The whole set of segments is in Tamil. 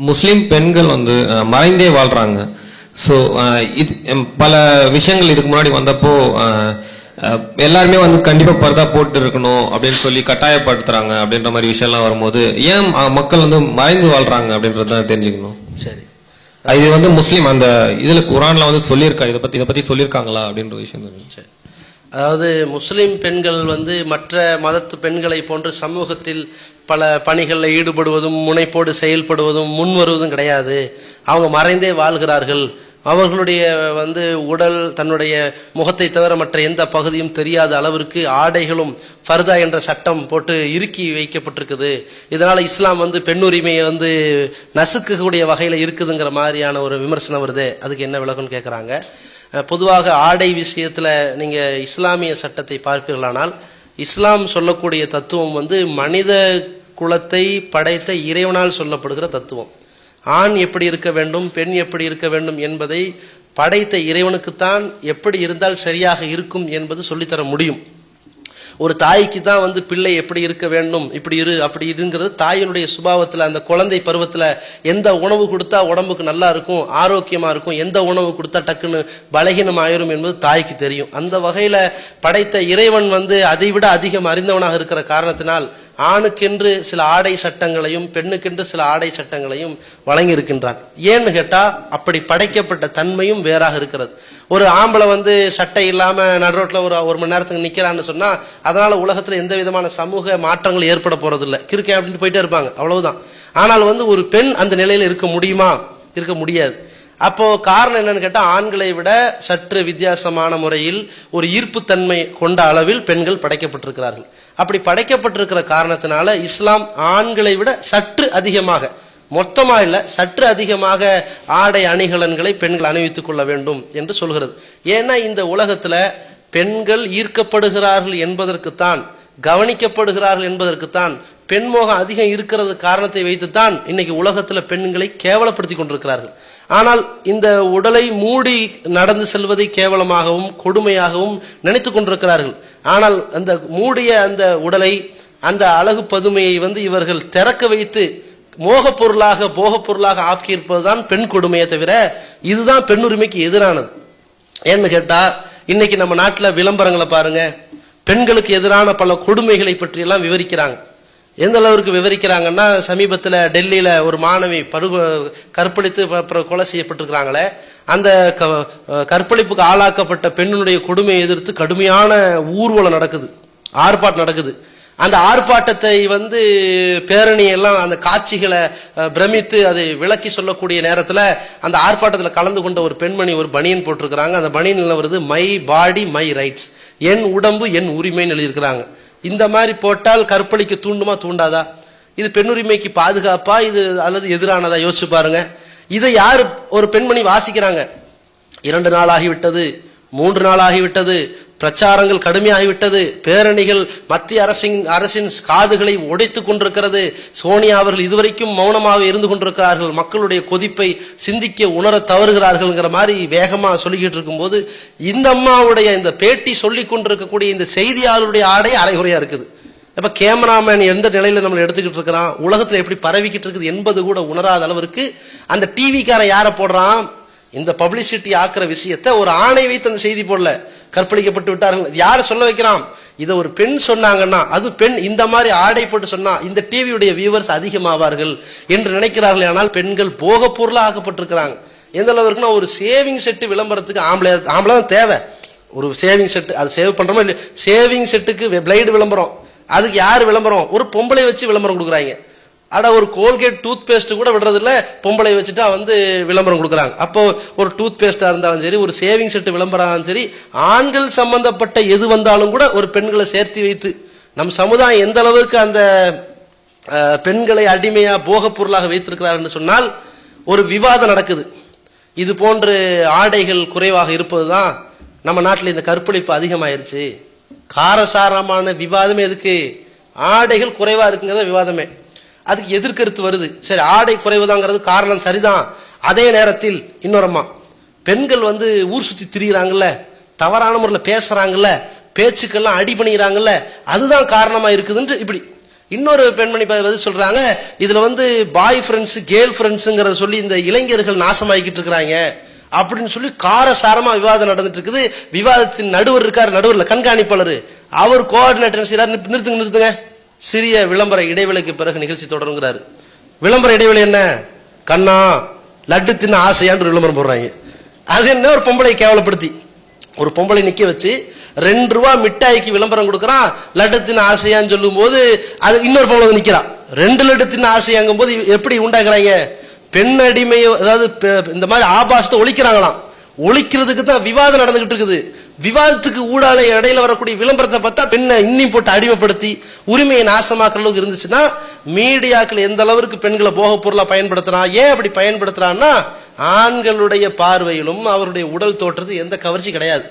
முஸ்லிம் பெண்கள் வந்து மறைந்தே வாழ்றாங்க. ஸோ பல விஷயங்கள் இதுக்கு முன்னாடி வந்தப்போ எல்லாருமே வந்து கண்டிப்பா பர்தா போட்டு இருக்கணும் அப்படின்னு சொல்லி கட்டாயப்படுத்துறாங்க அப்படின்ற மாதிரி விஷயம்லாம் வரும்போது ஏன் மக்கள் வந்து மறைந்து வாழ்றாங்க அப்படின்றத தெரிஞ்சுக்கணும். சரி, இது வந்து முஸ்லீம் அந்த இதுல குரான்ல வந்து சொல்லியிருக்கா, இதை பத்தி சொல்லியிருக்காங்களா அப்படின்ற விஷயம். சரி, அதாவது முஸ்லிம் பெண்கள் வந்து மற்ற மதத்து பெண்களை போன்று சமூகத்தில் பல பணிகளில் ஈடுபடுவதும் முனைப்போடு செயல்படுவதும் முன் வருவதும் கிடையாது. அவங்க மறைந்தே வாழ்கிறார்கள். அவர்களுடைய வந்து உடல் தன்னுடைய முகத்தை தவிர மற்ற எந்த பகுதியும் தெரியாத அளவிற்கு ஆடைகளும் ஃபர்தா என்ற சட்டம் போட்டு இறுக்கி வைக்கப்பட்டிருக்குது. இதனால இஸ்லாம் வந்து பெண்ணுரிமையை வந்து நசுக்கக்கூடிய வகையில இருக்குதுங்கிற மாதிரியான ஒரு விமர்சனம் வருது. அதுக்கு என்ன விளக்கம்னு கேட்குறாங்க. பொதுவாக ஆடை விஷயத்துல நீங்க இஸ்லாமிய சட்டத்தை பார்ப்பீர்களானால் இஸ்லாம் சொல்லக்கூடிய தத்துவம் வந்து மனித குலத்தை படைத்த இறைவனால் சொல்லப்படுகிற தத்துவம். ஆண் எப்படி இருக்க வேண்டும், பெண் எப்படி இருக்க வேண்டும் என்பதை படைத்த இறைவனுக்குத்தான் எப்படி இருந்தால் சரியாக இருக்கும் என்பது சொல்லித்தர முடியும். ஒரு தாய்க்கு தான் வந்து பிள்ளை எப்படி இருக்க வேண்டும், இப்படி இரு அப்படி இருங்கிறது தாயினுடைய சுபாவத்தில். அந்த குழந்தை பருவத்தில் எந்த உணவு கொடுத்தா உடம்புக்கு நல்லா இருக்கும், ஆரோக்கியமா இருக்கும், எந்த உணவு கொடுத்தா டக்குன்னு பலகீனம் ஆயிரும் என்பது தாய்க்கு தெரியும். அந்த வகையில படைத்த இறைவன் வந்து அதைவிட அதிகம் அறிந்தவனாக இருக்கிற காரணத்தினால் ஆணுக்கென்று சில ஆடை சட்டங்களையும் பெண்ணுக்கென்று சில ஆடை சட்டங்களையும் வழங்கி இருக்கின்றான். ஏன்னு கேட்டா அப்படி படைக்கப்பட்ட தன்மையும் வேறாக இருக்கிறது. ஒரு ஆம்பளை வந்து சட்டை இல்லாம நடுரோட்ல ஒரு மணி நேரத்துக்கு நிக்கிறான்னு சொன்னா அதனால உலகத்துல எந்த விதமான சமூக மாற்றங்கள் ஏற்பட போறது இல்லை. கிறுக்கேன் அப்படின்னு போயிட்டே இருப்பாங்க, அவ்வளவுதான். ஆனால் வந்து ஒரு பெண் அந்த நிலையில இருக்க முடியுமா? இருக்க முடியாது. அப்போ காரணம் என்னன்னு கேட்டா ஆண்களை விட சற்று வித்தியாசமான முறையில் ஒரு ஈர்ப்புத்தன்மை கொண்ட அளவில் பெண்கள் படைக்கப்பட்டிருக்கிறார்கள். அப்படி படைக்கப்பட்டிருக்கிற காரணத்தினால இஸ்லாம் ஆண்களை விட சற்று அதிகமாக, மொத்தமா இல்ல சற்று அதிகமாக ஆடை அணிகலன்களை பெண்கள் அணிவித்துக் கொள்ள வேண்டும் என்று சொல்கிறது. ஏன்னா இந்த உலகத்துல பெண்கள் ஈர்க்கப்படுகிறார்கள் என்பதற்குத்தான், கவனிக்கப்படுகிறார்கள் என்பதற்குத்தான், பெண்மோகம் அதிகம் இருக்கிறது காரணத்தை வைத்துத்தான் இன்னைக்கு உலகத்துல பெண்களை கேவலப்படுத்தி கொண்டிருக்கிறார்கள். ஆனால் இந்த உடலை மூடி நடந்து செல்வதை கேவலமாகவும் கொடுமையாகவும் நினைத்து கொண்டிருக்கிறார்கள். ஆனால் அந்த மூடிய அந்த உடலை, அந்த அழகு பதுமையை வந்து இவர்கள் திறக்க வைத்து மோகப் பொருளாக போகப் பொருளாக ஆக்கியிருப்பதுதான் பெண் கொடுமையை தவிர இதுதான் பெண் உரிமைக்கு எதிரானது. ஏன்னு கேட்டா இன்னைக்கு நம்ம நாட்டில் விளம்பரங்களை பாருங்க, பெண்களுக்கு எதிரான பல கொடுமைகளை பற்றி எல்லாம் விவரிக்கிறாங்க. எந்த அளவிற்கு விவரிக்கிறாங்கன்னா, சமீபத்தில் டெல்லியில ஒரு மாணவி கற்பழித்து கொலை செய்யப்பட்டிருக்கிறாங்களே, அந்த கற்பழிப்புக்கு ஆளாக்கப்பட்ட பெண்ணுடைய கொடுமையை எதிர்த்து கடுமையான ஊர்வலம் நடக்குது, ஆர்ப்பாட்டம் நடக்குது. அந்த ஆர்ப்பாட்டத்தை வந்து பேரணி எல்லாம் அந்த காட்சிகளை பிரமித்து அதை விளக்கி சொல்லக்கூடிய நேரத்தில் அந்த ஆர்ப்பாட்டத்தில் கலந்து கொண்ட ஒரு பெண்மணி ஒரு பனியன் போட்டிருக்கிறாங்க. அந்த பனியன்ல வருது மை பாடி மை ரைட்ஸ், என் உடம்பு என் உரிமைன்னு எழுதியிருக்கிறாங்க. இந்த மாதிரி போட்டால் கற்பழிக்க தூண்டுமா தூண்டாதா? இது பெண்ணுரிமைக்கு பாதுகாப்பா இது அல்லது எதிரானதா? யோசிச்சு பாருங்க. இதை யாரு ஒரு பெண்மணி வாசிக்கிறாங்க? 2 நாள் ஆகிவிட்டது, 3 நாள் ஆகிவிட்டது, பிரச்சாரங்கள் கடுமையாகிவிட்டது, பேரணிகள் மத்திய அரசின் காதுகளை உடைத்துக் கொண்டிருக்கிறது. சோனியா அவர்கள் இதுவரைக்கும் மௌனமாக இருந்து கொண்டிருக்கிறார்கள், மக்களுடைய கொதிப்பை சிந்திக்க உணர தவறுகிறார்கள்ங்கிற மாதிரி வேகமா சொல்லிக்கிட்டு இருக்கும் போது இந்த அம்மாவுடைய இந்த பேட்டி சொல்லிக் கொண்டிருக்கக்கூடிய இந்த செய்தியாளருடைய ஆடை அரைகுறையா இருக்குது. இப்ப கேமராமேன் எந்த நிலையில நம்ம எடுத்துக்கிட்டு இருக்கிறான், உலகத்துல எப்படி பரவிக்கிட்டு இருக்குது என்பது கூட உணராத அளவிற்கு அந்த டிவிக்காரன் யார போடுறான், இந்த பப்ளிசிட்டி ஆக்குற விஷயத்த ஒரு ஆணை வைத்து அந்த செய்தி போடல, கற்பழிக்கப்பட்டு விட்டார்கள் யார் சொல்ல வைக்கிறான். இதை ஒரு பெண் சொன்னாங்கன்னா, அது பெண் இந்த மாதிரி ஆடை போட்டு சொன்னா இந்த டிவியுடைய வியூவர்ஸ் அதிகமாவார்கள் என்று நினைக்கிறார்கள். ஆனால் பெண்கள் போக பொருளா ஆக்கப்பட்டிருக்கிறாங்க. எந்த அளவுக்குன்னா ஒரு சேவிங் செட்டு விளம்பரத்துக்கு ஆம்பளை தான் தேவை. ஒரு சேவிங் செட், அது சேவ் பண்றோமோ இல்லை, சேவிங் செட்டுக்கு பிளைடு விளம்பரம், அதுக்கு யார் விளம்பரம்? ஒரு பொம்பளை வச்சு விளம்பரம் கொடுக்குறாங்க. அட ஒரு கோல்கேட் டூத் பேஸ்ட் கூட விடுறதில்ல, பொம்பளை வச்சுட்டா வந்து விளம்பரம் கொடுக்குறாங்க. அப்போ ஒரு டூத் பேஸ்டா இருந்தாலும் சரி, ஒரு சேவிங் செட் விளம்பரம் சரி, ஆண்கள் சம்பந்தப்பட்ட எது வந்தாலும் கூட ஒரு பெண்களை சேர்த்து வைத்து நம் சமுதாயம் எந்த அளவுக்கு அந்த பெண்களை அடிமையா போக பொருளாக வைத்திருக்கிறார் சொன்னால் ஒரு விவாதம் நடக்குது. இது போன்று ஆடைகள் குறைவாக இருப்பதுதான் நம்ம நாட்டில் இந்த கற்பழிப்பு அதிகமாயிருச்சு. காரசாரமான விவாதமே எதுக்கு? ஆடைகள் குறைவா இருக்குங்கிறத விவாதமே. அதுக்கு எதிர்கருத்து வருது. சரி, ஆடை குறைவுதாங்கிறது காரணம் சரிதான். அதே நேரத்தில் இன்னொருமா பெண்கள் வந்து ஊர் சுத்தி திரிகிறாங்கல்ல, தவறான முறையில் பேசுறாங்கல்ல, பேச்சுக்கெல்லாம் அடி பண்ணிக்கிறாங்கல்ல, அதுதான் காரணமா இருக்குதுன்னு இப்படி இன்னொரு பெண்மணி பதில் சொல்றாங்க, இதுல வந்து பாய் ஃப்ரெண்ட்ஸ் கேர்ள் ஃப்ரெண்ட்ஸுங்கிறத சொல்லி இந்த இளைஞர்கள் நாசமாக்கிட்டு இருக்கிறாங்க அப்படின்னு சொல்லி காரசாரமா விவாதம் நடந்துட்டு இருக்குது. விவாதத்தின் நடுவர் இருக்காரு, நடுவர்ல கண்காணிப்பாளர், அவர் கோஆர்டினேட்டர் செய்யறாரு, நிறுத்துங்க சிறிய விளம்பர இடைவேளைக்கு பிறகு நிகழ்ச்சி தொடருங்கிறாரு. விளம்பர இடைவேளை என்ன? கண்ணா லட்டு தின்ன ஆசையான்னு ஒரு விளம்பரம் போடுறாங்க. அது என்ன? ஒரு பொம்பளை கேவலப்படுத்தி ஒரு பொம்பளை நிக்க வச்சு 2 ரூபா மிட்டாய்க்கு விளம்பரம் கொடுக்கறான். லட்டு தின்ன ஆசையான்னு சொல்லும் போது அது இன்னொரு பொம்பளை நிக்கிறான். 2 லட்டு தின்ன ஆசையாங்கும் போது எப்படி உண்டாக்குறாங்க? பெண் அடிமையை, அதாவது இந்த மாதிரி ஆபாசத்தை ஒழிக்கிறாங்களாம். ஒழிக்கிறதுக்கு தான் விவாதம் நடந்துகிட்டு இருக்குது. விவாதத்துக்கு ஊடால இடையில வரக்கூடிய விளம்பரத்தை பார்த்தா பெண்ணை இன்னும் போட்டு அடிமைப்படுத்தி உரிமையை நாசமாக்குற அளவுக்கு இருந்துச்சுன்னா, மீடியாக்கள் எந்த அளவுக்கு பெண்களை போக பொருளா பயன்படுத்துறான். ஏன் அப்படி பயன்படுத்துறான்னா, ஆண்களுடைய பார்வையிலும் அவருடைய உடல் தோற்றத்து எந்த கவர்ச்சி கிடையாது.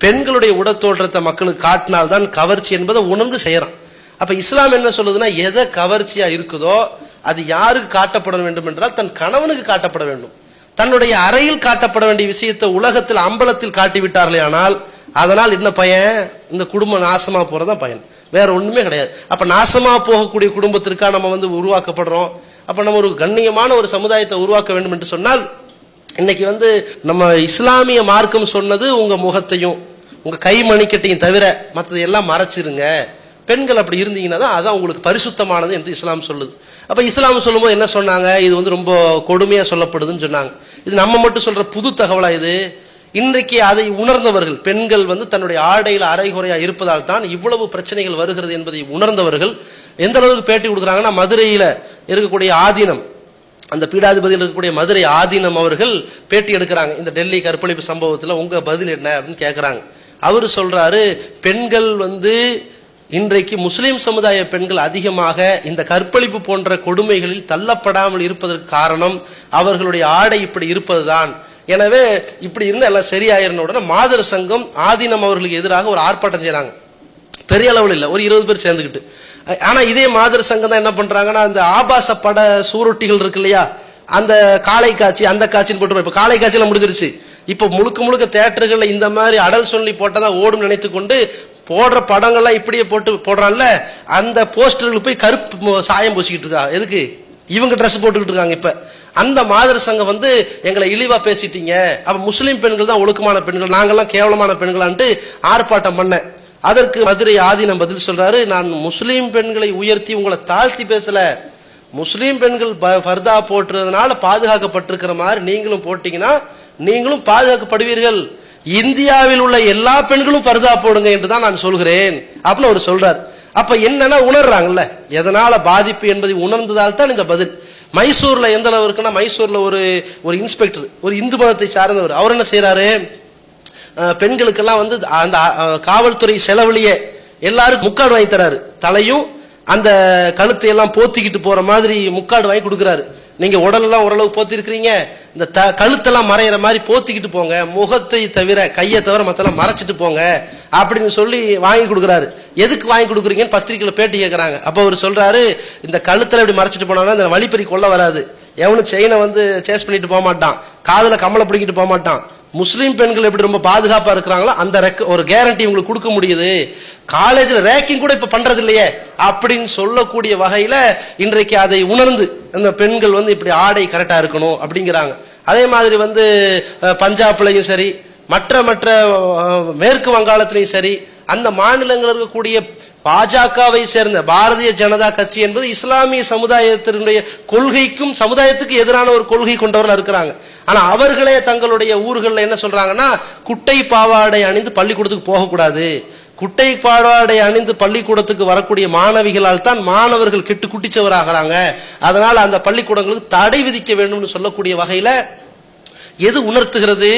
பெண்களுடைய உடல் தோற்றத்தை மக்களுக்கு காட்டினால்தான் கவர்ச்சி என்பதை உணர்ந்து செய்யறான். அப்ப இஸ்லாம் என்ன சொல்லுதுன்னா, எதை கவர்ச்சியா இருக்குதோ அது யாருக்கு காட்டப்பட வேண்டும் என்றால் தன் கணவனுக்கு காட்டப்பட வேண்டும். தன்னுடைய அறையில் காட்டப்பட வேண்டிய விஷயத்தை உலகத்தில் அம்பலத்தில் காட்டிவிட்டார்களே ஆனால் அதனால் என்ன பயன்? இந்த குடும்பம் நாசமா போறதான் பயன், வேற ஒண்ணுமே கிடையாது. அப்ப நாசமா போகக்கூடிய குடும்பத்திற்கா நம்ம வந்து உருவாக்கப்படுறோம். அப்ப நம்ம ஒரு கண்ணியமான ஒரு சமுதாயத்தை உருவாக்க வேண்டும் என்று சொன்னால், இன்னைக்கு வந்து நம்ம இஸ்லாமிய மார்க்கம் சொன்னது உங்க முகத்தையும் உங்க கை மணிக்கட்டையும் தவிர மற்றது எல்லாம் மறைச்சிருங்க, பெண்கள் அப்படி இருந்தீங்கன்னா தான் அதான் உங்களுக்கு பரிசுத்தமானது என்று இஸ்லாம் சொல்லுது. அப்ப இஸ்லாம் சொல்லும்போது என்ன சொன்னாங்க? இது வந்து ரொம்ப கொடுமையா சொல்லப்படுதுன்னு சொன்னாங்க. இது நம்ம மட்டும் சொல்ற புது தகவலா? இது இன்றைக்கு அதை உணர்ந்தவர்கள், பெண்கள் வந்து தன்னுடைய ஆடையில் அரைகுறையா இருப்பதால் தான் இவ்வளவு பிரச்சனைகள் வருகிறது என்பதை உணர்ந்தவர்கள் எந்த அளவுக்கு பேட்டி கொடுக்குறாங்கன்னா, மதுரையில இருக்கக்கூடிய ஆதீனம், அந்த பீடாதிபதியில் இருக்கக்கூடிய மதுரை ஆதீனம் அவர்கள் பேட்டி எடுக்கிறாங்க. இந்த டெல்லி கற்பழிப்பு சம்பவத்தில் உங்க பதில் என்ன அப்படின்னு கேட்கிறாங்க. அவரு சொல்றாரு, பெண்கள் வந்து இன்றைக்கு முஸ்லிம் சமுதாய பெண்கள் அதிகமாக இந்த கற்பழிப்பு போன்ற கொடுமைகளில் தள்ளப்படாமல் இருப்பதற்கு காரணம் அவர்களுடைய ஆடை இப்படி இருப்பதுதான். எனவே இப்படி இருந்தா எல்லாம் சரியாயிருந்த உடனே மாதர் சங்கம் ஆதீனம் அவர்களுக்கு எதிராக ஒரு ஆர்ப்பாட்டம் செய்யறாங்க. பெரிய அளவில் இல்ல, ஒரு 20 பேர் சேர்ந்துக்கிட்டு. ஆனா இதே மாதர் சங்கம் தான் என்ன பண்றாங்கன்னா, அந்த ஆபாச பட சூரொட்டிகள் இருக்கு இல்லையா, அந்த காளை காட்சி அந்த காட்சின்னு போட்டு, இப்ப காளை காட்சியில முடிஞ்சிருச்சு. இப்ப முழுக்க முழுக்க தியேட்டர்கள்ல இந்த மாதிரி அடல் சொல்லி போட்டதான் ஓடும் நினைத்து கொண்டு போடுற படங்கள்லாம் இப்படியே போடுறான்ல, அந்த போஸ்டர்களுக்கு போய் கருப்பு சாயம் பூசிக்கிட்டு இருக்கா. எதுக்கு? இவங்க ட்ரெஸ் போட்டுக்கிட்டு இருக்காங்க. இப்ப அந்த மாதர் சங்கம் வந்து எங்களை இழிவா பேசிட்டீங்க, அப்ப முஸ்லிம் பெண்கள் தான் ஒழுக்கமான பெண்கள், நாங்கெல்லாம் கேவலமான பெண்களான்ட்டு ஆர்ப்பாட்டம் பண்ண. அதற்கு மதுரை ஆதீனம் பதில் சொல்றாரு, நான் முஸ்லீம் பெண்களை உயர்த்தி உங்களை தாழ்த்தி பேசல, முஸ்லீம் பெண்கள் ஃபர்தா போட்டுறதுனால பாதுகாக்கப்பட்டிருக்கிற மாதிரி நீங்களும் போட்டீங்கன்னா நீங்களும் பாதுகாக்கப்படுவீர்கள். இந்தியாவில் உள்ள எல்லா பெண்களும் ஃபர்தா போடுங்க என்றுதான் நான் சொல்கிறேன் அப்படின்னு அவர் சொல்றாரு. அப்ப என்னன்னா உணர்றாங்கல்ல, எதனால பாதிப்பு என்பதை உணர்ந்ததால் தான் இந்த பதில். மைசூர்ல எந்த அளவு இருக்குன்னா, மைசூர்ல ஒரு இன்ஸ்பெக்டர், ஒரு இந்து மதத்தை சார்ந்தவர், அவர் என்ன செய்யறாரு, பெண்களுக்கெல்லாம் வந்து அந்த காவல்துறை செலவுலயே எல்லாருக்கும் முக்காடு வாங்கி தராரு. தலையும் அந்த கழுத்தை எல்லாம் போத்திக்கிட்டு போற மாதிரி முக்காடு வாங்கி கொடுக்குறாரு. நீங்க உடலெல்லாம் ஓரளவு போத்தி இருக்கிறீங்க, இந்த கழுத்தெல்லாம் மறையிற மாதிரி போத்திக்கிட்டு போங்க, முகத்தை தவிர கையை தவிர மத்தெல்லாம் மறைச்சிட்டு போங்க அப்படின்னு சொல்லி வாங்கி கொடுக்குறாரு. எதுக்கு வாங்கி கொடுக்குறீங்கன்னு பத்திரிகையில பேட்டி கேட்கறாங்க. அப்ப அவர் சொல்றாரு, இந்த கழுத்துல இப்படி மறைச்சிட்டு போனா இந்த வழிப்பறி கொள்ள வராது, எவனும் செயினை வந்து சேஸ் பண்ணிட்டு போக மாட்டான், காதுல கம்மலை பிடிக்கிட்டு போக மாட்டான். முஸ்லீம் பெண்கள் எப்படி ரொம்ப பாதுகாப்பா இருக்கிறாங்களோ அந்த ஒரு கேரண்டி உங்களுக்கு கொடுக்க முடியுது. காலேஜ்ல ரேக்கிங் கூட இப்ப பண்றது இல்லையே அப்படின்னு சொல்லக்கூடிய வகையில இன்றைக்கு அதை உணர்ந்து அந்த பெண்கள் வந்து இப்படி ஆடை கரெக்டா இருக்கணும் அப்படிங்கிறாங்க. அதே மாதிரி வந்து பஞ்சாப்லயும் சரி, மற்ற மேற்கு வங்காளத்திலையும் சரி, அந்த மாநிலங்கள் இருக்கக்கூடிய பாஜகவை சேர்ந்த பாரதிய ஜனதா கட்சி என்பது இஸ்லாமிய சமுதாயத்தினுடைய கொள்கைக்கும் சமுதாயத்துக்கு எதிரான ஒரு கொள்கை கொண்டவர்கள் இருக்கிறாங்க. ஆனா அவர்களே தங்களுடைய ஊர்களில் என்ன சொல்றாங்கன்னா, குட்டை பாவாடை அணிந்து பள்ளிக்கூடத்துக்கு போகக்கூடாது, குட்டை பாவாடை அணிந்து பள்ளிக்கூடத்துக்கு வரக்கூடிய மாணவிகளால் தான் மாணவர்கள் கெட்டு குட்டிச்சவராகிறாங்க, அதனால அந்த பள்ளிக்கூடங்களுக்கு தடை விதிக்க வேண்டும்னு சொல்லக்கூடிய வகையில எது உணர்த்துகிறது?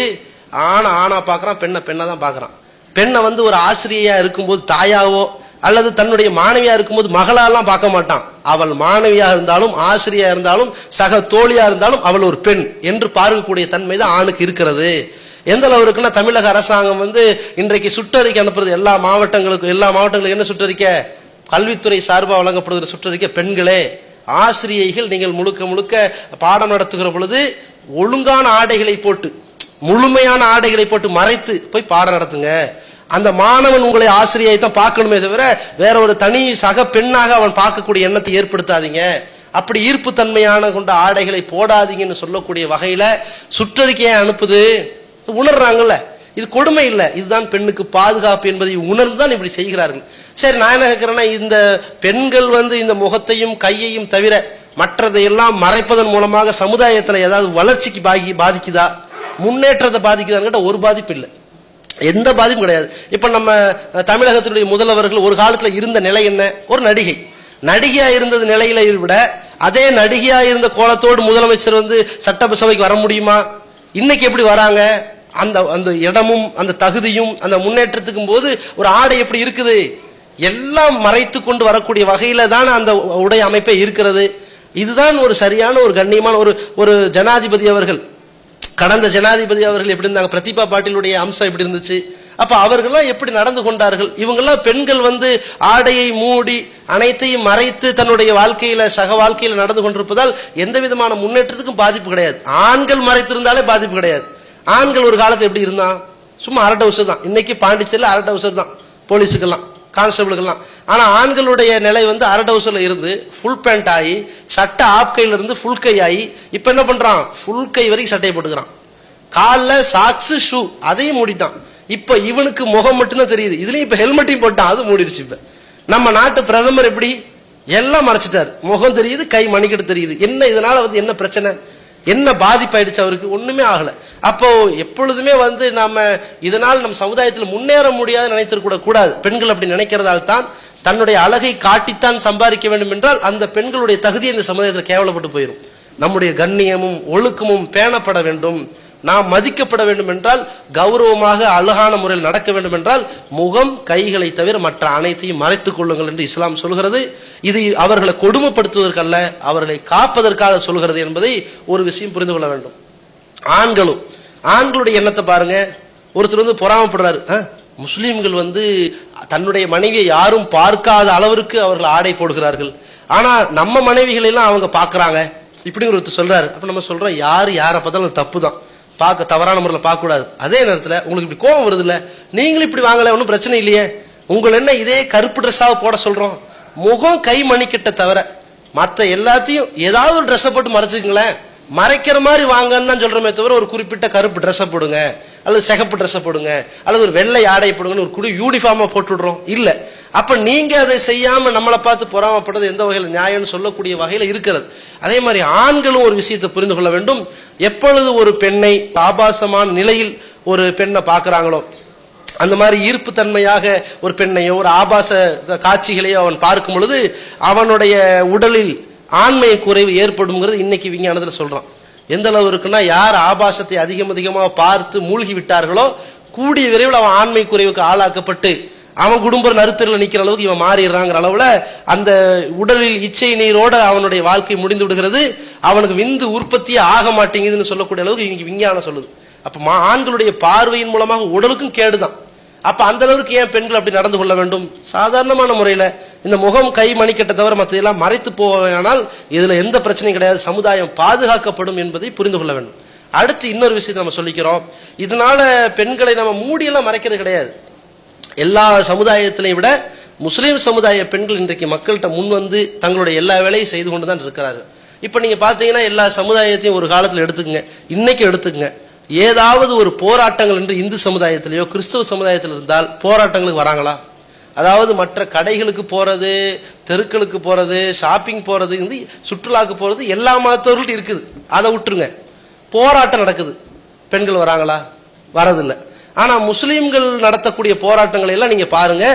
ஆனா பாக்குறான், பெண்ணை தான் பாக்குறான். பெண்ணை வந்து ஒரு ஆசிரியையா இருக்கும்போது தாயாவோ அல்லது தன்னுடைய மாணவியா இருக்கும்போது மகளெல்லாம் பார்க்க மாட்டான். அவள் மாணவியா இருந்தாலும் ஆசிரியா இருந்தாலும் சக தோழியா இருந்தாலும் அவள் ஒரு பெண் என்று பார்க்கக்கூடிய தன்மை தான் ஆணுக்கு இருக்கிறது. எந்த அளவு இருக்குன்னா, தமிழக அரசாங்கம் வந்து இன்றைக்கு சுற்றறிக்கை அனுப்புறது எல்லா மாவட்டங்களுக்கும் என்ன சுற்றறிக்கை? கல்வித்துறை சார்பாக வழங்கப்படுகிற சுற்றறிக்கை, பெண்களே ஆசிரியைகள் நீங்கள் முழுக்க முழுக்க பாடம் நடத்துகிற பொழுது ஒழுங்கான ஆடைகளை போட்டு, முழுமையான ஆடைகளை போட்டு மறைத்து போய் பாடம் நடத்துங்க. அந்த மாணவன் உங்களை ஆசிரியை தான் பார்க்கணுமே தவிர வேற ஒரு தனி சக பெண்ணாக அவன் பார்க்கக்கூடிய எண்ணத்தை ஏற்படுத்தாதீங்க. அப்படி ஈர்ப்பு தன்மையான கொண்ட ஆடைகளை போடாதீங்கன்னு சொல்லக்கூடிய வகையில சுற்றறிக்கையை அனுப்புது. உணர்றாங்கல்ல, இது கொடுமை இல்லை, இதுதான் பெண்ணுக்கு பாதுகாப்பு என்பதை உணர்ந்து தான் இப்படி செய்கிறார்கள். சரி, நான் என்ன கேட்கிறேன்னா, இந்த பெண்கள் இந்த முகத்தையும் கையையும் தவிர மற்றதையெல்லாம் மறைப்பதன் மூலமாக சமுதாயத்தில் ஏதாவது வளர்ச்சிக்கு பாதிக்குதா, முன்னேற்றத்தை பாதிக்குதான்னு கேட்டால் ஒரு பாதிப்பு இல்லை, எந்த பாதிப்பும் கிடையாது. இப்ப நம்ம தமிழகத்தினுடைய முதல்வர்கள் ஒரு காலத்துல இருந்த நிலை என்ன? ஒரு நடிகையா இருந்தது நிலையில விட அதே நடிகையா இருந்த கோலத்தோடு முதலமைச்சர் சட்டசபைக்கு வர முடியுமா? இன்னைக்கு எப்படி வராங்க? அந்த இடமும் அந்த தகுதியும் அந்த முன்னேற்றத்துக்கும் போது ஒரு ஆடை எப்படி இருக்குது? எல்லாம் மறைத்து கொண்டு வரக்கூடிய வகையில தான் அந்த உடை அமைப்பே இருக்கிறது. இதுதான் ஒரு சரியான ஒரு கண்ணியமான ஒரு ஜனாதிபதி அவர்கள், கடந்த ஜனாதிபதி அவர்கள் எப்படி இருந்தாங்க, பிரதிபா பாட்டீலுடைய அம்சம் எப்படி இருந்துச்சு, அப்ப அவர்கள்லாம் எப்படி நடந்து கொண்டார்கள்? இவங்கெல்லாம் பெண்கள் ஆடையை மூடி அனைத்தையும் மறைத்து தன்னுடைய வாழ்க்கையில சக வாழ்க்கையில நடந்து கொண்டிருப்பதால் எந்த விதமான முன்னேற்றத்துக்கும் பாதிப்பு கிடையாது. ஆண்கள் மறைத்திருந்தாலே பாதிப்பு கிடையாது. ஆண்கள் ஒரு காலத்துல எப்படி இருந்தான்? சும்மா அரை டவுசர் தான். இன்னைக்கு பாண்டிச்சேரியில் அரை டவுசர் தான் போலீஸுக்கெல்லாம், கான்ஸ்டபிளுக்கெல்லாம். ஆனா ஆண்களுடைய நிலை அரை டவுசர்ல இருந்து ஃபுல் பேண்ட் ஆகி சட்டை ஆப் கையில இருந்து ஃபுல் கை ஆகி இப்ப என்ன பண்றான்? ஃபுல் கை வரைக்கும் சட்டையை போட்டுக்கிறான். காலில் சாக்ஸ் ஷூ அதையும் மூடிட்டான். இப்ப இவனுக்கு முகம் மட்டும்தான் தெரியுது. இதுலயும் இப்ப ஹெல்மெட்டையும் போட்டான், அது மூடிடுச்சு. இப்ப நம்ம நாட்டு பிரதமர் எப்படி எல்லாம் மறைச்சிட்டாரு, முகம் தெரியுது, கை மணிக்கட்டு தெரியுது. என்ன இதனால என்ன பிரச்சனை, என்ன பாதிப்பாயிடுச்சு? அவருக்கு ஒண்ணுமே ஆகல. அப்போ எப்பொழுதுமே நாம இதனால் நம் சமுதாயத்தில் முன்னேற முடியாது நினைத்திருக்க கூடாது. பெண்கள் அப்படி நினைக்கிறதால் தான் தன்னுடைய அழகை காட்டித்தான் சம்பாதிக்க வேண்டும் என்றால் அந்த பெண்களுடைய தகுதி இந்த சமுதாயத்தில் கேவலப்பட்டு போயிடும். நம்முடைய கண்ணியமும் ஒழுக்கமும் பேணப்பட வேண்டும். நாம் மதிக்கப்பட வேண்டும் என்றால், கௌரவமாக அழகான முறையில் நடக்க வேண்டும் என்றால் முகம் கைகளை தவிர மற்ற அனைத்தையும் மறைத்துக் கொள்ளுங்கள் என்று இஸ்லாம் சொல்கிறது. இது அவர்களை கொடுமைப்படுத்துவதற்கல்ல, அவர்களை காப்பதற்காக சொல்கிறது என்பதை ஒரு விஷயம் புரிந்து கொள்ள வேண்டும். ஆண்களுடைய எண்ணத்தை பாருங்க. ஒருத்தர் பொறாமப்படுறாரு, முஸ்லீம்கள் தன்னுடைய மனைவியை யாரும் பார்க்காத அளவிற்கு அவர்கள் ஆடை போடுகிறார்கள், ஆனா நம்ம மனைவிகளை எல்லாம் அவங்க பாக்குறாங்க இப்படிங்கிற ஒருத்தர் சொல்றாரு. அப்ப நம்ம சொல்றோம், யாரை பார்த்தாலும் தப்பு தான், பார்க்க தவறான முறையில் பார்க்க கூடாது. அதே நேரத்தில் உங்களுக்கு இப்படி கோபம் வருது இல்ல, நீங்களும் இப்படி வாங்கல, ஒன்றும் பிரச்சனை இல்லையே, உங்களை என்ன இதே கருப்பு ட்ரெஸ்ஸாக போட சொல்றோம்? முகம் கை மணிக்கிட்ட தவிர மற்ற எல்லாத்தையும் ஏதாவது ஒரு ட்ரெஸ்ஸை போட்டு மறைச்சுங்களேன், மறைக்கிற மாதிரி வாங்கன்னு தான் சொல்றோமே தவிர ஒரு குறிப்பிட்ட கருப்பு ட்ரெஸ்ஸை போடுங்க அல்லது சிகப்பு ட்ரெஸ்ஸை போடுங்க அல்லது ஒரு வெள்ளை ஆடை போடுங்கன்னு ஒரு யூனிஃபார்மா போட்டு விடுறோம் இல்ல. அப்ப நீங்க அதை செய்யாம நம்மளை பார்த்து பொறாமப்படுறது எந்த வகையில் நியாயம்னு சொல்லக்கூடிய வகையில இருக்கிறது. அதே மாதிரி ஆண்களும் ஒரு விஷயத்தை புரிந்து கொள்ள வேண்டும். எப்பொழுது ஒரு பெண்ணை ஆபாசமான நிலையில் ஒரு பெண்ணை பார்க்கிறாங்களோ, அந்த மாதிரி ஈர்ப்பு தன்மையாக ஒரு பெண்ணையோ ஒரு ஆபாச காட்சிகளையோ அவன் பார்க்கும் பொழுது அவனுடைய உடலில் ஆண்மை குறைவு ஏற்படும்ங்கிறது இன்னைக்கு விஞ்ஞானத்தில் சொல்றான். எந்த அளவு இருக்குன்னா, யார் ஆபாசத்தை அதிகமாக பார்த்து மூழ்கி விட்டார்களோ கூடிய விரைவில் அவன் ஆண்மை குறைவுக்கு ஆளாக்கப்பட்டு அவன் குடும்ப நறுத்தரில் நிக்கிற அளவுக்கு இவன் மாறிடுறாங்கிற அளவுல அந்த உடலில் இச்சை நீரோட அவனுடைய வாழ்க்கை முடிந்து விடுகிறது. அவனுக்கு விந்து உற்பத்தியே ஆக மாட்டேங்குதுன்னு சொல்லக்கூடிய அளவுக்கு இன்னைக்கு விஞ்ஞானம் சொல்லுது. அப்ப ஆண்களுடைய பார்வையின் மூலமாக உடலுக்கும் கேடுதான். அப்ப அந்த அளவுக்கு ஏன் பெண்கள் அப்படி நடந்து கொள்ள வேண்டும்? சாதாரணமான முறையில இந்த முகம் கை மணிக்கட்ட தவிர மற்றதெல்லாம் மறைத்து போவானால் இதுல எந்த பிரச்சனையும் கிடையாது, சமுதாயம் பாதுகாக்கப்படும் என்பதை புரிந்து கொள்ள வேண்டும். அடுத்து இன்னொரு விஷயத்தை நம்ம சொல்லிக்கிறோம், இதனால பெண்களை நம்ம மூடியெல்லாம் மறைக்கிறது கிடையாது. எல்லா சமுதாயத்திலையும் விட முஸ்லீம் சமுதாய பெண்கள் இன்றைக்கு மக்கள்கிட்ட முன் தங்களுடைய எல்லா வேலையும் செய்து கொண்டுதான் இருக்கிறார்கள். இப்ப நீங்க பாத்தீங்கன்னா எல்லா சமுதாயத்தையும் ஒரு காலத்துல எடுத்துக்கங்க, இன்னைக்கு எடுத்துக்கங்க, ஏதாவது ஒரு போராட்டங்கள் என்று இந்து சமுதாயத்திலேயோ கிறிஸ்தவ சமுதாயத்தில் இருந்தால் போராட்டங்களுக்கு வராங்களா? அதாவது மற்ற கடைகளுக்கு போறது, தெருக்களுக்கு போறது, ஷாப்பிங் போறது, சுற்றுலாக்கு போறது எல்லா மதத்தவர்கள்ட்ட இருக்குது, அதை விட்டுருங்க. போராட்டம் நடக்குது, பெண்கள் வராங்களா? வரதில்லை. ஆனா முஸ்லீம்கள் நடத்தக்கூடிய போராட்டங்களை எல்லாம் நீங்க பாருங்க,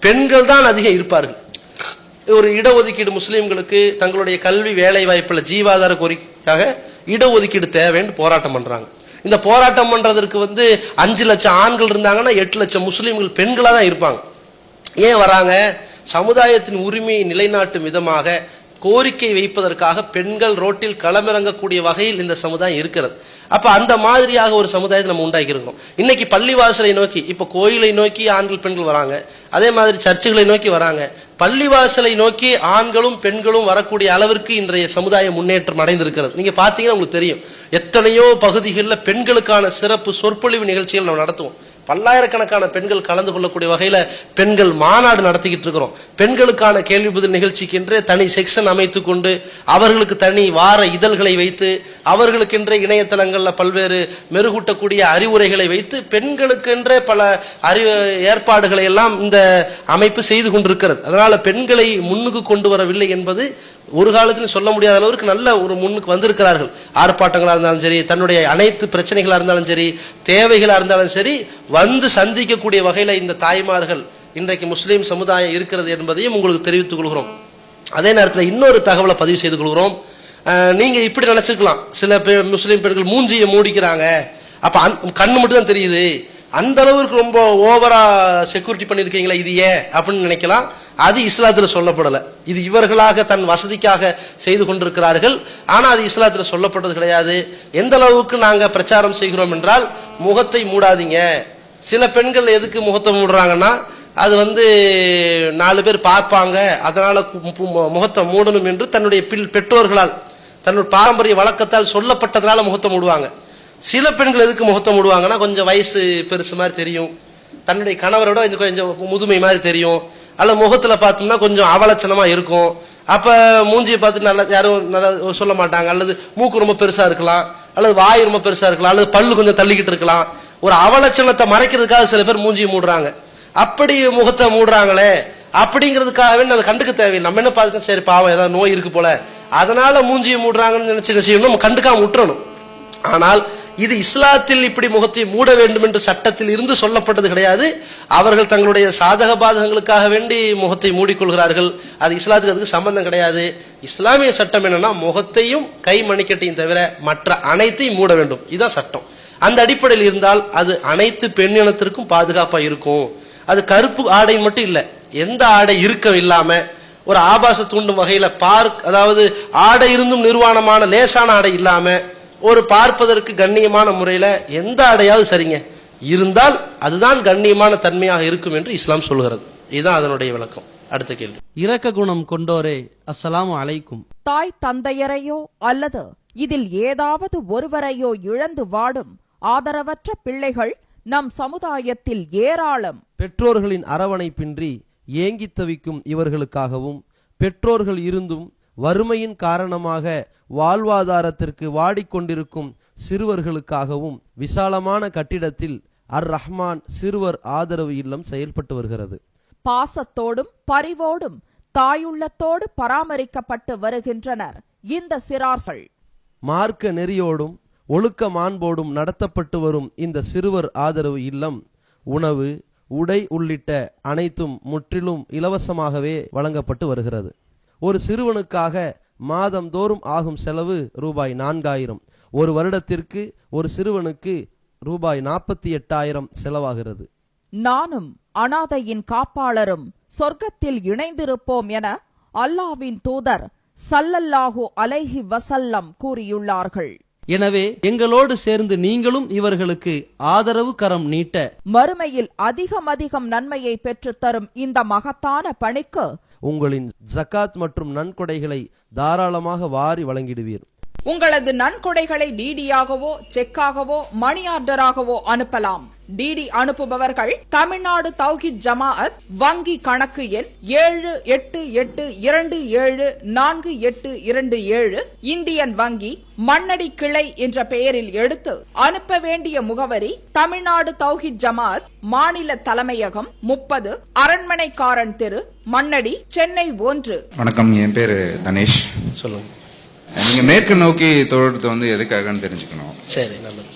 பெண்கள் தான் அதிகம் இருப்பார்கள். ஒரு இடஒதுக்கீடு முஸ்லீம்களுக்கு தங்களுடைய கல்வி வேலை வாய்ப்புல ஜீவாதார கோரிக்கையாக இடஒதுக்கீடு தேவைன்னு போராட்டம் பண்றாங்க. இந்த போராட்டம் பண்றதற்கு 5 லட்சம் ஆண்கள் இருந்தாங்கன்னா 8 லட்சம் முஸ்லீம்கள் பெண்களா தான் இருப்பாங்க. ஏன் வராங்க? சமுதாயத்தின் உரிமையை நிலைநாட்டும் விதமாக கோரிக்கை வைப்பதற்காக பெண்கள் ரோட்டில் களமிறங்கக்கூடிய வகையில் இந்த சமுதாயம் இருக்கிறது. அப்ப அந்த மாதிரியாக ஒரு சமுதாயத்தை நம்ம உண்டாக்கி இருக்கோம். இன்னைக்கு பள்ளிவாசலை நோக்கி, இப்ப கோயிலை நோக்கி ஆண்கள் பெண்கள் வராங்க, அதே மாதிரி சர்ச்சுகளை நோக்கி வராங்க. பள்ளிவாசலை நோக்கி ஆண்களும் பெண்களும் வரக்கூடிய அளவிற்கு இன்றைய சமுதாயம் முன்னேற்றம் அடைந்திருக்கிறது. நீங்க பாத்தீங்கன்னா உங்களுக்கு தெரியும், எத்தனையோ பகுதிகளில் பெண்களுக்கான சிறப்பு சொற்பொழிவு நிகழ்ச்சிகள் நம்ம நடத்துவோம். பல்லாயிரக்கணக்கான பெண்கள் கலந்து கொள்ளக்கூடிய வகையில பெண்கள் மாநாடு நடத்திக்கிட்டு இருக்கிறோம். பெண்களுக்கான கேள்வி பதில் நிகழ்ச்சிக்கென்று தனி செக்ஷன் அமைத்து கொண்டு அவர்களுக்கு தனி வார இதழ்களை வைத்து அவர்களுக்கென்ற இணையதளங்கள்ல பல்வேறு மெருகூட்டக்கூடிய அறிவுரைகளை வைத்து பெண்களுக்கென்ற பல ஏற்பாடுகளை எல்லாம் இந்த அமைப்பு செய்து கொண்டிருக்கிறது. அதனால பெண்களை முன்னுக்கு கொண்டு வரவில்லை என்பது ஒரு காலத்தில் சொல்ல முடியாத அளவுக்கு நல்ல ஒரு முன்னுக்கு வந்திருக்கிறார்கள். ஆர்ப்பாட்டங்களா இருந்தாலும் சரி, தன்னுடைய அனைத்து பிரச்சனைகளா இருந்தாலும் சரி, தேவைகளா இருந்தாலும் சரி, வந்து சந்திக்கக்கூடிய வகையில இந்த தாய்மார்கள் இன்றைக்கு முஸ்லீம் சமுதாயம் இருக்கிறது என்பதையும் உங்களுக்கு தெரிவித்துக் கொள்கிறோம். அதே நேரத்தில் இன்னொரு தகவலை பதிவு செய்து கொள்கிறோம். நீங்க இப்படி நினைச்சுக்கலாம், சில முஸ்லீம் பெண்கள் மூஞ்சியை மூடிக்கிறாங்க, அப்ப கண்ணு மட்டும் தான் தெரியுது, அந்த அளவுக்கு ரொம்ப ஓவரா செக்யூரிட்டி பண்ணிருக்கீங்களா, இது ஏன் அப்படின்னு நினைக்கலாம். அது இஸ்லாத்துல சொல்லப்படல. இது இவர்களாக தன் வசதிக்காக செய்து கொண்டிருக்கிறார்கள். ஆனா அது இஸ்லாத்துல சொல்லப்பட்டது கிடையாது. எந்த அளவுக்கு நாங்க பிரச்சாரம் செய்கிறோம் என்றால், முகத்தை மூடாதீங்க. சில பெண்கள் எதுக்கு முகத்தை மூடுறாங்கன்னா, அது 4 பேர் பார்ப்பாங்க, அதனால முகத்தை மூடணும் என்று தன்னுடைய பெற்றோர்களால் தன்னுடைய பாரம்பரிய வழக்கத்தால் சொல்லப்பட்டதனால முகத்தை மூடுவாங்க. சில பெண்கள் எதுக்கு முகத்தை மூடுவாங்கன்னா, கொஞ்சம் வயசு பெருசு மாதிரி தெரியும், தன்னுடைய கணவரோட கொஞ்சம் முதுமை மாதிரி தெரியும், அல்ல முகத்துல பார்த்தோம்னா கொஞ்சம் அவலட்சணமா இருக்கும். அப்ப மூஞ்சியை பார்த்து நல்லா யாரும் நல்லா சொல்ல மாட்டாங்க. அல்லது மூக்கு ரொம்ப பெருசா இருக்கலாம், அல்லது வாய் ரொம்ப பெருசா இருக்கலாம், அல்லது பல்லு கொஞ்சம் தள்ளிக்கிட்டு இருக்கலாம். ஒரு அவலட்சணத்தை மறைக்கிறதுக்காக சில பேர் மூஞ்சியை மூடுறாங்க. அப்படி முகத்தை மூடுறாங்களே அப்படிங்கிறதுக்காகவே அதை கண்டுக்க தேவையில்லை. நம்ம என்ன பார்த்து, சரி பாவம் ஏதாவது நோய் இருக்கு போல, அதனால மூஞ்சியை மூடுறாங்கன்னு நினைச்சு செய்யணும், நம்ம கண்டுக்காம விட்டுறணும். ஆனால் இது இஸ்லாத்தில் இப்படி முகத்தை மூட வேண்டும் என்று சட்டத்தில் இருந்து சொல்லப்பட்டது கிடையாது. அவர்கள் தங்களுடைய சாதக பாதகங்களுக்காக வேண்டி முகத்தை மூடிக்கொள்கிறார்கள். அது இஸ்லாத்துக்கு அதுக்கு சம்பந்தம் கிடையாது. இஸ்லாமிய சட்டம் என்னன்னா, முகத்தையும் கை மணிக்கட்டையும் தவிர மற்ற அனைத்தையும் மூட வேண்டும், இதுதான் சட்டம். அந்த அடிப்படையில் இருந்தால் அது அனைத்து பெண் இனத்திற்கும் பாதுகாப்பா இருக்கும். அது கருப்பு ஆடை மட்டும் இல்ல, எந்த ஆடை இருக்க இல்லாம ஒரு ஆபாச தூண்டும் வகையில அதாவது ஆடை இருந்தும் நிர்வாணமான லேசான ஆடை இல்லாம ஒரு பார்ப்பதற்கு கண்ணியமான முறையில எந்த ஆடையாவது சரிங்க இருந்தால் அதுதான் கண்ணியமான தன்மையாக இருக்கும் என்று இஸ்லாம் சொல்கிறது. இதுதான் அதனுடைய விளக்கம். அடுத்த கேள்வி. இரக்க குணம் கொண்டோரே, அஸ்ஸலாமு அலைக்கும். தாய் தந்தையரையோ அல்லது இதில் ஏதாவது ஒருவரையோ இழந்து வாடும் ஆதரவற்ற பிள்ளைகள் நம் சமுதாயத்தில் ஏராளம். பெற்றோர்களின் அரவணைப்பின்றி ஏங்கித் தவிக்கும் இவர்களுக்காகவும், பெற்றோர்கள் இருந்தும் வறுமையின் காரணமாக வாழ்வாதாரத்திற்கு வாடிக்கொண்டிருக்கும் சிறுவர்களுக்காகவும் விசாலமான கட்டிடத்தில் அர்-ரஹ்மான் சிறுவர் ஆதரவு இல்லம் செயல்பட்டு வருகிறது. பாசத்தோடும் பரிவோடும் தாயுள்ளத்தோடு பராமரிக்கப்பட்டு வருகின்றனர் இந்த சிறார்கள். மார்க்க நெறியோடும் ஒழுக்க மாண்போடும் நடத்தப்பட்டு வரும் இந்த சிறுவர் ஆதரவு இல்லம் உணவு, உடை உள்ளிட்ட அனைத்தும் முற்றிலும் இலவசமாகவே வழங்கப்பட்டு வருகிறது. ஒரு சிறுவனுக்காக மாதந்தோறும் ஆகும் செலவு ரூபாய் 4000. ஒரு வருடத்திற்கு ஒரு சிறுவனுக்கு ரூபாய் 48,000 செலவாகிறது. நானும் அனாதையின் காப்பாளரும் சொர்க்கத்தில் இணைந்திருப்போம் என அல்லாஹ்வின் தூதர் ஸல்லல்லாஹு அலைஹி வஸல்லம் கூறியுள்ளார்கள். எனவே எங்களோடு சேர்ந்து நீங்களும் இவர்களுக்கு ஆதரவு கரம் நீட்ட, மறுமையில் அதிகம் நன்மையை பெற்றுத் தரும் இந்த மகத்தான பணிக்கு உங்களின் ஜகாத் மற்றும் நன்கொடைகளை தாராளமாக வாரி வழங்கிடுவீர். உங்களது நன்கொடைகளை டிடியாகவோ செக்காகவோ மணி ஆர்டராகவோ அனுப்பலாம். டிடி அனுப்புபவர்கள் தமிழ்நாடு தௌஹீத் ஜமாஅத் வங்கி கணக்கு எண் 7882748827 இந்தியன் வங்கி மண்ணடி கிளை என்ற பெயரில் எடுத்து அனுப்ப வேண்டிய முகவரி தமிழ்நாடு தௌஹீத் ஜமாஅத் மாநில தலைமையகம் 30 அரண்மனைக்காரன் தெரு, மண்ணடி, சென்னை 1. வணக்கம், என் பேரு தனேஷ். சொல்லுங்க. நீங்க மேற்கு நோக்கி தொழுறது எதுக்காகன்னு தெரிஞ்சுக்கணும். சரி, நல்லது.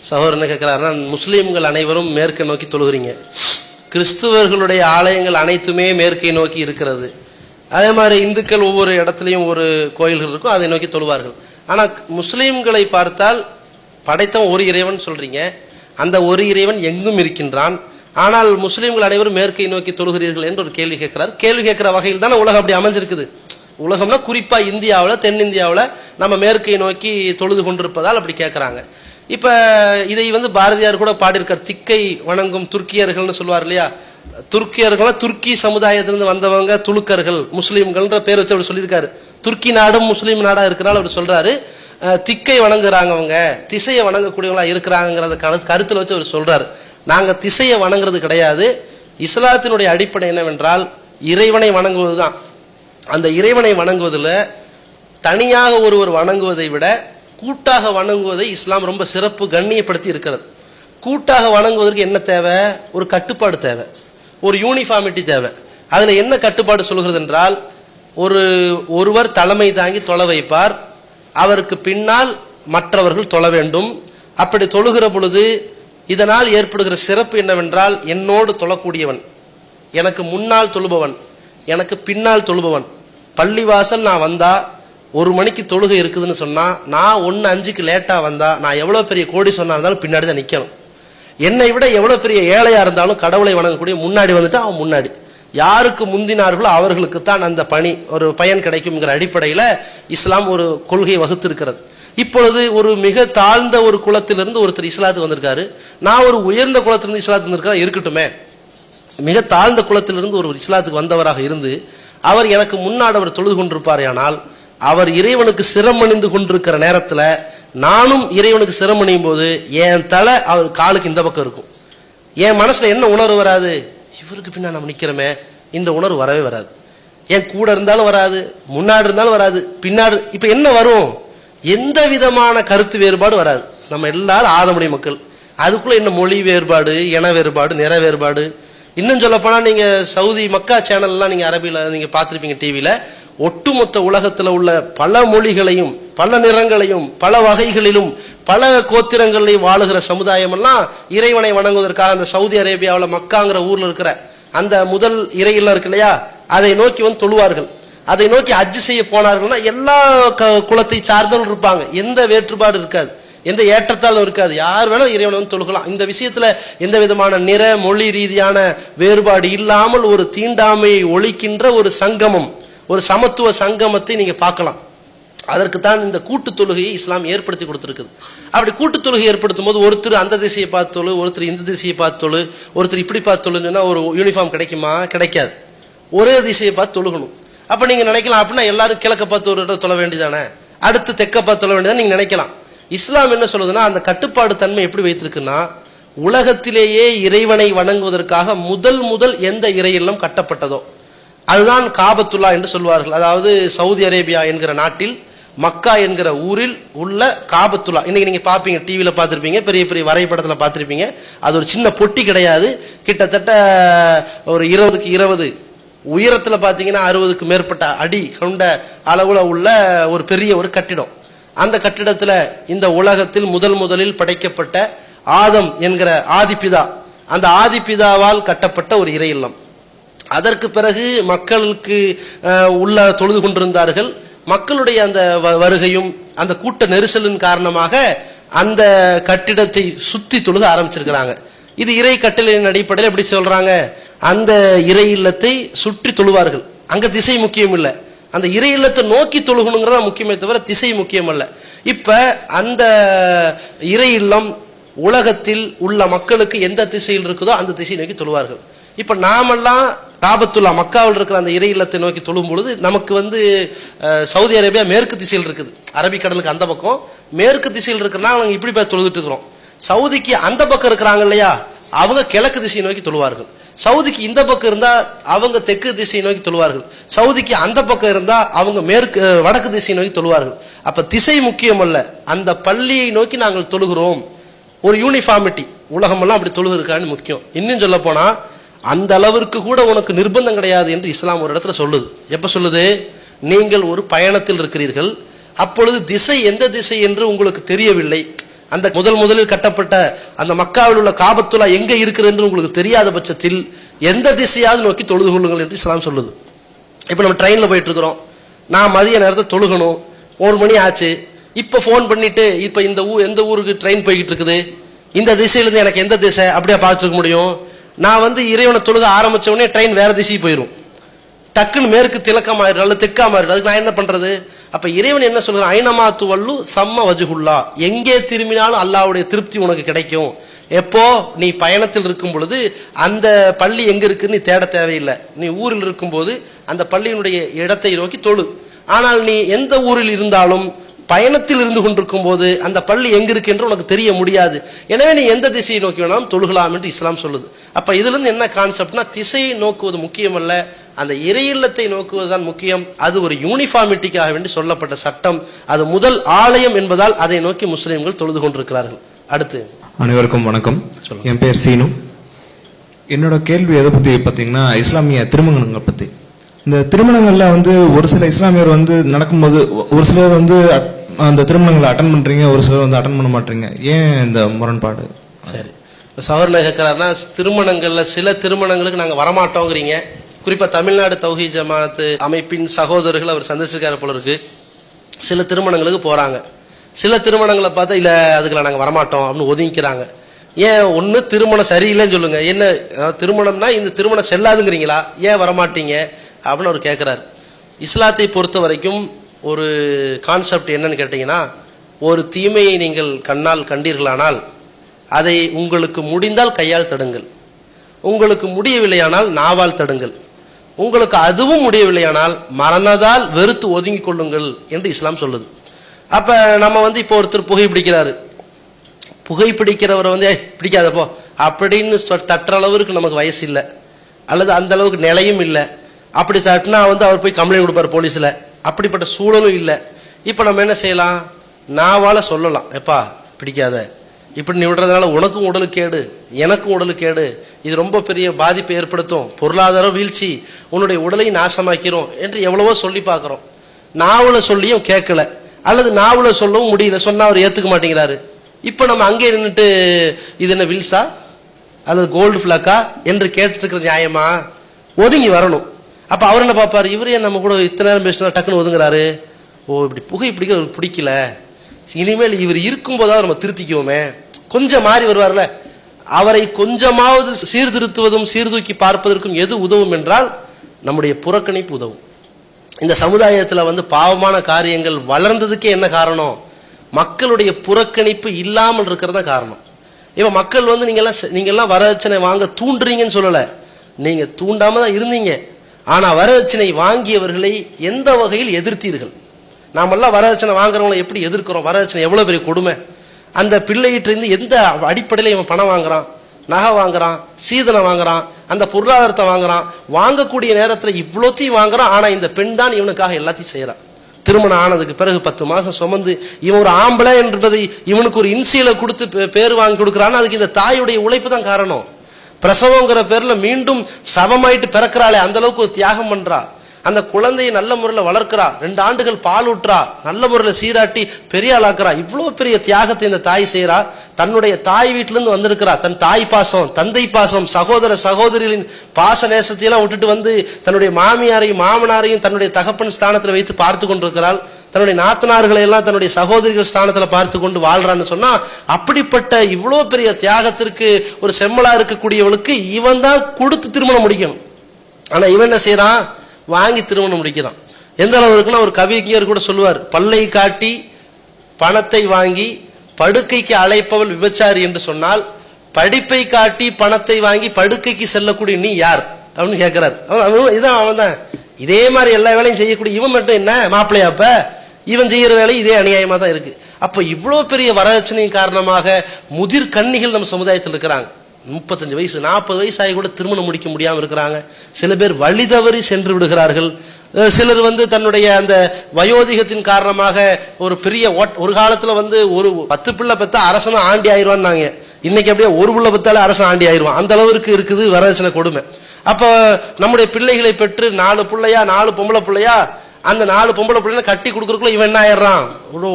சகோதரன் கேட்கிறாருன்னா, முஸ்லீம்கள் அனைவரும் மேற்கை நோக்கி தொழுகிறீங்க, கிறிஸ்துவர்களுடைய ஆலயங்கள் அனைத்துமே மேற்கை நோக்கி இருக்கிறது. அதே மாதிரி இந்துக்கள் ஒவ்வொரு இடத்துலையும் ஒரு கோயில்கள் இருக்கும், அதை நோக்கி தொழுவார்கள். ஆனா முஸ்லீம்களை பார்த்தால் படைத்தவன் ஒரு இறைவன் சொல்றீங்க, அந்த ஒரு இறைவன் எங்கும் இருக்கின்றான். ஆனால் முஸ்லீம்கள் அனைவரும் மேற்கை நோக்கி தொழுகிறீர்கள் என்று ஒரு கேள்வி கேட்கிறார். கேள்வி கேட்கிற வகையில் தானே உலகம் அப்படி அமைஞ்சிருக்குது. உலகம்னா குறிப்பா இந்தியாவில், தென்னிந்தியாவில் நம்ம மேற்கை நோக்கி தொழுது கொண்டிருப்பதால் அப்படி கேட்கிறாங்க. இப்ப இதை பாரதியார் கூட பாடியிருக்கார். திக்கை வணங்கும் துர்க்கியர்கள்னு சொல்லுவார் இல்லையா? துர்க்கியர்கள் துர்க்கி சமுதாயத்திலிருந்து வந்தவங்க துலுக்கர்கள், முஸ்லீம்கள்ன்ற பேர் வச்சு அவர் சொல்லியிருக்காரு. துர்க்கி நாடும் முஸ்லீம் நாடா இருக்கிறனால அவர் சொல்றாரு, திக்கை வணங்குறாங்க, அவங்க திசையை வணங்கக்கூடியவங்களா இருக்கிறாங்கிறத கருத்துல வச்சு அவர் சொல்றாரு. நாங்க திசையை வணங்குறது கிடையாது. இஸ்லாத்தினுடைய அடிப்படை என்னவென்றால் இறைவனை வணங்குவதுதான். அந்த இறைவனை வணங்குவதில் தனியாக ஒருவர் வணங்குவதை விட கூட்டாக வணங்குவதை இஸ்லாம் ரொம்ப சிறப்பு கண்ணியப்படுத்தி இருக்கிறது. கூட்டாக வணங்குவதற்கு என்ன தேவை? ஒரு கட்டுப்பாடு தேவை, ஒரு யூனிஃபார்மிட்டி தேவை. அதுல என்ன கட்டுப்பாடு சொல்கிறது என்றால், ஒருவர் தலைமை தாங்கி தொழ வைப்பார், அவருக்கு பின்னால் மற்றவர்கள் தொழ வேண்டும். அப்படி தொழுகிற பொழுது இதனால் ஏற்படுகிற சிறப்பு என்னவென்றால், என்னோடு தொழக்கூடியவன், எனக்கு முன்னால் தொழுபவன், எனக்கு பின்னால் தொழுபவன், பள்ளிவாசல் நான் வந்தா 1 மணிக்கு தொழுகை இருக்குதுன்னு சொன்னா, நான் 1:05க்கு லேட்டா வந்தா, நான் எவ்வளவு பெரிய கோடீஸ்வரனா இருந்தாலும் பின்னாடி தான் நிக்கணும். என்னை விட எவ்வளவு பெரிய ஏழையா இருந்தாலும் கடவுளை வணங்கக்கூடிய முன்னாடி வந்துட்டு அவன் முன்னாடி. யாருக்கு முந்தினார்களோ அவர்களுக்கு தான் அந்த பணி ஒரு பயன் கிடைக்கும்ங்கிற அடிப்படையில இஸ்லாம் ஒரு கொள்கையை வகுத்திருக்கிறது. இப்பொழுது ஒரு மிக தாழ்ந்த ஒரு குலத்திலிருந்து ஒருத்தர் இஸ்லாத்துக்கு வந்திருக்காரு, நான் ஒரு உயர்ந்த குலத்திலிருந்து இஸ்லாத்துக்கு வந்திருக்காரு, இருக்கட்டுமே. மிக தாழ்ந்த குலத்திலிருந்து ஒரு இஸ்லாத்துக்கு வந்தவராக இருந்து அவர் எனக்கு முன்னாடி அவர் தொழுது கொண்டிருப்பார். ஆனால் அவர் இறைவனுக்கு சிரமணிந்து கொண்டிருக்கிற நேரத்துல நானும் இறைவனுக்கு சிரமணியும் போது என் தலை அவர் காலுக்கு இந்த பக்கம் இருக்கும். என் மனசுல என்ன உணர்வு வராது? இவருக்கு பின்னா நம்ம நிக்கிறோமே, இந்த உணர்வு வரவே வராது. என் கூட இருந்தாலும் வராது, முன்னாடி இருந்தாலும் வராது, பின்னாடி. இப்ப என்ன வரும்? எந்த விதமான கருத்து வேறுபாடு வராது. நம்ம எல்லாரும் ஆதமுடைய மக்கள். அதுக்குள்ள என்ன மொழி வேறுபாடு, இன வேறுபாடு, நிற வேறுபாடு. இன்னும் சொல்ல போனா நீங்க சவுதி மக்கா சேனல்லாம் நீங்க அரபியில நீங்க பார்த்திருப்பீங்க டிவியில. ஒட்டுமொத்த உலகத்துல உள்ள பல மொழிகளையும் பல நிறங்களையும் பல வகைகளிலும் பல கோத்திரங்களையும் வாழுகிற சமுதாயம் எல்லாம் இறைவனை வணங்குவதற்காக அந்த சவுதி அரேபியாவில் மக்காங்கிற ஊர்ல இருக்கிற அந்த முதல் இறையில இருக்கு இல்லையா, அதை நோக்கி வந்து தொழுவார்கள். அதை நோக்கி ஹஜ் செய்ய போனார்கள்னா எல்லா குலத்தை சார்ந்தவர்கள் இருப்பாங்க, எந்த வேற்றுப்பாடு இருக்காது, எந்த ஏற்றத்தாலும் இருக்காது, யார் வேணாலும் இறைவனை வந்து தொழுகலாம். இந்த விஷயத்துல எந்த விதமான நிற மொழி ரீதியான வேறுபாடு இல்லாமல் ஒரு தீண்டாமையை ஒழிக்கின்ற ஒரு சங்கமம், ஒரு சமத்துவ சங்கமத்தை நீங்க பார்க்கலாம். அதற்கு தான் இந்த கூட்டு தொழுகையை இஸ்லாம் ஏற்படுத்தி கொடுத்திருக்குது. அப்படி கூட்டு தொழுகை ஏற்படுத்தும் போது ஒருத்தர் அந்த திசையை பார்த்து தொழு, ஒருத்தர் இந்த திசையை பார்த்து தொழு, ஒருத்தர் இப்படி பார்த்து தொழுன்னா ஒரு யூனிஃபார்ம் கிடைக்குமா? கிடைக்காது. ஒரே திசையை பார்த்து தொழுகணும். அப்ப நீங்க நினைக்கலாம், அப்படின்னா எல்லாரும் கிழக்க பார்த்து ஒரு தொழ வேண்டியதானே, அடுத்து தெற்க பார்த்து தொழ வேண்டியதான் நீங்க நினைக்கலாம். இஸ்லாம் என்ன சொல்லுதுன்னா, அந்த கட்டுப்பாடு தன்மை எப்படி வைத்திருக்குன்னா, உலகத்திலேயே இறைவனை வணங்குவதற்காக முதல் எந்த இறை இல்லம் கட்டப்பட்டதோ அதுதான் காபத்துல்லா என்று சொல்வார்கள். அதாவது சவுதி அரேபியா என்கிற நாட்டில் மக்கா என்கிற ஊரில் உள்ள காபத்துல்லா. இன்னைக்கு நீங்க பாப்பீங்க, டிவியில பார்த்திருப்பீங்க, பெரிய பெரிய வரைபடத்துல பார்த்திருப்பீங்க. அது ஒரு சின்ன பொட்டி கிடையாது, கிட்டத்தட்ட ஒரு 20க்கு 20 உயரத்துல பாத்தீங்கன்னா 60க்கு மேற்பட்ட அடி கொண்ட அளவுல உள்ள ஒரு பெரிய ஒரு கட்டிடம். அந்த கட்டிடத்துல இந்த உலகத்தில் முதலில் படைக்கப்பட்ட ஆதம் என்கிற ஆதிபிதா, அந்த ஆதிபிதாவால் கட்டப்பட்ட ஒரு இறை இல்லம். அதற்கு பிறகு மக்களுக்கு உள்ள தொழுது கொண்டிருந்தார்கள். மக்களுடைய அந்த வருகையும் அந்த கூட்ட நெரிசலின் காரணமாக அந்த கட்டிடத்தை சுத்தி தொழுக ஆரம்பிச்சிருக்கிறாங்க. இது இறை கட்டளையின் அடிப்படையில் எப்படி சொல்றாங்க, அந்த இறை இல்லத்தை சுற்றி தொழுவார்கள். அங்க திசை முக்கியம் இல்லை, அந்த இறை இல்லத்தை நோக்கி தொழுகணுங்கிறதா முக்கியமே தவிர திசை முக்கியம் அல்ல. இப்ப அந்த இறை இல்லம் உலகத்தில் உள்ள மக்களுக்கு எந்த திசையில் இருக்குதோ அந்த திசையை நோக்கி தொழுவார்கள். இப்ப நாமெல்லாம் காபத்துல்லா மக்காவில் இருக்கிற அந்த இறை இல்லத்தை நோக்கி தொழும் பொழுது நமக்கு சவுதி அரேபியா மேற்கு திசையில் இருக்குது, அரபிக்கடலுக்கு அந்த பக்கம் மேற்கு திசையில் இருக்கிறனா அவங்க இப்படி போய் தொழுதுட்டு இருக்கிறோம். சவுதிக்கு அந்த பக்கம் இருக்கிறாங்க இல்லையா, அவங்க கிழக்கு திசையை நோக்கி தொழுவார்கள். சவுதிக்கு இந்த பக்கம் இருந்தா அவங்க தெற்கு திசையை நோக்கி தொழுவார்கள். சவுதிக்கு அந்த பக்கம் இருந்தா அவங்க வடக்கு திசையை நோக்கி தொழுவார்கள். அப்ப திசை முக்கியம் அல்ல, அந்த பள்ளியை நோக்கி நாங்கள் தொழுகிறோம். ஒரு யூனிஃபார்மிட்டி, உலகம் எல்லாம் அப்படி தொழுகிறதுக்கான முக்கியம். இன்னும் சொல்ல போனா அந்த அளவிற்கு கூட உனக்கு நிர்பந்தம் கிடையாது என்று இஸ்லாம் ஒரு இடத்துல சொல்லுது. எப்ப சொல்லுது? நீங்கள் ஒரு பயணத்தில் இருக்கிறீர்கள், அப்பொழுது திசை எந்த திசை என்று உங்களுக்கு தெரியவில்லை, அந்த முதலில் கட்டப்பட்ட அந்த மக்காவில் உள்ள காபத்துல்லா எங்க இருக்கிறது என்று உங்களுக்கு தெரியாத பட்சத்தில் எந்த திசையாவது நோக்கி தொழுது கொள்ளுங்கள் என்று இஸ்லாம் சொல்லுது. இப்ப நம்ம ட்ரெயின்ல போயிட்டு இருக்கிறோம், நான் மதிய நேரத்தை தொழுகணும், 1 மணி ஆச்சு, இப்ப போன் பண்ணிட்டு இப்ப இந்த எந்த ஊருக்கு ட்ரெயின் போய்கிட்டு இருக்குது, இந்த திசையிலிருந்து எனக்கு எந்த திசை அப்படியே பார்த்துருக்க முடியும்? நான் இறைவனை தொழுக ஆரம்பிச்ச உடனே ட்ரெயின் வேற திசைக்கு போயிடும், டக்குன்னு மேற்கு திலக்கம் ஆயிடும் அல்லது தெற்கா மாறிடும். அதுக்கு நான் என்ன பண்றது? அப்ப இறைவன் என்ன சொல்றான், ஐனமா துவல்லு சம்ம வஜுகுல்லா, எங்கே திரும்பினாலும் அல்லாஹ்வுடைய திருப்தி உனக்கு கிடைக்கும். எப்போ? நீ பயணத்தில் இருக்கும் பொழுது அந்த பள்ளி எங்க இருக்குன்னு நீ தேட தேவையில்லை, நீ ஊரில் இருக்கும் போது அந்த பள்ளியினுடைய இடத்தை நோக்கி தொழு. ஆனால் நீ எந்த ஊரில் இருந்தாலும் பயணத்தில் இருந்து கொண்டிருக்கும் போது அந்த பள்ளி எங்க இருக்கு என்று உனக்கு தெரிய முடியாது. எனவே நீ எந்த திசையை நோக்கி வேணாலும் தொழுகலாம் என்று இஸ்லாம் சொல்லுது. அப்ப இதுல இருந்து என்ன கான்செப்ட்னா, திசையை நோக்குவது முக்கியம் அல்ல, அந்த இறையில்லத்தை நோக்குவதுதான் முக்கியம். அது ஒரு யூனிஃபார்மிட்டிக்காக வேண்டி சொல்லப்பட்ட சட்டம். அது முதல் ஆலயம் என்பதால் அதை நோக்கி முஸ்லிம்கள் தொழுது கொண்டிருக்கிறார்கள். அடுத்து அனைவருக்கும் வணக்கம். என் பேர் சீனு. என்னோட கேள்வி எதை பத்தி பாத்தீங்கன்னா, இஸ்லாமிய திருமணங்கள் பத்தி. இந்த திருமணங்கள்ல ஒரு சில இஸ்லாமியர் நடக்கும்போது ஒரு சிலர் அந்த திருமணங்களை அட்டன் பண்றீங்க, ஒரு சிலர் அட்டன் பண்ண மாட்டீங்க. ஏன் இந்த முரண்பாடு? சரி, சவர்ண கேட்கிறாருன்னா, திருமணங்கள்ல சில திருமணங்களுக்கு நாங்க வரமாட்டோங்கிறீங்க. குறிப்பா தமிழ்நாடு தௌஹீத் ஜமாத் அமைப்பின் சகோதரர்கள் அவர் சந்திச்சிருக்காரு போல இருக்கு. சில திருமணங்களுக்கு போறாங்க, சில திருமணங்களை பார்த்தா இல்ல அதுக்கெல்லாம் நாங்க வரமாட்டோம் அப்படின்னு ஒதுங்கிக்கிறாங்க. ஏன்? ஒண்ணு திருமணம் சரியில்லைன்னு சொல்லுங்க. என்ன திருமணம்னா இந்த திருமணம் செல்லாதுங்கிறீங்களா? ஏன் வரமாட்டீங்க அப்படின்னு அவர் கேட்கிறார். இஸ்லாத்தை பொறுத்த வரைக்கும் ஒரு கான்செப்ட் என்னன்னு கேட்டீங்கன்னா, ஒரு தீமையை நீங்கள் கண்ணால் கண்டீர்களானால் அதை உங்களுக்கு முடிந்தால் கையால் தடுங்கள், உங்களுக்கு முடியவில்லையானால் நாவால் தடுங்கள், உங்களுக்கு அதுவும் முடியவில்லையானால் மரணதால் வெறுத்து ஒதுங்கிக் கொள்ளுங்கள் என்று இஸ்லாம் சொல்லுது. அப்ப நம்ம இப்போ ஒருத்தர் புகைப்பிடிக்கிறாரு, புகைப்பிடிக்கிறவரை பிடிக்காதப்போ அப்படின்னு தட்டுற அளவுக்கு நமக்கு வயசு இல்லை, அல்லது அந்த அளவுக்கு நிலையும் இல்லை. அப்படி தட்டினா அவர் போய் கம்ப்ளைண்ட் கொடுப்பார் போலீஸ்ல. அப்படிப்பட்ட சூழலும் இல்லை. இப்ப நம்ம என்ன செய்யலாம்? நாவால சொல்லலாம், எப்பா பிடிக்காத, இப்படி நீ விடுறதுனால உனக்கும் உடலுக்கு கேடு, எனக்கும் உடலுக்கு கேடு, இது ரொம்ப பெரிய பாதிப்பை ஏற்படுத்தும், பொருளாதார வீழ்ச்சி, உன்னுடைய உடலை நாசமாக்கிறோம் என்று எவ்வளவோ சொல்லி பார்க்கிறோம். நாவல சொல்லியும் கேட்கல, அல்லது நாவல சொல்லவும் முடியல, சொன்னா அவர் ஏத்துக்க மாட்டேங்கிறாரு. இப்ப நம்ம அங்கே நின்றுட்டு இது என்ன வில்ஸா அல்லது கோல்டு பிளாக்கா என்று கேட்டு இருக்கிற நியாயமா? ஒதுங்கி வரணும். அப்ப அவர் என்ன பார்ப்பாரு, இவரே நம்ம கூட இத்தனை நேரம் பேசினா டக்குன்னு ஒதுங்குறாரு, ஓ இப்படி புகை பிடிக்க பிடிக்கல, இனிமேல் இவர் இருக்கும் போதாவது நம்ம திருத்திக்குவோமே, கொஞ்சம் மாறி வருவார்ல. அவரை கொஞ்சமாவது சீர்திருத்துவதும் சீர்தூக்கி பார்ப்பதற்கும் எது உதவும் என்றால் நம்முடைய புறக்கணிப்பு உதவும். இந்த சமுதாயத்துல பாவமான காரியங்கள் வளர்ந்ததுக்கே என்ன காரணம்? மக்களுடைய புறக்கணிப்பு இல்லாமல் இருக்கிறதா காரணம். இப்ப மக்கள் நீங்க எல்லாம் வரதட்சணை வாங்க தூண்டுறீங்கன்னு சொல்லல, நீங்க தூண்டாம தான் இருந்தீங்க. ஆனா வரதட்சணை வாங்கியவர்களை எந்த வகையில் எதிர்த்தீர்கள்? நாமெல்லாம் வரதட்சணை வாங்குறவங்களை எப்படி எதிர்க்கிறோம்? வரதட்சணை எவ்வளவு பெரிய கொடுமை. அந்த பிள்ளைகிட்ட இருந்து எந்த அடிப்படையில இவன் பணம் வாங்குறான், நகை வாங்குறான், சீதனம் வாங்குறான், அந்த பொருளாதாரத்தை வாங்குறான், வாங்கக்கூடிய நேரத்துல இவ்வளோத்தையும் வாங்குறான். ஆனா இந்த பெண் தான் இவனுக்காக எல்லாத்தையும் செய்யறான். திருமணம் ஆனதுக்கு பிறகு 10 மாசம் சுமந்து இவன் ஒரு ஆம்பளை என்பதை இவனுக்கு ஒரு இன்சியலை கொடுத்து பேர் வாங்கி கொடுக்குறான்னு, அதுக்கு இந்த தாயுடைய உழைப்பு தான் காரணம். பிரசவங்கிற பேர்ல மீண்டும் சவமாயிட்டு பிறக்கிறாளே, அந்த அளவுக்கு ஒரு தியாகம் பண்றா. அந்த குழந்தையை நல்ல முறையில் வளர்க்கிறா, 2 ஆண்டுகள் பால் ஊற்றா, நல்ல முறையில் சீராட்டி பெரிய ஆளாக்குறா. இவ்வளவு பெரிய தியாகத்தை இந்த தாய் செய்யறா. தன்னுடைய தாய் வீட்டிலிருந்து வந்திருக்கிறா. தன் தாய் பாசம், தந்தை பாசம், சகோதர சகோதரிகளின் பாச நேசத்தையெல்லாம் விட்டுட்டு தன்னுடைய மாமியாரையும் மாமனாரையும் தன்னுடைய தகப்பன் ஸ்தானத்தில் வைத்து பார்த்து கொண்டிருக்கிறாள். தன்னுடைய நாத்தனார்களை எல்லாம் தன்னுடைய சகோதரிகள் ஸ்தானத்துல பார்த்து கொண்டு வாழ்றான்னு சொன்னா, அப்படிப்பட்ட இவ்வளவு பெரிய தியாகத்திற்கு ஒரு செம்மலா இருக்கக்கூடியவளுக்கு இவன் தான் கொடுத்து திருமணம் முடிக்கணும். ஆனா இவன் என்ன செய்யறான்? வாங்கி திருமணம் முடிக்கிறான். எந்த அளவுக்குன்னா, ஒரு கவிஞர் கூட சொல்லுவார், பல்லை காட்டி பணத்தை வாங்கி படுக்கைக்கு அழைப்பவள் விபச்சாரி என்று சொன்னால், படிப்பை காட்டி பணத்தை வாங்கி படுக்கைக்கு செல்லக்கூடிய நீ யார் அப்படின்னு கேட்கிறார். இதான் அவன் தான் இதே மாதிரி எல்லா வேலையும் செய்யக்கூடிய இவன் மட்டும் என்ன மாப்பிள்ளையாப்ப? இவன் செய்யற வேலை இதே அநியாயமா தான் இருக்கு. அப்ப இவ்வளவு பெரிய வரதட்சணையின் காரணமாக முதிர் கன்னிகள் நம்ம சமுதாயத்தில் இருக்கிறாங்க. 35 வயசு 40 வயசு ஆகி கூட திருமணம் முடிக்க முடியாம இருக்கிறாங்க. சில பேர் வழி தவறி சென்று விடுகிறார்கள். சிலர் தன்னுடைய அந்த வயோதிகத்தின் காரணமாக ஒரு பெரிய ஒரு காலத்துல ஒரு 10 பிள்ளை பெத்தா அரசனும் ஆண்டி ஆயிடுவான்னாங்க. இன்னைக்கு அப்படியே ஒரு பிள்ளை பெத்தாலே அரசன் ஆண்டி ஆயிடுவான். அந்த அளவுக்கு இருக்குது வரதட்சணை கொடுமை. அப்ப நம்முடைய பிள்ளைகளை பெற்று 4 பிள்ளையா 4 பொம்பளை பிள்ளையா, அந்த 4 பொம்பளை பிள்ளைங்க கட்டி கொடுக்கறதுக்குள்ள இவன் என்ன ஆயிடுறான்?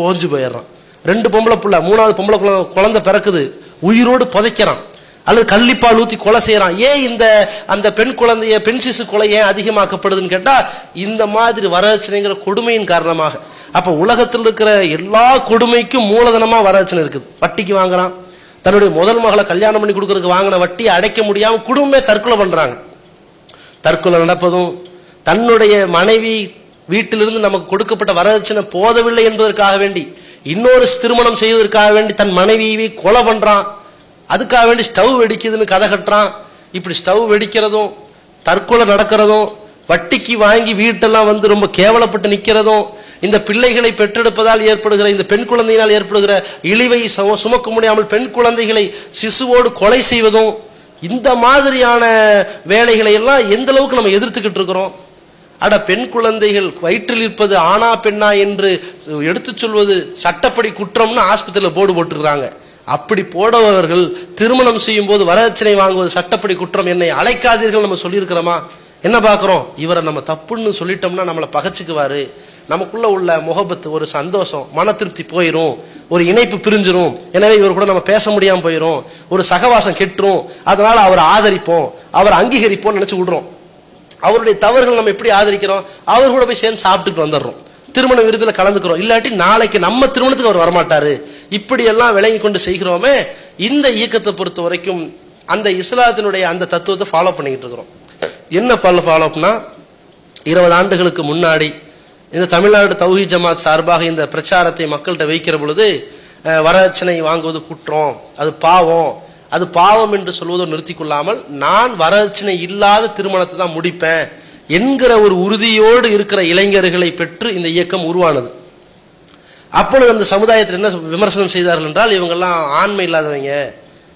ஓஞ்சு போயிடுறான். 2 பொம்பளை பிள்ளை, 3வது பொம்பளை குழந்தை பிறக்குது, உயிரோடு புதைக்கிறான், அல்லது கள்ளிப்பால் ஊத்தி கொலை செய்யறான். ஏன் அந்த பெண் குழந்தைய பெண் சிசு கொலை ஏன் அதிகமாக்கப்படுதுன்னு கேட்டா, இந்த மாதிரி வரதட்சணைங்கிற கொடுமையின் காரணமாக. அப்ப உலகத்தில் இருக்கிற எல்லா கொடுமைக்கும் மூலதனமா வரதட்சணை இருக்குது. வட்டிக்கு வாங்குறான், தன்னுடைய முதல் மகளை கல்யாணம் பண்ணி கொடுக்கறதுக்கு வாங்கின வட்டியை அடைக்க முடியாம குடும்பமே தற்கொலை பண்றாங்க. தற்கொலை நடப்பதும், தன்னுடைய மனைவி வீட்டிலிருந்து நமக்கு கொடுக்கப்பட்ட வரதட்சணை போதவில்லை என்பதற்காக வேண்டி இன்னொரு திருமணம் செய்வதற்காக வேண்டி தன் மனைவியை கொலை பண்றான். அதுக்காக வேண்டி ஸ்டவ் வெடிக்குதுன்னு கதை கட்டுறான். இப்படி ஸ்டவ் வெடிக்கிறதும், தற்கொலை நடக்கிறதும், வட்டிக்கு வாங்கி வீட்டெல்லாம் ரொம்ப கேவலப்பட்டு நிக்கிறதும், இந்த பிள்ளைகளை பெற்றெடுப்பதால் ஏற்படுகிற, இந்த பெண் குழந்தையினால் ஏற்படுகிற இழிவை சுமக்க முடியாமல் பெண் குழந்தைகளை சிசுவோடு கொலை செய்வதும், இந்த மாதிரியான வேலைகளை எல்லாம் எந்த அளவுக்கு நம்ம எதிர்த்துக்கிட்டு இருக்கிறோம். அட, பெண் குழந்தைகள் வயிற்றில் இருப்பது ஆணா பெண்ணா என்று எடுத்துச் சொல்வது சட்டப்படி குற்றம்னு ஆஸ்பத்திரியில் போர்டு போட்டுருக்காங்க. அப்படி போடவர்கள் திருமணம் செய்யும் போது வரதட்சணை வாங்குவது சட்டப்படி குற்றம், என்னை அழைக்காதீர்கள் நம்ம சொல்லியிருக்கிறோமா? என்ன பார்க்கிறோம்? இவரை நம்ம தப்புன்னு சொல்லிட்டோம்னா நம்மளை பகச்சுக்குவாரு, நமக்குள்ள உள்ள முகபத்து, ஒரு சந்தோஷம், மன திருப்தி போயிரும், ஒரு இணைப்பு பிரிஞ்சிரும், எனவே இவர் கூட நம்ம பேச முடியாம போயிரும், ஒரு சகவாசம் கெட்டுரும், அதனால அவரை ஆதரிப்போம், அவரை அங்கீகரிப்போம் நினைச்சு விடுறோம். அவருடைய தவறுகள் நம்ம எப்படி ஆதரிக்கிறோம்? அவர் கூட போய் சேர்ந்து சாப்பிட்டுட்டு வந்துடுறோம், திருமண விருதுல கலந்துக்கிறோம். இல்லாட்டி நாளைக்கு நம்ம திருமணத்துக்கு அவர் வரமாட்டாரு. இப்படி எல்லாம் விளங்கி கொண்டு செய்கிறோமே. இந்த இயக்கத்தை பொறுத்த வரைக்கும் அந்த இஸ்லாத்தினுடைய அந்த தத்துவத்தை ஃபாலோ பண்ணிக்கிட்டு இருக்கிறோம். என்ன ஃபாலோ பண்ணா, 20 ஆண்டுகளுக்கு முன்னாடி இந்த தமிழ்நாடு தௌஹீத் ஜமாத் சார்பாக இந்த பிரச்சாரத்தை மக்கள்கிட்ட வைக்கிற பொழுது, வரதட்சணை வாங்குவது குற்றம், அது பாவம், அது பாவம் என்று சொல்வதோ நிறுத்திக் கொள்ளாமல், நான் வரதட்சணை இல்லாத திருமணத்தை தான் முடிப்பேன் என்கிற ஒரு உறுதியோடு இருக்கிற இளைஞர்களை பெற்று இந்த இயக்கம் உருவானது. அப்பொழுது அந்த சமுதாயத்தில் என்ன விமர்சனம் செய்தார்கள் என்றால், இவங்கெல்லாம் ஆண்மை இல்லாதவங்க,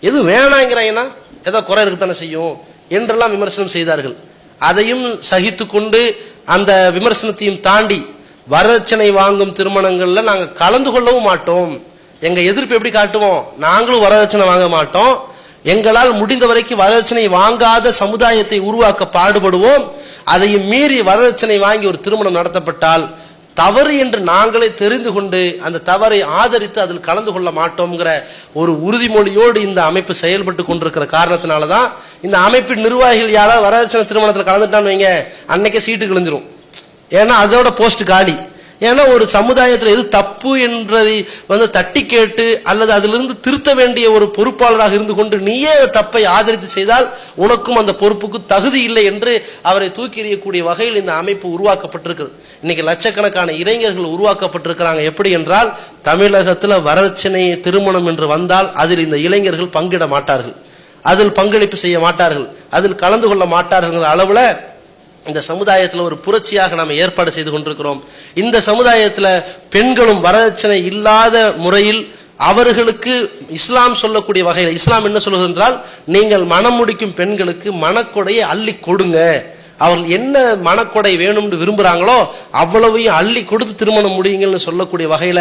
எது வேணாங்கிறாங்கன்னா ஏதோ குறை இருக்குத்தானே செய்யும் என்றெல்லாம் விமர்சனம் செய்தார்கள். அதையும் சகித்து கொண்டு அந்த விமர்சனத்தையும் தாண்டி வரதட்சணை வாங்கும் திருமணங்கள்ல நாங்கள் கலந்து கொள்ளவும் மாட்டோம். எங்க எதிர்ப்பு எப்படி காட்டுவோம்? நாங்களும் வரதட்சணை வாங்க மாட்டோம், எங்களால் முடிந்த வரைக்கும் வரதட்சணை வாங்காத சமுதாயத்தை உருவாக்க பாடுபடுவோம். அதையும் மீறி வரதட்சணை வாங்கி ஒரு திருமணம் நடத்தப்பட்டால் தவறு என்று நாங்களே தெரிந்து கொண்டு அந்த தவறை ஆதரித்து அதில் கலந்து கொள்ள மாட்டோம்ங்கிற ஒரு உறுதிமொழியோடு இந்த அமைப்பு செயல்பட்டு கொண்டிருக்கிற காரணத்தினாலதான் இந்த அமைப்பின் நிர்வாகிகள் யாராவது வரதட்சணை திருமணத்தில் கலந்துட்டான்னு வைங்க, அன்னைக்கே சீட்டு கிழிஞ்சிரும். ஏன்னா அதோட போஸ்ட் காலி. ஏன்னா ஒரு சமுதாயத்தில் எது தப்பு என்றதை தட்டி கேட்டு அல்லது அதிலிருந்து திருத்த வேண்டிய ஒரு பொறுப்பாளராக இருந்து கொண்டு நீயே தப்பை ஆதரித்து செய்தால் உனக்கும் அந்த பொறுப்புக்கு தகுதி இல்லை என்று அவரை தூக்கி எறியக்கூடிய வகையில் இந்த அமைப்பு உருவாக்கப்பட்டிருக்கிறது. இன்னைக்கு லட்சக்கணக்கான இளைஞர்கள் உருவாக்கப்பட்டிருக்கிறாங்க. எப்படி என்றால், தமிழகத்தில் வரதட்சணை திருமணம் என்று வந்தால் அதில் இந்த இளைஞர்கள் பங்கிட மாட்டார்கள், அதில் பங்களிப்பு செய்ய மாட்டார்கள், அதில் கலந்து கொள்ள மாட்டார்கள் அளவுல இந்த சமுதாயத்தில் ஒரு புரட்சியாக நாம் ஏற்பாடு செய்து கொண்டிருக்கிறோம். இந்த சமுதாயத்தில் பெண்களும் வரதட்சணை இல்லாத முறையில் அவர்களுக்கு இஸ்லாம் சொல்லக்கூடிய வகையில், இஸ்லாம் என்ன சொல்லுகிறது என்றால், நீங்கள் மனம் முடிக்கும் பெண்களுக்கு மனக்கொடையை அள்ளி கொடுங்க, அவர்கள் என்ன மனக்கொடை வேணும்னு விரும்புறாங்களோ அவ்வளவையும் அள்ளி கொடுத்து திருமணம் முடியுங்கள்னு சொல்லக்கூடிய வகையில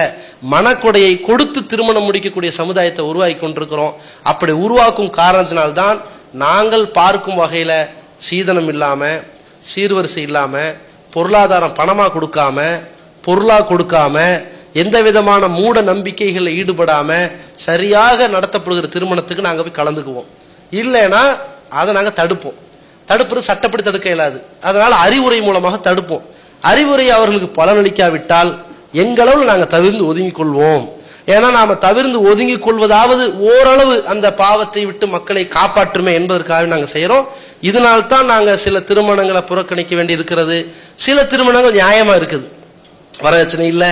மனக்கொடையை கொடுத்து திருமணம் முடிக்கக்கூடிய சமுதாயத்தை உருவாக்கி கொண்டிருக்கிறோம். அப்படி உருவாக்கும் காரணத்தினால்தான் நாங்கள் பார்க்கும் வகையில சீதனம் இல்லாம, சீர்வரிசை இல்லாம, பொருளாதாரம் பணமா கொடுக்காம, பொருளா கொடுக்காம, எந்த விதமான மூட நம்பிக்கைகளில் ஈடுபடாம சரியாக நடத்தப்படுகிற திருமணத்துக்கு நாங்க போய் கலந்துக்குவோம். இல்லைன்னா அதை நாங்க தடுப்போம். தடுப்பது சட்டப்படி தடுக்க இயலாது. அதனால அறிவுரை மூலமாக தடுப்போம். அறிவுரை அவர்களுக்கு பலனளிக்காவிட்டால் எங்களவில் நாங்கள் தவிர்ந்து ஒதுங்கிக் கொள்வோம். ஏன்னா நாம தவிர்ந்து ஒதுங்கிக் கொள்வதாவது ஓரளவு அந்த பாவத்தை விட்டு மக்களை காப்பாற்றுமே என்பதற்காக நாங்கள் செய்யறோம். இதனால்தான் நாங்க சில திருமணங்களை புறக்கணிக்க வேண்டி இருக்கிறது. சில திருமணங்கள் நியாயமா இருக்குது, வரதட்சணை இல்ல,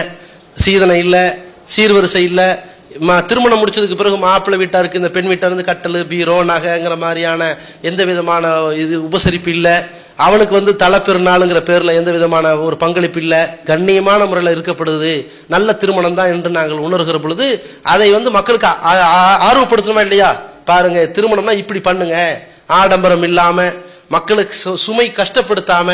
சீதனை இல்ல, சீர்வரிசை இல்ல, திருமணம் முடிச்சதுக்கு பிறகு மாப்பிள்ளை வீட்டாருக்கு இந்த பெண் வீட்டார் கட்டல், பீரோ, நகைங்கிற மாதிரியான எந்த விதமான இது உபசரிப்பு இல்ல, அவனுக்கு தலைப்பெருநாளுங்கிற பேர்ல எந்த விதமான ஒரு பங்களிப்பு இல்ல, கண்ணியமான முறையில் இருக்கப்படுது, நல்ல திருமணம் தான் என்று நாங்கள் உணர்கிற பொழுது அதை மக்களுக்கு ஆர்வப்படுத்தணுமா இல்லையா? பாருங்க, திருமணம்னா இப்படி பண்ணுங்க, ஆடம்பரம் இல்லாம, மக்களுக்கு சுமை கஷ்டப்படுத்தாம,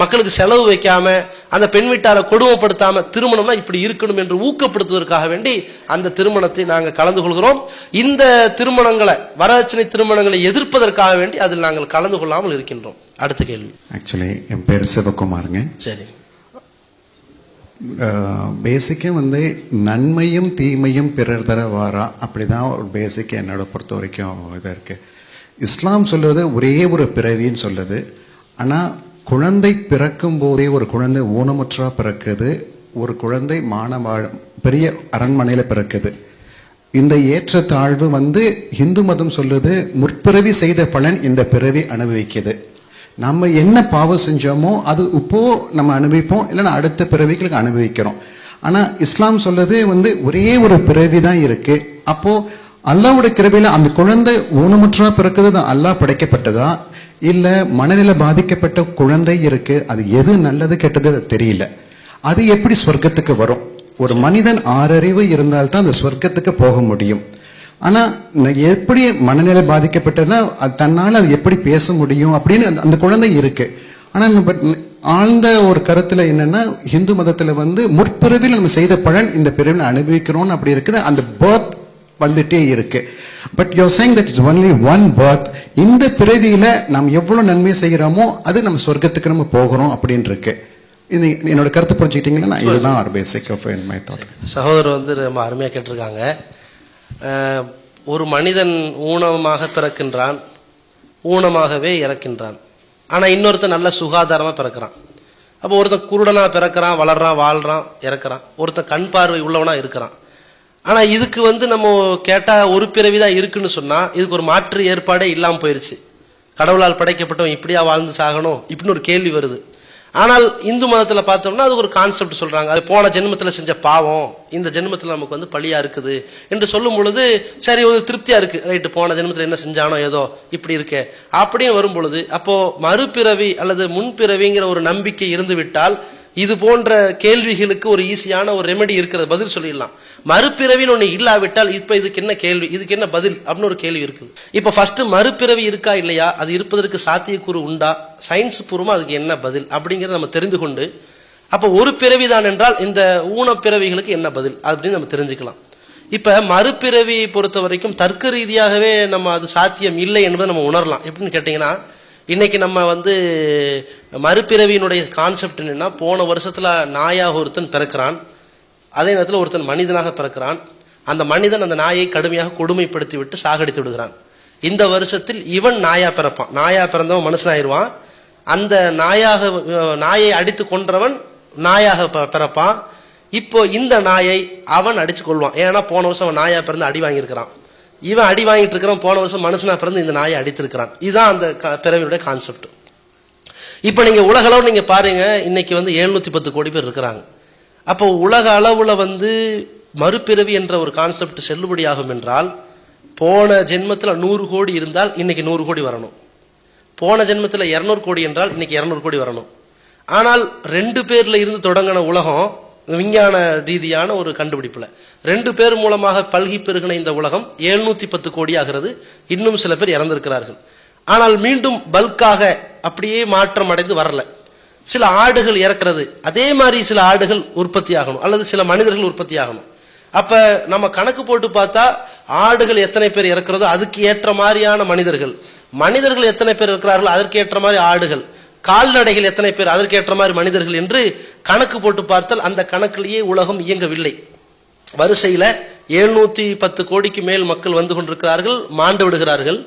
மக்களுக்கு செலவு வைக்காம, அந்த பெண் வீட்டாரை கொடுமைப்படுத்தாம திருமணம்னா இப்படி இருக்கணும் என்று ஊக்கப்படுத்துவதற்காக வேண்டி அந்த திருமணத்தை நாங்கள் கலந்து கொள்கிறோம். இந்த திருமணங்களை, வரதட்சணை திருமணங்களை எதிர்ப்பதற்காக வேண்டி அதில் நாங்கள் கலந்து கொள்ளாமல் இருக்கின்றோம். அடுத்த கேள்வி. ஆக்சுவலி என் பேர் சிவகுமாருங்க. சரி, பேசிக்கா நன்மையும் தீமையும் பிறர் தர வாரா, அப்படிதான் ஒரு பேசிக் என்னோட பொறுத்த வரைக்கும் இதாக இருக்கு. இஸ்லாம் சொல்லுவது ஒரே ஒரு பிறவின்னு சொல்லுது. ஆனா குழந்தை பிறக்கும் போதே ஒரு குழந்தை ஊனமுற்றா பிறக்குது, ஒரு குழந்தை பெரிய அரண்மனையில பிறக்குது. இந்த ஏற்றத்தாழ்வு இந்து மதம் சொல்லுது, முற்பிறவி செய்த பலன் இந்த பிறவி அனுபவிக்குது. நம்ம என்ன பாவம் செஞ்சோமோ அது இப்போ நம்ம அனுபவிப்போம், இல்லைன்னா அடுத்த பிறவிகளுக்கு அனுபவிக்கிறோம். ஆனா இஸ்லாம் சொல்லுது ஒரே ஒரு பிறவி தான் இருக்கு. அப்போ அல்லாஹ்வுடைய கிருபையில அந்த குழந்தை ஊனமுற்றா பிறக்குது, அல்லாஹ் படைக்கப்பட்டதா இல்ல மனநிலை பாதிக்கப்பட்ட குழந்தை இருக்கு, அது எது நல்லது கெட்டது தெரியல. அது எப்படி சொர்க்கத்துக்கு வரும்? ஒரு மனிதன் 6 அறிவு இருந்தால்தான் அந்த சொர்க்கத்துக்கு போக முடியும். ஆனா எப்படி மனநிலை பாதிக்கப்பட்டதுன்னா தன்னால அது எப்படி பேச முடியும் அப்படின்னு அந்த குழந்தை இருக்கு. ஆனா ஆழ்ந்த ஒரு கருத்துல என்னன்னா, இந்து மதத்துல முற்பிறவியில் நம்ம செய்த பலன் இந்த பிறவியில் அனுபவிக்கிறோம் அப்படி இருக்குது. அந்த பர்த் வந்துட்டே இருக்கு. But you are saying that is only one birth. இந்த பிறவியில நாம் எவ்வளவு நன்மை செய்கிறோமோ அது நம்ம சொர்க்கத்துக்கு நம்ம போகிறோம் அப்படின்னு இருக்கு. இது என்னோட கருத்து புரிஞ்சுக்கிட்டீங்கன்னா இதுதான் ஒரு பேசிக் ஆஃப் மை தாட். சகோதரர் ரொம்ப அருமையா கேட்டிருக்காங்க. ஒரு மனிதன் ஊனமாக பிறக்கின்றான், ஊனமாகவே இறக்கின்றான். ஆனா இன்னொருத்தன் நல்ல சுகாதாரமா பிறக்கிறான். அப்போ ஒருத்தன் குருடனா பிறக்கிறான், வளர்றான், வாழ்றான், இறக்குறான். ஒருத்தன் கண் பார்வை உள்ளவனா இருக்கிறான். ஆனா இதுக்கு நம்ம கேட்டா ஒரு பிறவிதான் இருக்குன்னு சொன்னா இதுக்கு ஒரு மாற்று ஏற்பாடே இல்லாம போயிருச்சு. கடவுளால் படைக்கப்பட்டவன் இப்படியா வாழ்ந்து சாகணும் இப்படின்னு ஒரு கேள்வி வருது. ஆனால் இந்து மதத்துல பார்த்தோம்னா அதுக்கு ஒரு கான்செப்ட் சொல்றாங்க. அது போன ஜென்மத்துல செஞ்ச பாவம் இந்த ஜென்மத்துல நமக்கு பழியா இருக்குது என்று சொல்லும் பொழுது சரி ஒரு திருப்தியா இருக்கு. ரைட்டு, போன ஜென்மத்துல என்ன செஞ்சானோ ஏதோ இப்படி இருக்கே அப்படியே வரும் பொழுது அப்போ மறுபிறவி அல்லது முன்பிறவிங்கிற ஒரு நம்பிக்கை இருந்து விட்டால் இது போன்ற கேள்விகளுக்கு ஒரு ஈஸியான ஒரு ரெமெடி இருக்கிறது, பதில் சொல்லிடலாம். மறுபிறவின்னு ஒண்ணு இல்லாவிட்டால் இப்ப இதுக்கு என்ன கேள்வி, இதுக்கு என்ன பதில் அப்படின்னு ஒரு கேள்வி இருக்குது. இப்ப ஃபர்ஸ்ட் மறுபிறவி இருக்கா இல்லையா, அது இருப்பதற்கு சாத்தியக்கூறு உண்டா, சயின்ஸ் பூர்வமா அதுக்கு என்ன பதில் அப்படிங்கறத நம்ம தெரிந்து கொண்டு அப்ப ஒரு பிறவிதான் என்றால் இந்த ஊனப்பிறவிகளுக்கு என்ன பதில் அப்படின்னு நம்ம தெரிஞ்சுக்கலாம். இப்ப மறுபிறவியை பொறுத்த வரைக்கும் தர்க்க ரீதியாகவே நம்ம அது சாத்தியம் இல்லை என்பதை நம்ம உணரலாம். எப்படின்னு கேட்டீங்கன்னா, இன்னைக்கு நம்ம மறுபிறவியினுடைய கான்செப்ட் என்னன்னா, போன வருஷத்துல நாயாக ஒருத்தன் பிறக்கிறான், அதே நேரத்தில் ஒருத்தன் மனிதனாக பிறக்கிறான். அந்த மனிதன் அந்த நாயை கடுமையாக கொடுமைப்படுத்தி விட்டு சாகடித்து விடுகிறான். இந்த வருஷத்தில் இவன் நாயா பிறப்பான். நாயா பிறந்தவன் மனுஷனாயிருவான். அந்த நாயை அடித்து கொன்றவன் நாயாக பிறப்பான். இப்போ இந்த நாயை அவன் அடிச்சு கொள்வான். ஏன்னா போன வருஷம் அவன் நாயா பிறந்து அடி வாங்கியிருக்கிறான். இவன் அடி வாங்கிட்டு இருக்கிறான், போன வருஷம் மனுஷனா பிறந்து இந்த நாயை அடித்திருக்கிறான். இதுதான் அந்த பிறவியுடைய கான்செப்ட். இப்ப நீங்க உலக அளவு நீங்க பாருங்க, இன்னைக்கு 710 கோடி பேர் இருக்கிறாங்க. அப்போ உலக அளவுல மறுபிறவி என்ற ஒரு கான்செப்ட் செல்லுபடியாகும் என்றால், போன ஜென்மத்துல 100 கோடி இருந்தால் இன்னைக்கு 100 கோடி வரணும். போன ஜென்மத்துல 200 கோடி என்றால் இன்னைக்கு 200 கோடி வரணும். ஆனால் 2 பேர்ல இருந்து தொடங்கின உலகம் விஞ்ஞான ரீதியான ஒரு கண்டுபிடிப்புல 2 பேர் மூலமாக பல்கி பெருகின இந்த உலகம் 710 கோடி ஆகிறது. இன்னும் சில பேர் இறந்திருக்கிறார்கள். ஆனால் மீண்டும் பல்காக அப்படியே மாற்றம் அடைந்து வரல. சில ஆடுகள் இறக்கிறது, அதே மாதிரி சில ஆடுகள் உற்பத்தி ஆகணும் அல்லது சில மனிதர்கள் உற்பத்தி ஆகணும். அப்ப நம்ம கணக்கு போட்டு பார்த்தா ஆடுகள் எத்தனை பேர் இறக்கிறதோ அதுக்கு ஏற்ற மாதிரியான மனிதர்கள், மனிதர்கள் எத்தனை பேர் இருக்கிறார்கள் அதற்கு ஏற்ற மாதிரி ஆடுகள், கால்நடைகள் எத்தனை பேர் அதற்கு ஏற்ற மாதிரி மனிதர்கள் என்று கணக்கு போட்டு பார்த்தால் அந்த கணக்கிலேயே உலகம் இயங்கவில்லை. வரிசையில 710 கோடிக்கு மேல் மக்கள் வந்து கொண்டிருக்கிறார்கள், மாண்டு விடுகிறார்கள்.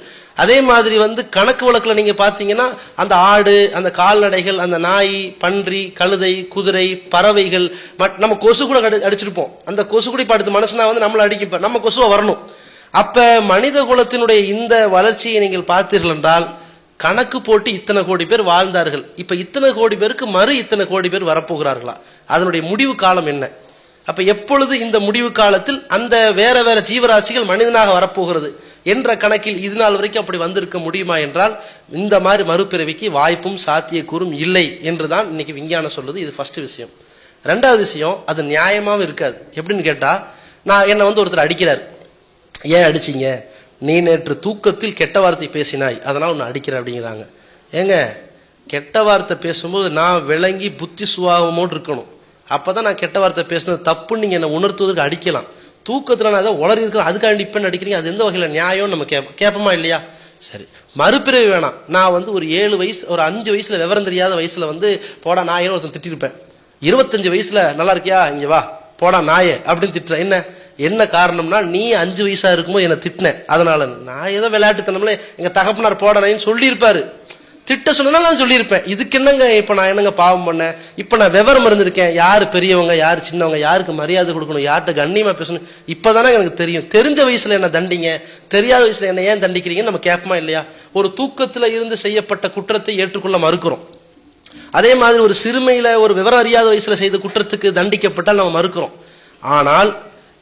அதே மாதிரி கணக்கு வழக்குல நீங்க பாத்தீங்கன்னா அந்த ஆடு, அந்த கால்நடைகள், அந்த நாய், பன்றி, கழுதை, குதிரை, பறவைகள், நம்ம கொசு கூட அடிச்சிருப்போம். அந்த கொசு கூட இப்ப அடுத்த மனுஷனா நம்மள அடிக்க நம்ம கொசுவா வரணும். அப்ப மனித குலத்தினுடைய இந்த வளர்ச்சியை நீங்கள் பார்த்தீர்கள் என்றால் கணக்கு போட்டு இத்தனை கோடி பேர் வாழ்ந்தார்கள். இப்ப இத்தனை கோடி பேருக்கு இத்தனை கோடி பேர் வரப்போகிறார்களா, அதனுடைய முடிவு காலம் என்ன? அப்ப எப்பொழுது இந்த முடிவு காலத்தில் அந்த வேற வேற ஜீவராசிகள் மனிதனாக வரப்போகிறது என்ற கணக்கில் இது நாள் வரைக்கும் அப்படி வந்திருக்க முடியுமா என்றால் இந்த மாதிரி மறுபிறவிக்கு வாய்ப்பும் சாத்தியக்கூறும் இல்லை என்றுதான் இன்னைக்கு விஞ்ஞானம் சொல்லுது. இது ஃபர்ஸ்ட் விஷயம். ரெண்டாவது விஷயம், அது நியாயமாவும் இருக்காது. எப்படின்னு கேட்டா, நான் என்ன ஒருத்தர் அடிக்கிறார், ஏன் அடிச்சீங்க, நீ நேற்று தூக்கத்தில் கெட்ட வார்த்தை பேசினாய் அதனால உன்னை அடிக்கிற அப்படிங்கிறாங்க. ஏங்க, கெட்ட வார்த்தை பேசும்போது நான் விளங்கி புத்தி சுபாவமோடு இருக்கணும். அப்பதான் நான் கெட்ட வார்த்தை பேசினது தப்புன்னு நீங்க என்ன உணர்த்துவதற்கு அடிக்கலாம். தூக்கத்துல நான் அதை உளறி இருக்கிறேன் அதுக்காண்டி இப்ப அடிக்கிறீங்க, அது எந்த வகையில நியாயம் நம்ம கேட்போமா இல்லையா? சரி, மறுபிறவி வேணாம். நான் ஒரு 7 வயசு ஒரு 5 வயசுல விவரம் தெரியாத வயசுல போடா நாயே ஒருத்தன் திட்டிருப்பேன். 25 வயசுல நல்லா இருக்கியா இங்க வா போடா நாயே அப்படின்னு திட்டுறேன். என்ன காரணம்னா, நீ 5 வயசா இருக்கும்போது என்ன திட்டினேன், அதனால நான் ஏதோ விளையாட்டுத்தனம்ல எங்க தகப்பனார் போடனேன்னு சொல்லியிருப்பாரு. திட்ட சொன்னா நான் சொல்லியிருப்பேன். இதுக்கு என்னங்க இப்ப நான் என்னங்க பாவம் பண்ணேன்? இப்ப நான் விவரம் இருந்திருக்கேன், யாரு பெரியவங்க யாரு சின்னவங்க, யாருக்கு மரியாதை கொடுக்கணும், யார்கிட்ட கண்ணியமா பேசணும், இப்பதானே எனக்கு தெரியும். தெரிஞ்ச வயசுல என்ன தண்டிங்க, தெரியாத வயசுல என்ன ஏன் தண்டிக்கிறீங்கன்னு நம்ம கேட்போமா இல்லையா? ஒரு தூக்கத்துல இருந்து செய்யப்பட்ட குற்றத்தை ஏற்றுக்கொள்ள மறுக்கிறோம். அதே மாதிரி ஒரு சிறுமையில ஒரு விவரம் அறியாத வயசுல செய்த குற்றத்துக்கு தண்டிக்கப்பட்டால் நம்ம மறுக்கிறோம். ஆனால்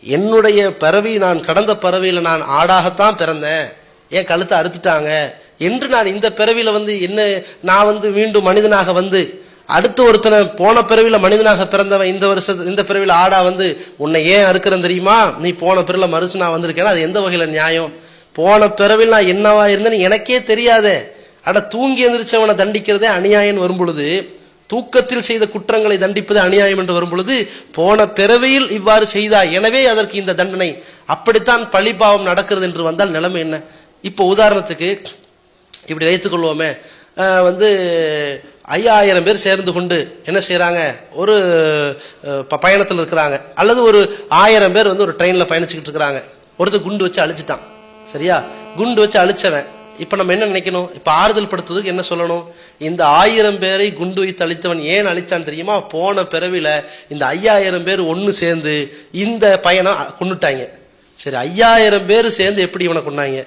என்னுடைய பிறவி, நான் கடந்த பிறவியில நான் ஆடாகத்தான் பிறந்தேன், என் கழுத்தை அறுத்துட்டாங்க என்று நான் இந்த பிறவியில என்ன நான் மீண்டும் மனிதனாக அடுத்து ஒருத்தனை போன பிறவில மனிதனாக பிறந்தவன் இந்த பிறவில ஆடா வந்து உன்னை ஏன் அறுக்கிறேன் தெரியுமா, நீ போன பிறவில மறுசு நான் வந்திருக்கேன்னா அது எந்த வகையில நியாயம்? போன பிறவில் நான் என்னவா இருந்தேன்னு எனக்கே தெரியாதே. ஆனா தூங்கி எந்திரிச்சவனை தண்டிக்கிறதே அநியாயம் வரும் பொழுது, தூக்கத்தில் செய்த குற்றங்களை தண்டிப்பது அநியாயம் என்று வரும் பொழுது, போன பிறவியில் இவ்வாறு செய்தாய் எனவே அதற்கு இந்த தண்டனை. அப்படித்தான் பழிபாவம் நடக்கிறது என்று வந்தால் நிலைமை என்ன? இப்போ உதாரணத்துக்கு இப்படி வைத்துக் கொள்வோமே, வந்து 5000 பேர் சேர்ந்து கொண்டு என்ன செய்யறாங்க, ஒரு பயணத்தில் இருக்கிறாங்க, அல்லது ஒரு 1000 பேர் வந்து ஒரு ட்ரெயின்ல பயணிச்சுக்கிட்டு இருக்கிறாங்க. ஒருத்தர் குண்டு வச்சு அழிச்சிட்டான், சரியா? குண்டு வச்சு அழிச்சவன் இப்ப நம்ம என்ன நினைக்கணும்? இப்ப ஆறுதல் படுத்துவதற்கு என்ன சொல்லணும்? இந்த 1000 பேரை குண்டு வைத்து அழித்தவன் ஏன் அழித்தான் தெரியுமா? போன பிறவில இந்த 5000 பேர் ஒன்னு சேர்ந்து இந்த பையனை கொன்னுட்டாங்க. சரி, 5000 பேர் சேர்ந்து எப்படி இவனை கொன்னாங்க?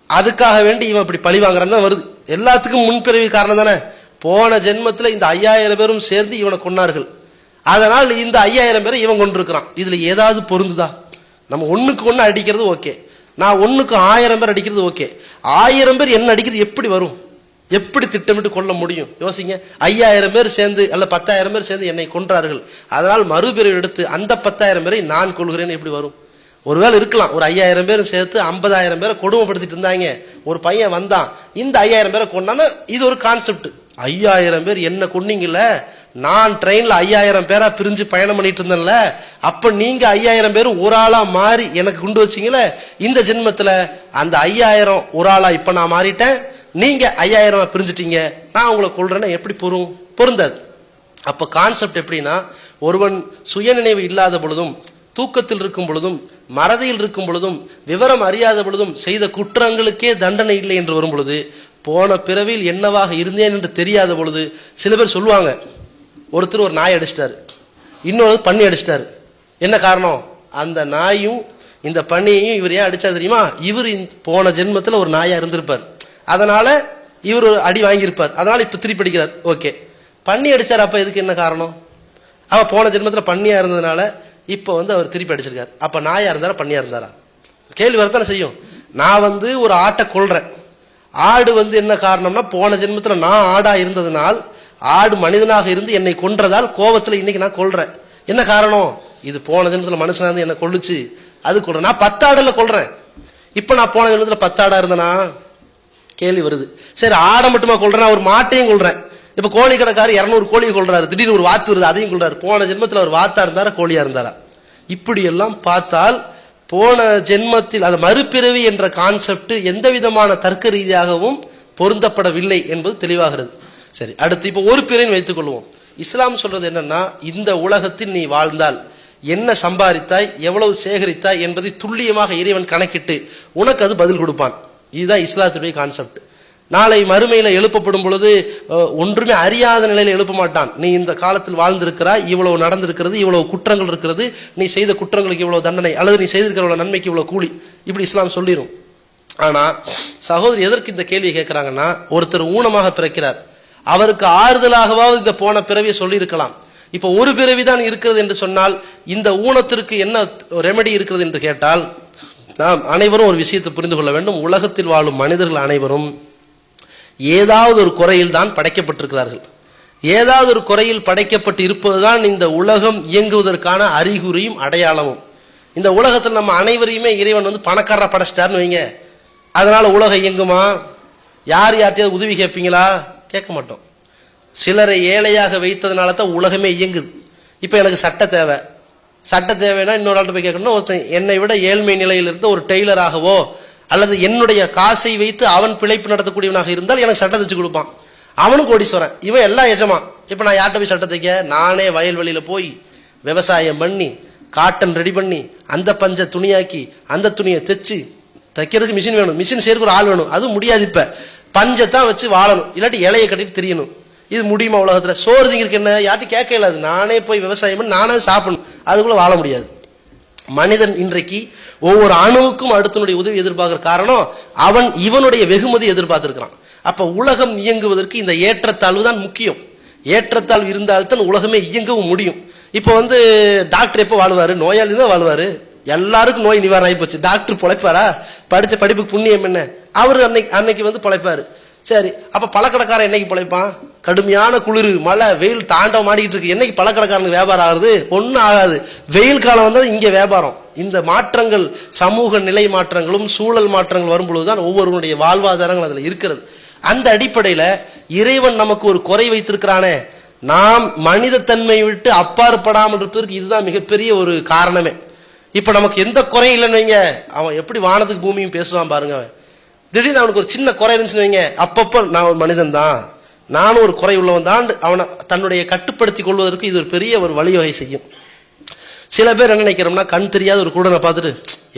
அதுக்காக வேண்டி இவன் இப்படி பழி வாங்குறான்னு தான் வருது. எல்லாத்துக்கும் முன்பிறவி காரணம் தானே. போன ஜென்மத்துல இந்த 5000 பேரும் சேர்ந்து இவனை கொன்னார்கள், அதனால் இந்த 5000 பேரை இவன் கொண்டிருக்கிறான். இதுல ஏதாவது பொருந்துதா? நம்ம ஒண்ணுக்கு ஒண்ணு அடிக்கிறது ஓகே, நான் ஒண்ணுக்கு 1000 பேர் அடிக்கிறது ஓகே. 1000 பேர் என்ன அடிக்கிறது எப்படி வரும்? எப்படி திட்டமிட்டு கொள்ள முடியும்? யோசிங்க. 5000 பேர் சேர்ந்து அல்ல 10,000 பேர் சேர்ந்து என்னை கொன்றார்கள், அதனால் மறுபிறவி எடுத்து அந்த 10,000 பேரை நான் கொள்கிறேன் எப்படி வரும்? ஒருவேளை இருக்கலாம், ஒரு 5000 பேரும் சேர்த்து 50,000 பேரை கொடுமைப்படுத்திட்டு இருந்தாங்க, ஒரு பையன் வந்தான் இந்த 5000 பேரை கொண்டான்னு, இது ஒரு கான்செப்ட். 5000 பேர் என்ன கொன்னீங்கல்ல, நான் ட்ரெயின்ல 5000 பேரா பிரிஞ்சு பயணம் பண்ணிட்டு இருந்தேன்ல, அப்ப நீங்க 5000 பேரும் ஒரு ஆளா மாறி எனக்கு குண்டு வச்சீங்கல்ல, இந்த ஜென்மத்துல அந்த 5000 ஒரு ஆளா இப்ப நான் மாறிட்டேன், நீங்க 5000 பிரிஞ்சுட்டீங்க, நான் உங்களை கொள்றேன்னா எப்படி பொருந்தாது. அப்ப கான்செப்ட் எப்படின்னா, ஒருவன் சுயநினைவு இல்லாத பொழுதும், தூக்கத்தில் இருக்கும் பொழுதும், மறதியில் இருக்கும் பொழுதும், விவரம் அறியாத பொழுதும் செய்த குற்றங்களுக்கே தண்டனை இல்லை என்று வரும் பொழுது, போன பிறவியில் என்னவாக இருந்தேன் என்று தெரியாத பொழுது சில பேர் சொல்லுவாங்க, ஒருத்தர் ஒரு நாய் அடிச்சிட்டாரு, இன்னொரு பன்னி அடிச்சிட்டாரு. என்ன காரணம்? அந்த நாயும் இந்த பன்னியையும் இவர் ஏன் அடிச்சா தெரியுமா? இவர் போன ஜென்மத்தில் ஒரு நாயா இருந்திருப்பார், அதனால இவர் ஒரு அடி வாங்கியிருப்பார், அதனால இப்ப திருப்பி அடிக்கிறார். ஓகே, பன்னி அடிச்சார், அப்ப எதுக்கு என்ன காரணம்? அவ போன ஜென்மத்தில் பன்னியா இருந்ததுனால இப்ப வந்து அவர் திருப்பி அடிச்சிருக்காரு. அப்ப நாயா இருந்தாரா பன்னியா இருந்தாரா? கேள்வி வரத்தானே செய்யும். நான் வந்து ஒரு ஆட்டை கொல்றேன், ஆடு வந்து என்ன காரணம்னா போன ஜென்மத்துல நான் ஆடா இருந்ததுனால், ஆடு மனிதனாக இருந்து என்னை கொன்றதால் கோபத்துல இன்னைக்கு நான் கொல்றேன். என்ன காரணம்? இது போன ஜென்மத்துல மனுஷனா இருந்து என்ன கொல்லுச்சு, அது கொல்றேன். நான் 10 ஆடுல கொல்றேன், இப்ப நான் போன ஜென்மத்துல 10 ஆடா இருந்தேனா? கேள்வி வருது. சரி, ஆடை மட்டுமா கொல்றேன், ஒரு மாட்டையும் கொல்றேன். இப்ப கோழி கடைக்காரர் 200 கோழியை கொள்றாரு, திடீர்னு ஒரு வாத்து வருது, அதையும் கொள்றாரு. போன ஜென்மத்தில் அவர் வாத்தா இருந்தாரா கோழியா இருந்தாரா? இப்படி எல்லாம் பார்த்தால் போன ஜென்மத்தில் அந்த மறுபிறவி என்ற கான்செப்ட் எந்த விதமான தர்க்க ரீதியாகவும் பொருந்தப்படவில்லை என்பது தெளிவாகிறது. சரி, அடுத்து இப்ப ஒரு பிறவின்னு வைத்துக் கொள்வோம். இஸ்லாம் சொல்றது என்னன்னா, இந்த உலகத்தில் நீ வாழ்ந்தால் என்ன சம்பாதித்தாய், எவ்வளவு சேகரித்தாய் என்பதை துல்லியமாக இறைவன் கணக்கிட்டு உனக்கு அது பதில் கொடுப்பான். இதுதான் இஸ்லாத்துடைய கான்செப்ட். நாளை மறுமையில எழுப்பப்படும் பொழுது ஒன்றுமே அறியாத நிலையில எழுப்ப மாட்டான். நீ இந்த காலத்தில் வாழ்ந்திருக்கிறாய், இவ்வளவு நடந்திருக்கிறது, இவ்வளவு குற்றங்கள் இருக்கிறது, நீ செய்த குற்றங்களுக்கு இவ்வளவு தண்டனை, அல்லது நீ செய்திருக்கிற நன்மைக்கு இவ்வளவு கூலி, இப்படி இஸ்லாம் சொல்லிடும். ஆனா சகோதரி எதற்கு இந்த கேள்வி கேட்கிறாங்கன்னா, ஒருத்தர் ஊனமாக பிறக்கிறார், அவருக்கு ஆறுதலாகவாவது இந்த போன பிறவியை சொல்லி இருக்கலாம். இப்ப ஒரு பிறவிதான் இருக்கிறது என்று சொன்னால் இந்த ஊனத்திற்கு என்ன ரெமெடி இருக்கிறது என்று கேட்டால், நாம் அனைவரும் ஒரு விஷயத்தை புரிந்து கொள்ள வேண்டும். உலகத்தில் வாழும் மனிதர்கள் அனைவரும் ஏதாவது ஒரு குறையில் தான் படைக்கப்பட்டிருக்கிறார்கள். ஏதாவது ஒரு குறையில் படைக்கப்பட்டு இருப்பதுதான் இந்த உலகம் இயங்குவதற்கான அறிகுறியும் அடையாளமும். இந்த உலகத்தில் நம்ம அனைவரையுமே இறைவன் வந்து பணக்காரரா படைச்சிட்டாருன்னு வைங்க, அதனால உலகம் இயங்குமா? யார் யார்ட்டையாவது உதவி கேட்பீங்களா? கேட்க மாட்டோம். சிலரை ஏழையாக வைத்ததுனால தான் உலகமே இயங்குது. இப்ப எனக்கு சட்டை தேவை, சட்டை தேவைன்னா இன்னொரு ஆள்கிட்ட போய் கேட்கணும். ஒருத்தன் என்னை விட ஏழ்மை நிலையில் இருந்த ஒரு டெய்லராகவோ அல்லது என்னுடைய காசை வைத்து அவன் பிழைப்பு நடத்தக்கூடியவனாக இருந்தால் எனக்கு சட்டை தைச்சு கொடுப்பான், அவனும் கோடீஸ்வரன், இவன் எல்லாம் எஜமா. இப்ப நான் யார்கிட்ட போய் சட்டை தைக்க? நானே வயல்வெளியில போய் விவசாயம் பண்ணி காட்டன் ரெடி பண்ணி அந்த பஞ்ச துணியாக்கி அந்த துணியை தைச்சு தைக்கிறதுக்கு மிஷின் வேணும், மிஷின் சேர்க்க ஒரு ஆள் வேணும், அது முடியாது. இப்ப பஞ்சத்தான் வச்சு வாழணும், இல்லாட்டி இலையை கட்டிட்டு தெரியணும். இது முடியுமா உலகத்துல? சோறு திங்கிறதுக்கு என்ன? யார்ட்டும் கேட்க இல்லாது, நானே போய் விவசாயம் பண்ணி நானே சாப்பிடணும், அதுக்குள்ள வாழ முடியாது. மனிதன் இன்றைக்கு ஒவ்வொரு அணுவுக்கும் அடுத்தனுடைய உதவி எதிர்பார்க்கிற காரணம் அவன் இவனுடைய வெகுமதி எதிர்பார்த்திருக்கிறான். அப்ப உலகம் இயங்குவதற்கு இந்த ஏற்றத்தாழ்வு தான் முக்கியம். ஏற்றத்தாழ்வு இருந்தால்தான் உலகமே இயங்கவும் முடியும். இப்ப வந்து டாக்டர் எப்ப வாழ்வாரு? நோயாளி தான் வாழ்வாரு. எல்லாருக்கும் நோய் நிவாரணம் ஆகி போச்சு, டாக்டர் பொழைப்பாரா? படிச்ச படிப்புக்கு புண்ணியம் என்ன? அவரு அன்னைக்கு வந்து பொழைப்பாரு. சரி, அப்ப பழக்கடைக்காரன் என்னைக்கு பொழைப்பான்? கடுமையான குளிர், மழை, வெயில் தாண்டவம் ஆடிக்கிட்டு இருக்கு. என்னைக்கு பழக்கடைக்காரனுக்கு வியாபாரம் ஆகுது? ஒன்றும் ஆகாது. வெயில் காலம் வந்தது இங்கே வியாபாரம். இந்த மாற்றங்கள், சமூக நிலை மாற்றங்களும் சூழல் மாற்றங்கள் வரும்பொழுதுதான் ஒவ்வொருவருடைய வாழ்வாதாரங்கள் அதில் இருக்கிறது. அந்த அடிப்படையில் இறைவன் நமக்கு ஒரு குறை வைத்திருக்கிறானே, நாம் மனித தன்மை விட்டு அப்பாற்படாமல் இருப்பதற்கு இதுதான் மிகப்பெரிய ஒரு காரணமே. இப்ப நமக்கு எந்த குறையும் இல்லைன்னு வைங்க, அவன் எப்படி வானத்துக்கு பூமியும் பேசுவான் பாருங்க. அவன் திடீர்னு அவனுக்கு ஒரு சின்ன குறை இருந்துச்சுன்னு வைங்க, அப்பப்போ நான் ஒரு மனிதன் தான், நானும் ஒரு குறை உள்ளவன் தான், அவனை தன்னுடைய கட்டுப்படுத்தி கொள்வதற்கு இது ஒரு பெரிய ஒரு வழிவகை செய்யும். சில பேர் என்ன நினைக்கிறோம்னா, கண் தெரியாத ஒரு குருடனை பார்த்துட்டு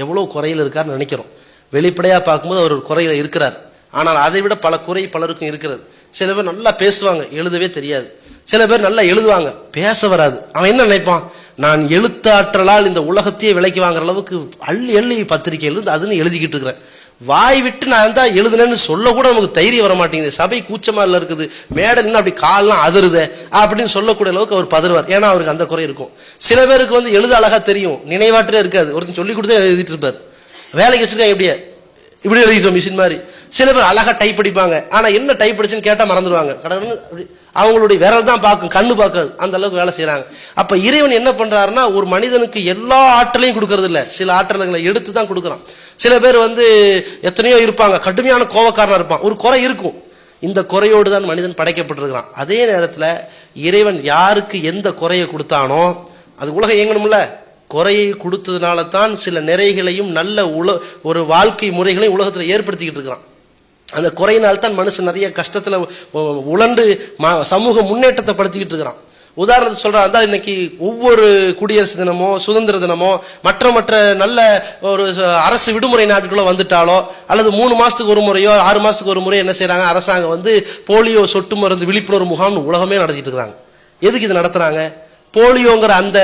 எவ்வளவு குறையில் இருக்காருன்னு நினைக்கிறோம். வெளிப்படையா பார்க்கும்போது அவர் ஒரு குறையில இருக்கிறார். ஆனால் அதை விட பல குறை பலருக்கும் இருக்கிறது. சில பேர் நல்லா பேசுவாங்க, எழுதவே தெரியாது. சில பேர் நல்லா எழுதுவாங்க, பேச வராது. அவன் என்ன நினைப்பான், நான் எழுத்தாற்றலால் இந்த உலகத்தையே விலைக்கு வாங்குற அளவுக்கு அள்ளி அள்ளி பத்திரிகை எழுது அதுன்னு எழுதிக்கிட்டு இருக்கிறேன். வாய் விட்டு நான் தான் எழுதுனேன்னு சொல்ல கூட நமக்கு தைரியம் வர மாட்டேங்குது. சபை கூச்சமா இல்ல இருக்குது, மேடை நின்று அப்படி கால்லாம் அதிருத அப்படின்னு சொல்லக்கூடிய அளவுக்கு அவர் பதறுவார். ஏன்னா அவருக்கு அந்த குறை இருக்கும். சில பேருக்கு வந்து எழுத அழகா தெரியும், நினைவாற்றே இருக்காது. ஒருத்தன் சொல்லி கொடுத்தே எழுதிட்டு இருப்பார். வேலைக்கு வச்சிருக்காங்க எப்படியே இப்படி எழுதிட்டோம் மிஷின் மாதிரி. சில பேர் அழகா டைப் அடிப்பாங்க, ஆனா என்ன டைப் அடிச்சுன்னு கேட்டா மறந்துடுவாங்க. அவங்களுடைய விரல் தான் பார்க்கும், கண்ணு பார்க்காது. அந்த அளவுக்கு வேலை செய்யறாங்க. அப்ப இறைவன் என்ன பண்றாருன்னா, ஒரு மனிதனுக்கு எல்லா ஆற்றலையும் கொடுக்கறது இல்ல, சில ஆற்றல்களை எடுத்து தான் கொடுக்கறான். சில பேர் வந்து எத்தனையோ இருப்பாங்க, கடுமையான கோபக்காரனா இருப்பான், ஒரு குறை இருக்கும். இந்த குறையோடு தான் மனிதன் படைக்கப்பட்டிருக்கிறான். அதே நேரத்தில் இறைவன் யாருக்கு எந்த குறையை கொடுத்தானோ அது உலகம் இயங்கணும்ல. குறையை கொடுத்ததுனால தான் சில நிறைகளையும் நல்ல ஒரு வாழ்க்கை முறைகளையும் உலகத்தில் ஏற்படுத்திக்கிட்டு இருக்கிறான். அந்த குறையினால்தான் மனுஷன் நிறைய கஷ்டத்துல உழண்டு சமூக முன்னேற்றத்தை படுத்திக்கிட்டு இருக்கிறான். உதாரணத்துக்கு சொல்றான், இன்னைக்கு ஒவ்வொரு குடியரசு தினமோ சுதந்திர தினமோ மற்ற நல்ல ஒரு அரசு விடுமுறை நாட்களோ வந்துட்டாலோ, அல்லது 3 மாசத்துக்கு ஒரு முறையோ 6 மாசத்துக்கு ஒரு முறையோ என்ன செய்யறாங்க, அரசாங்கம் வந்து போலியோ சொட்டு மருந்து விழிப்புணர்வு முகாம் உலகமே நடத்திட்டு இருக்காங்க. எதுக்கு இது நடத்துறாங்க? போலியோங்கிற அந்த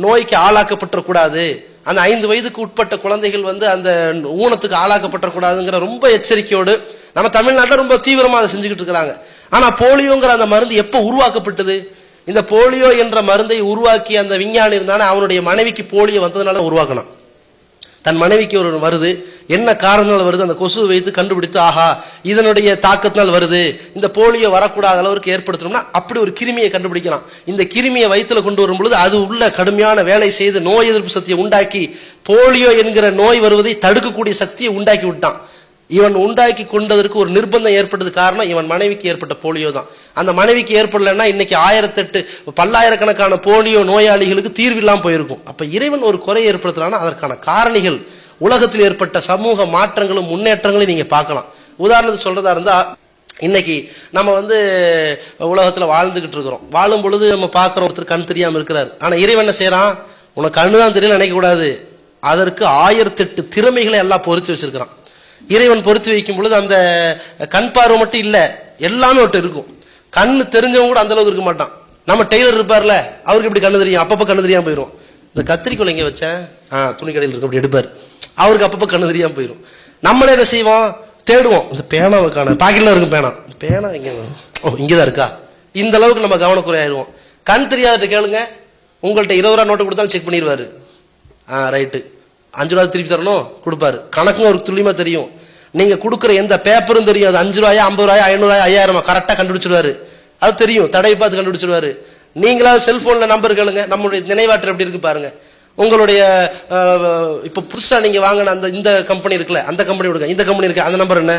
நோய்க்கு ஆளாக்கப்பட்டக்கூடாது, அந்த 5 வயதுக்கு உட்பட்ட குழந்தைகள் வந்து அந்த ஊனத்துக்கு ஆளாக்கப்பட்டக்கூடாதுங்கிற ரொம்ப எச்சரிக்கையோடு நம்ம தமிழ்நாட்டில் ரொம்ப தீவிரமா அதை செஞ்சுக்கிட்டு இருக்கிறாங்க. ஆனா போலியோங்கிற அந்த மருந்து எப்ப உருவாக்கப்பட்டது? இந்த போலியோ என்ற மருந்தை உருவாக்கி அந்த விஞ்ஞானி இருந்தானே, அவனுடைய மனைவிக்கு போலியோ வந்ததுனால உருவாக்கணும். தன் மனைவிக்கு ஒரு வருது, என்ன காரணத்தால் வருது, அந்த கொசு வைத்து கண்டுபிடித்து, ஆஹா இதனுடைய தாக்கத்தினால் வருது, இந்த போலியோ வரக்கூடாத அளவுக்கு ஏற்படுத்தணும்னா அப்படி ஒரு கிருமியை கண்டுபிடிக்கலாம். இந்த கிருமியை வயிற்றுல கொண்டு வரும் பொழுது அது உள்ள கடுமையான வேலை செய்து நோய் எதிர்ப்பு சக்தியை உண்டாக்கி போலியோ என்கிற நோய் வருவதை தடுக்கக்கூடிய சக்தியை உண்டாக்கி விட்டான். இவன் உண்டாக்கி கொண்டதற்கு ஒரு நிர்பந்தம் ஏற்பட்டது காரணம் இவன் மனைவிக்கு ஏற்பட்ட போலியோ தான். அந்த மனைவிக்கு ஏற்படலைன்னா இன்னைக்கு 1008 பல்லாயிரக்கணக்கான போலியோ நோயாளிகளுக்கு தீர்வில்லாம போயிருக்கும். அப்ப இறைவன் ஒரு குறை ஏற்படுத்தினான்னா அதற்கான காரணிகள் உலகத்தில் ஏற்பட்ட சமூக மாற்றங்களும் முன்னேற்றங்களையும் நீங்க பார்க்கலாம். உதாரணத்துக்கு சொல்றதா இருந்தா, இன்னைக்கு நம்ம வந்து உலகத்துல வாழ்ந்துகிட்டு இருக்கிறோம். வாழும் பொழுது நம்ம பார்க்கிறோம், ஒருத்தர் கண் தெரியாம இருக்கிறார். ஆனா இறைவன் என்ன செய்யறான், உனக்கு கண்ணுதான் தெரியல நினைக்க கூடாது, அதற்கு 1008 திறமைகளை எல்லாம் பொறிச்சு வச்சிருக்கிறான். இறைவன் பொறுத்து வைக்கும் பொழுது அந்த கண் பார்வை மட்டும் இல்ல, எல்லாமே ஒருத்தர் இருக்கும். கண்ணு தெரிஞ்சவங்க கூட அந்த அளவுக்கு இருக்க மாட்டான். நம்ம டெய்லர் இருப்பார்ல, அவருக்கு இப்படி கண்ணு தெரியும், அப்பப்ப கண்ணு தெரியாம போயிடும். இந்த கத்திரிக்கோள் எங்க வச்சேன், துணி கடையில் இருக்கு, அப்படி எடுப்பாரு, அவருக்கு அப்பப்ப கண்ணு தெரியாம போயிடும். நம்மளே என்ன செய்வோம், தேடுவோம், இந்த பேனாவுக்கான பாக்கெட்ல இருக்கும் பேனா இங்க, இங்கதான் இருக்கா, இந்த அளவுக்கு நம்ம கவனக்குறையாயிருவோம். கண் தெரியாத கேளுங்க, உங்கள்கிட்ட 20 ரூபா நோட்டை கொடுத்தாலும் செக் பண்ணிடுவாரு. ரைட்டு, 5 ரூபா திருப்பி தரணும் கொடுப்பாரு. கணக்கும் ஒரு துல்லியமா தெரியும். நீங்க கொடுக்குற எந்த பேப்பரும் தெரியும், அது 5 ரூபாயா 50 ரூபாயா 500 ரூபாயா 5000 கரெக்டா கண்டுபிடிச்சிருவாரு. அது தெரியும், தடவை பார்த்து கண்டுபிடிச்சிருவாரு. நீங்களாவது செல்போன்ல நம்பர் கேளுங்க, நம்மளுடைய நினைவாற்றல் எப்படி இருக்கு பாருங்க. உங்களுடைய இப்ப புதுசா நீங்க வாங்கின அந்த இந்த கம்பெனி இருக்குல்ல, அந்த கம்பெனி கொடுங்க, இந்த கம்பெனி இருக்கு, அந்த நம்பர் என்ன,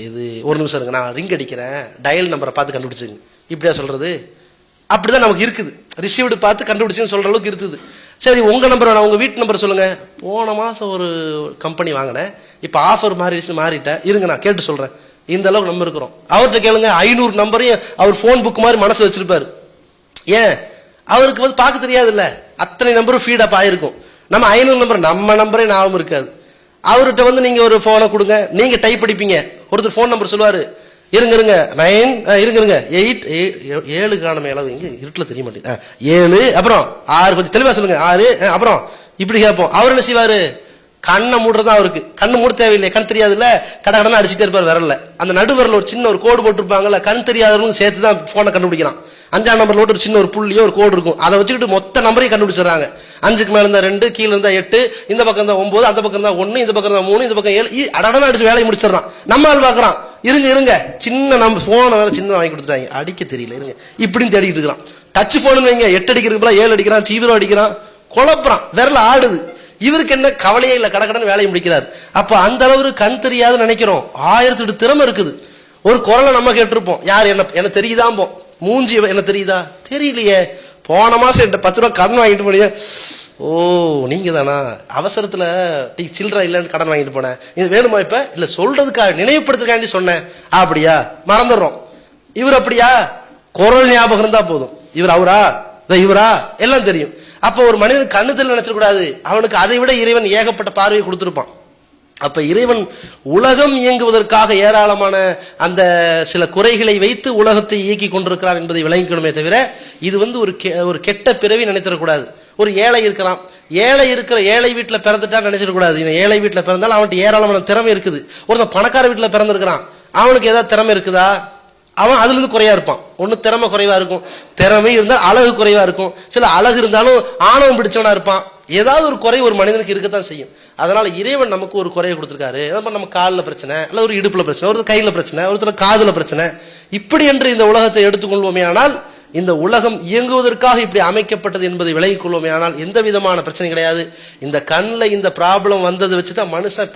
இது ஒரு நிமிஷம் இருக்கு, நான் ரிங் அடிக்கிறேன், டயல் நம்பரை பார்த்து கண்டுபிடிச்சுங்க. இப்படியா சொல்றது? அப்படிதான் நமக்கு இருக்குது. ரிசீவ்டு பார்த்து கண்டுபிடிச்சுன்னு சொல்ற அளவுக்கு இருக்குது. சரி, உங்க நம்பர் வேணாம், உங்க வீட்டு நம்பர் சொல்லுங்க. போன மாசம் ஒரு கம்பெனி வாங்கினேன், இப்ப ஆஃபர் மாறிட்டேன், இருங்க நான் கேட்டு சொல்றேன். இந்த அளவுக்கு நம்ம இருக்கிறோம். அவர்கிட்ட கேளுங்க, 500 நம்பரையும் அவர் போன் புக் மாதிரி மனசு வச்சிருப்பாரு. ஏன், அவருக்கு வந்து பார்க்க தெரியாது இல்ல, அத்தனை நம்பரும் ஃபீட் அப் ஆயிருக்கும். நம்ம 500 நம்பர், நம்ம நம்பரே ஞாபகம் இருக்காது. அவர்கிட்ட வந்து நீங்க ஒரு போனை கொடுங்க, நீங்க டைப் அடிப்பீங்க, ஒருத்தர் போன் நம்பர் சொல்லுவாரு, இருங்க 9 8 7 காணமே அளவு, இங்க இருட்டுல தெரிய மாட்டேங்குது, 7 அப்புறம் 6, கொஞ்சம் தெளிவா சொல்லுங்க, 6 அப்புறம் இப்படி கேட்போம். அவர் என்ன செய்வாரு, கண்ணை மூடுறதான் அவருக்கு, கண்ணு மூட தேவையில்லை, கண் தெரியாது இல்ல, கடை அடிச்சுட்டே இருப்பார் விரல்ல. அந்த நடுவரில் ஒரு சின்ன ஒரு கோடு போட்டிருப்பாங்கல்ல, கண் தெரியாதவங்க சேர்த்து தான் போனை கண்டுபிடிக்கலாம். 5ஆம் நம்பர்ல ஒரு சின்ன ஒரு புள்ளியோ ஒரு கோடு இருக்கும், அதை வச்சுக்கிட்டு மொத்த நம்பரையும் கண்டுபிடிச்சிடறாங்க. 5க்கு மேல இருந்தா 2, கீழே இருந்தா 8, இந்த பக்கம் இருந்தா 9, அந்த பக்கம் இருந்தா 1, இந்த பக்கம் இருந்தா 3, இந்த பக்கம் 7, அடடா அடிச்சு வேலையை முடிச்சிடறான். நம்ம ஆள் பாக்குறான், இருங்க சின்ன நம்ம போன வேலை சின்ன வாங்கி கொடுத்துட்டாங்க, அடிக்க தெரியல இருங்க இப்படின்னு தேடிக்கிட்டு இருக்கிறான். டச் போன் வைங்க 8 அடிக்கிறதுக்குலாம் 7 அடிக்கிறான், 0 அடிக்கிறான், குழப்பறான், விரல ஆடுது. இவருக்கு என்ன கவலையே இல்லை, கடகடன் வேலையை முடிக்கிறார். அப்ப அந்த அளவு கண் தெரியாதுன்னு நினைக்கிறோம். 1008 திறமை இருக்குது. ஒரு குரலை நம்ம கேட்டிருப்போம், யார் என்ன தெரியுதான், மூஞ்சி என்ன தெரியுதா, தெரியலையே. போன மாசம் என்கிட்ட 10 ரூபா கடன் வாங்கிட்டு போனீங்க, ஓ நீங்க தானா, அவசரத்துல சில்லறை இல்லைன்னு கடன் வாங்கிட்டு போனேன், இது வேணுமா இப்ப, இல்ல சொல்றதுக்காக நினைவுபடுத்துக்காண்டி சொன்னேன், அப்படியா மறந்துடுறோம். இவர் அப்படியா, குரல் ஞாபகம் இருந்தா போதும், இவர் அவரா இவரா எல்லாம் தெரியும். அப்ப ஒரு மனிதன் கண்ணுதல் நினைச்சிடக்கூடாது, அவனுக்கு அதை விட இறைவன் ஏகப்பட்ட பார்வையை கொடுத்திருப்பான். அப்ப இறைவன் உலகம் இயங்குவதற்காக ஏராளமான அந்த சில குறைகளை வைத்து உலகத்தை இயக்கி கொண்டிருக்கிறார் என்பதை விளங்கிக்கணுமே தவிர இது ஒரு கெட்ட பிறவி நினைத்திடக்கூடாது. ஒரு ஏழை இருக்கிறான், ஏழை வீட்டுல பிறந்துட்டா நினைச்சிடக்கூடாது, இந்த ஏழை வீட்டுல பிறந்தாலும் அவன்கிட்ட ஏராளமான திறமை இருக்குது. ஒருத்தன் பணக்கார வீட்டுல பிறந்திருக்கிறான், அவனுக்கு ஏதாவது திறமை இருக்குதா, அவன் அதுல இருந்து குறையா இருப்பான். ஒண்ணு திறமை குறைவா இருக்கும், திறமை இருந்தால் அழகு குறைவா இருக்கும், சில அழகு இருந்தாலும் ஆணவம் பிடிச்சவனா இருப்பான். ஏதாவது ஒரு குறை ஒரு மனிதனுக்கு இருக்கத்தான் செய்யும். அதனால இறைவன் நமக்கு ஒரு குறையை கொடுத்திருக்காரு. நம்ம காலில் பிரச்சனை, அல்ல ஒரு இடுப்புல பிரச்சனை, ஒருத்தர் கையில பிரச்சனை, ஒருத்தர் காதுல பிரச்சனை, இப்படி என்று இந்த உலகத்தை எடுத்துக்கொள்வோமே ஆனால், இந்த உலகம் இயங்குவதற்காக இப்படி அமைக்கப்பட்டது என்பதை விலகிக் கொள்வோமே ஆனால் எந்த விதமான பிரச்சனை கிடையாது. இந்த கண்ணில் இந்த ப்ராப்ளம் வந்ததை வச்சுதான் மனுஷன்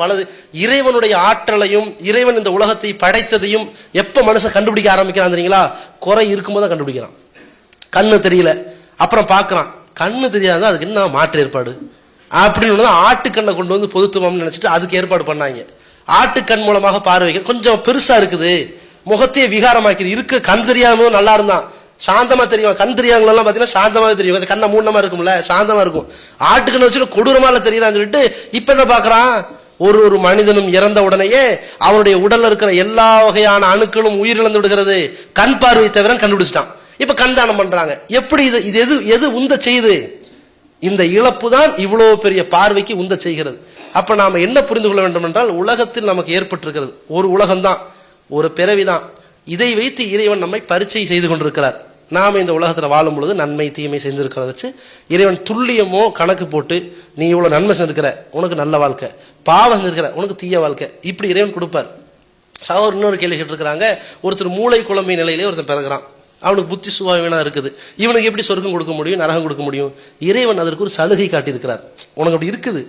இறைவனுடைய ஆற்றலையும் இறைவன் இந்த உலகத்தை படைத்ததையும் எப்ப மனுஷன் கண்டுபிடிக்க ஆரம்பிக்கிறான் தெரியுங்களா, குறை இருக்கும்போது தான் கண்டுபிடிக்கிறான். கண்ணு தெரியல, அப்புறம் பாக்குறான், கண்ணு தெரியாத அதுக்கு என்ன மாற்று ஏற்பாடு அப்படின்னு ஆட்டுக்கண்ணை கொண்டு வந்து பொதுத்துவம்னு நினைச்சிட்டு அதுக்கு ஏற்பாடு பண்ணாங்க. ஆட்டுக்கண் மூலமாக பார்வை கொஞ்சம் பெருசா இருக்குது, முகத்தையே விகாரமாக்கிது. இருக்க கண் தெரியாம நல்லா இருந்தான், சாந்தமா தெரியும். கண் தெரியாதவங்களெல்லாம் பாத்தீங்கன்னா சாந்தமாவே தெரியும், கண்ணை மூணமா இருக்கும்ல, சாந்தமா இருக்கும். ஆட்டுக்கண்ணை வச்சுட்டு கொடூரமா தெரியலான்னு சொல்லிட்டு இப்ப என்ன பாக்குறான், ஒரு மனிதனும் இறந்த உடனேயே அவனுடைய உடல்ல இருக்கிற எல்லா வகையான அணுக்களும் உயிரிழந்து விடுகிறது, கண் பார்வை தவிர கண்டுபிடிச்சிட்டான். இப்ப கண் தானம் பண்றாங்க. எப்படி இது எது உந்த செய்யுது, இந்த இழப்பு தான் இவ்வளவு பெரிய பார்வைக்கு உந்த செய்கிறது. அப்ப நாம என்ன புரிந்து கொள்ள வேண்டும் என்றால், உலகத்தில் நமக்கு ஏற்பட்டிருக்கிறது ஒரு உலகம்தான், ஒரு பிறவிதான். இதை வைத்து இறைவன் நம்மை பரீட்சை செய்து கொண்டிருக்கிறார். நாம இந்த உலகத்துல வாழும் பொழுது நன்மை தீமை செய்திருக்கிறத வச்சு இறைவன் துல்லியமோ கணக்கு போட்டு, நீ இவ்வளவு நன்மை செஞ்சிருக்கிற உனக்கு நல்ல வாழ்க்கை, பாவம் செஞ்சிருக்கிற உனக்கு தீய வாழ்க்கை, இப்படி இறைவன் கொடுப்பார். சகோதரர் இன்னொரு கேள்வி கேட்டிருக்கிறாங்க, ஒருத்தர் மூளை குழம்பை நிலையிலே ஒருத்தன் பிறகுறான், அவனுக்கு புத்தி சுபாவனா இருக்குது, இவனுக்கு எப்படி சொர்க்கம் கொடுக்க முடியும், நரகம் கொடுக்க முடியும்? இறைவன் அதற்கு ஒரு சலுகை காட்டியிருக்கிறார். உனக்கு அப்படி இருக்குது,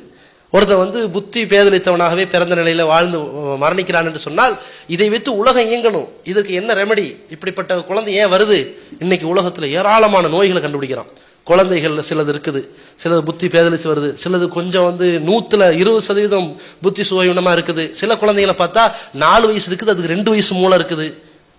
ஒருத்தன் புத்தி பேதலித்தவனாகவே பிறந்த நிலையில வாழ்ந்து மரணிக்கிறான் என்று சொன்னால் இதை வைத்து உலகம் இயங்கணும், இதற்கு என்ன ரெமெடி, இப்படிப்பட்ட குழந்தை ஏன் வருது? இன்னைக்கு உலகத்துல ஏராளமான நோய்களை கண்டுபிடிக்கிறான். குழந்தைகள் சிலது இருக்குது, சிலது புத்தி பேதலிச்சு வருது, சிலது கொஞ்சம் 100% புத்தி சுயமா இருக்குது. சில குழந்தைகளை பார்த்தா 4 வயசு இருக்குது, அதுக்கு 2 வயசு மூளை இருக்குது,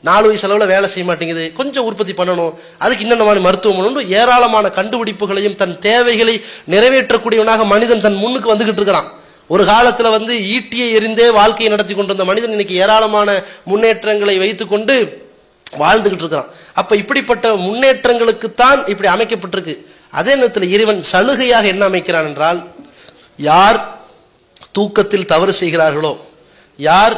4 வயசு அளவுல வேலை செய்ய மாட்டேங்குது, கொஞ்சம் உற்பத்தி பண்ணணும், அதுக்கு இன்னொரு மருத்துவம், ஏராளமான கண்டுபிடிப்புகளையும் தன் தேவைகளை நிறைவேற்றக்கூடியவனாக மனிதன் தன் முன்னுக்கு வந்துகிட்டு இருக்கிறான். ஒரு காலத்துல ஈட்டியை எறிந்தே வாழ்க்கையை நடத்தி கொண்டிருந்த மனிதன் இன்னைக்கு ஏராளமான முன்னேற்றங்களை வைத்துக்கொண்டு வாழ்ந்துகிட்டு இருக்கிறான். அப்ப இப்படிப்பட்ட முன்னேற்றங்களுக்குத்தான் இப்படி அமைக்கப்பட்டிருக்கு. அதே நேரத்தில் இறைவன் சலுகையாக என்ன அமைக்கிறான் என்றால், யார் தூக்கத்தில் தவறு செய்கிறார்களோ, யார்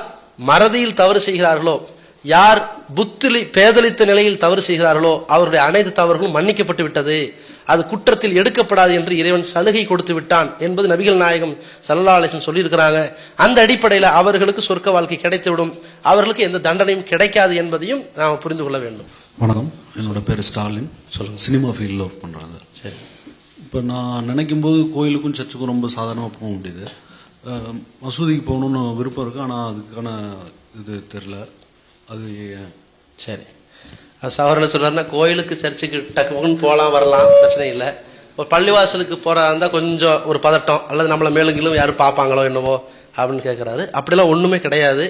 மறதியில் தவறு செய்கிறார்களோ, யார் புத்தி பேதலித்த நிலையில் தவறு செய்கிறார்களோ அவருடைய அனைத்து தவறுகளும் மன்னிக்கப்பட்டு விட்டது, அது குற்றத்தில் எடுக்கப்படாது என்று இறைவன் சலுகை கொடுத்து விட்டான் என்பது நபிகள் நாயகம் ஸல்லல்லாஹு அலைஹி வஸல்லம் சொல்லியிருக்கிறாங்க. அந்த அடிப்படையில் அவர்களுக்கு சொர்க்க வாழ்க்கை கிடைத்துவிடும், அவர்களுக்கு எந்த தண்டனையும் கிடைக்காது என்பதையும் நாம் புரிந்து கொள்ள வேண்டும். வணக்கம், என்னோட பேர் ஸ்டாலின். சொல்லுங்க. சினிமா ஃபீல்டில் ஒர்க் பண்ணுறாங்க. சரி. இப்போ நான் நினைக்கும் போது கோயிலுக்கும் சர்ச்சுக்கும் ரொம்ப சாதாரணமாக போக முடியுது. மசூதிக்கு போகணுன்னு விருப்பம் இருக்கு, ஆனால் அதுக்கான இது தெரில, அது சரி. சவரனை சொல்றாருன்னா, கோயிலுக்கு சர்ச்சுக்கு டக்குன்னு போகலாம் வரலாம், பிரச்சனை இல்லை. ஒரு பள்ளிவாசலுக்கு போறதா இருந்தால் கொஞ்சம் ஒரு பதட்டம், அல்லது நம்மளை மேலுங்களும் யாரும் பார்ப்பாங்களோ என்னவோ அப்படின்னு கேட்குறாரு. அப்படிலாம் ஒன்றுமே கிடையாது.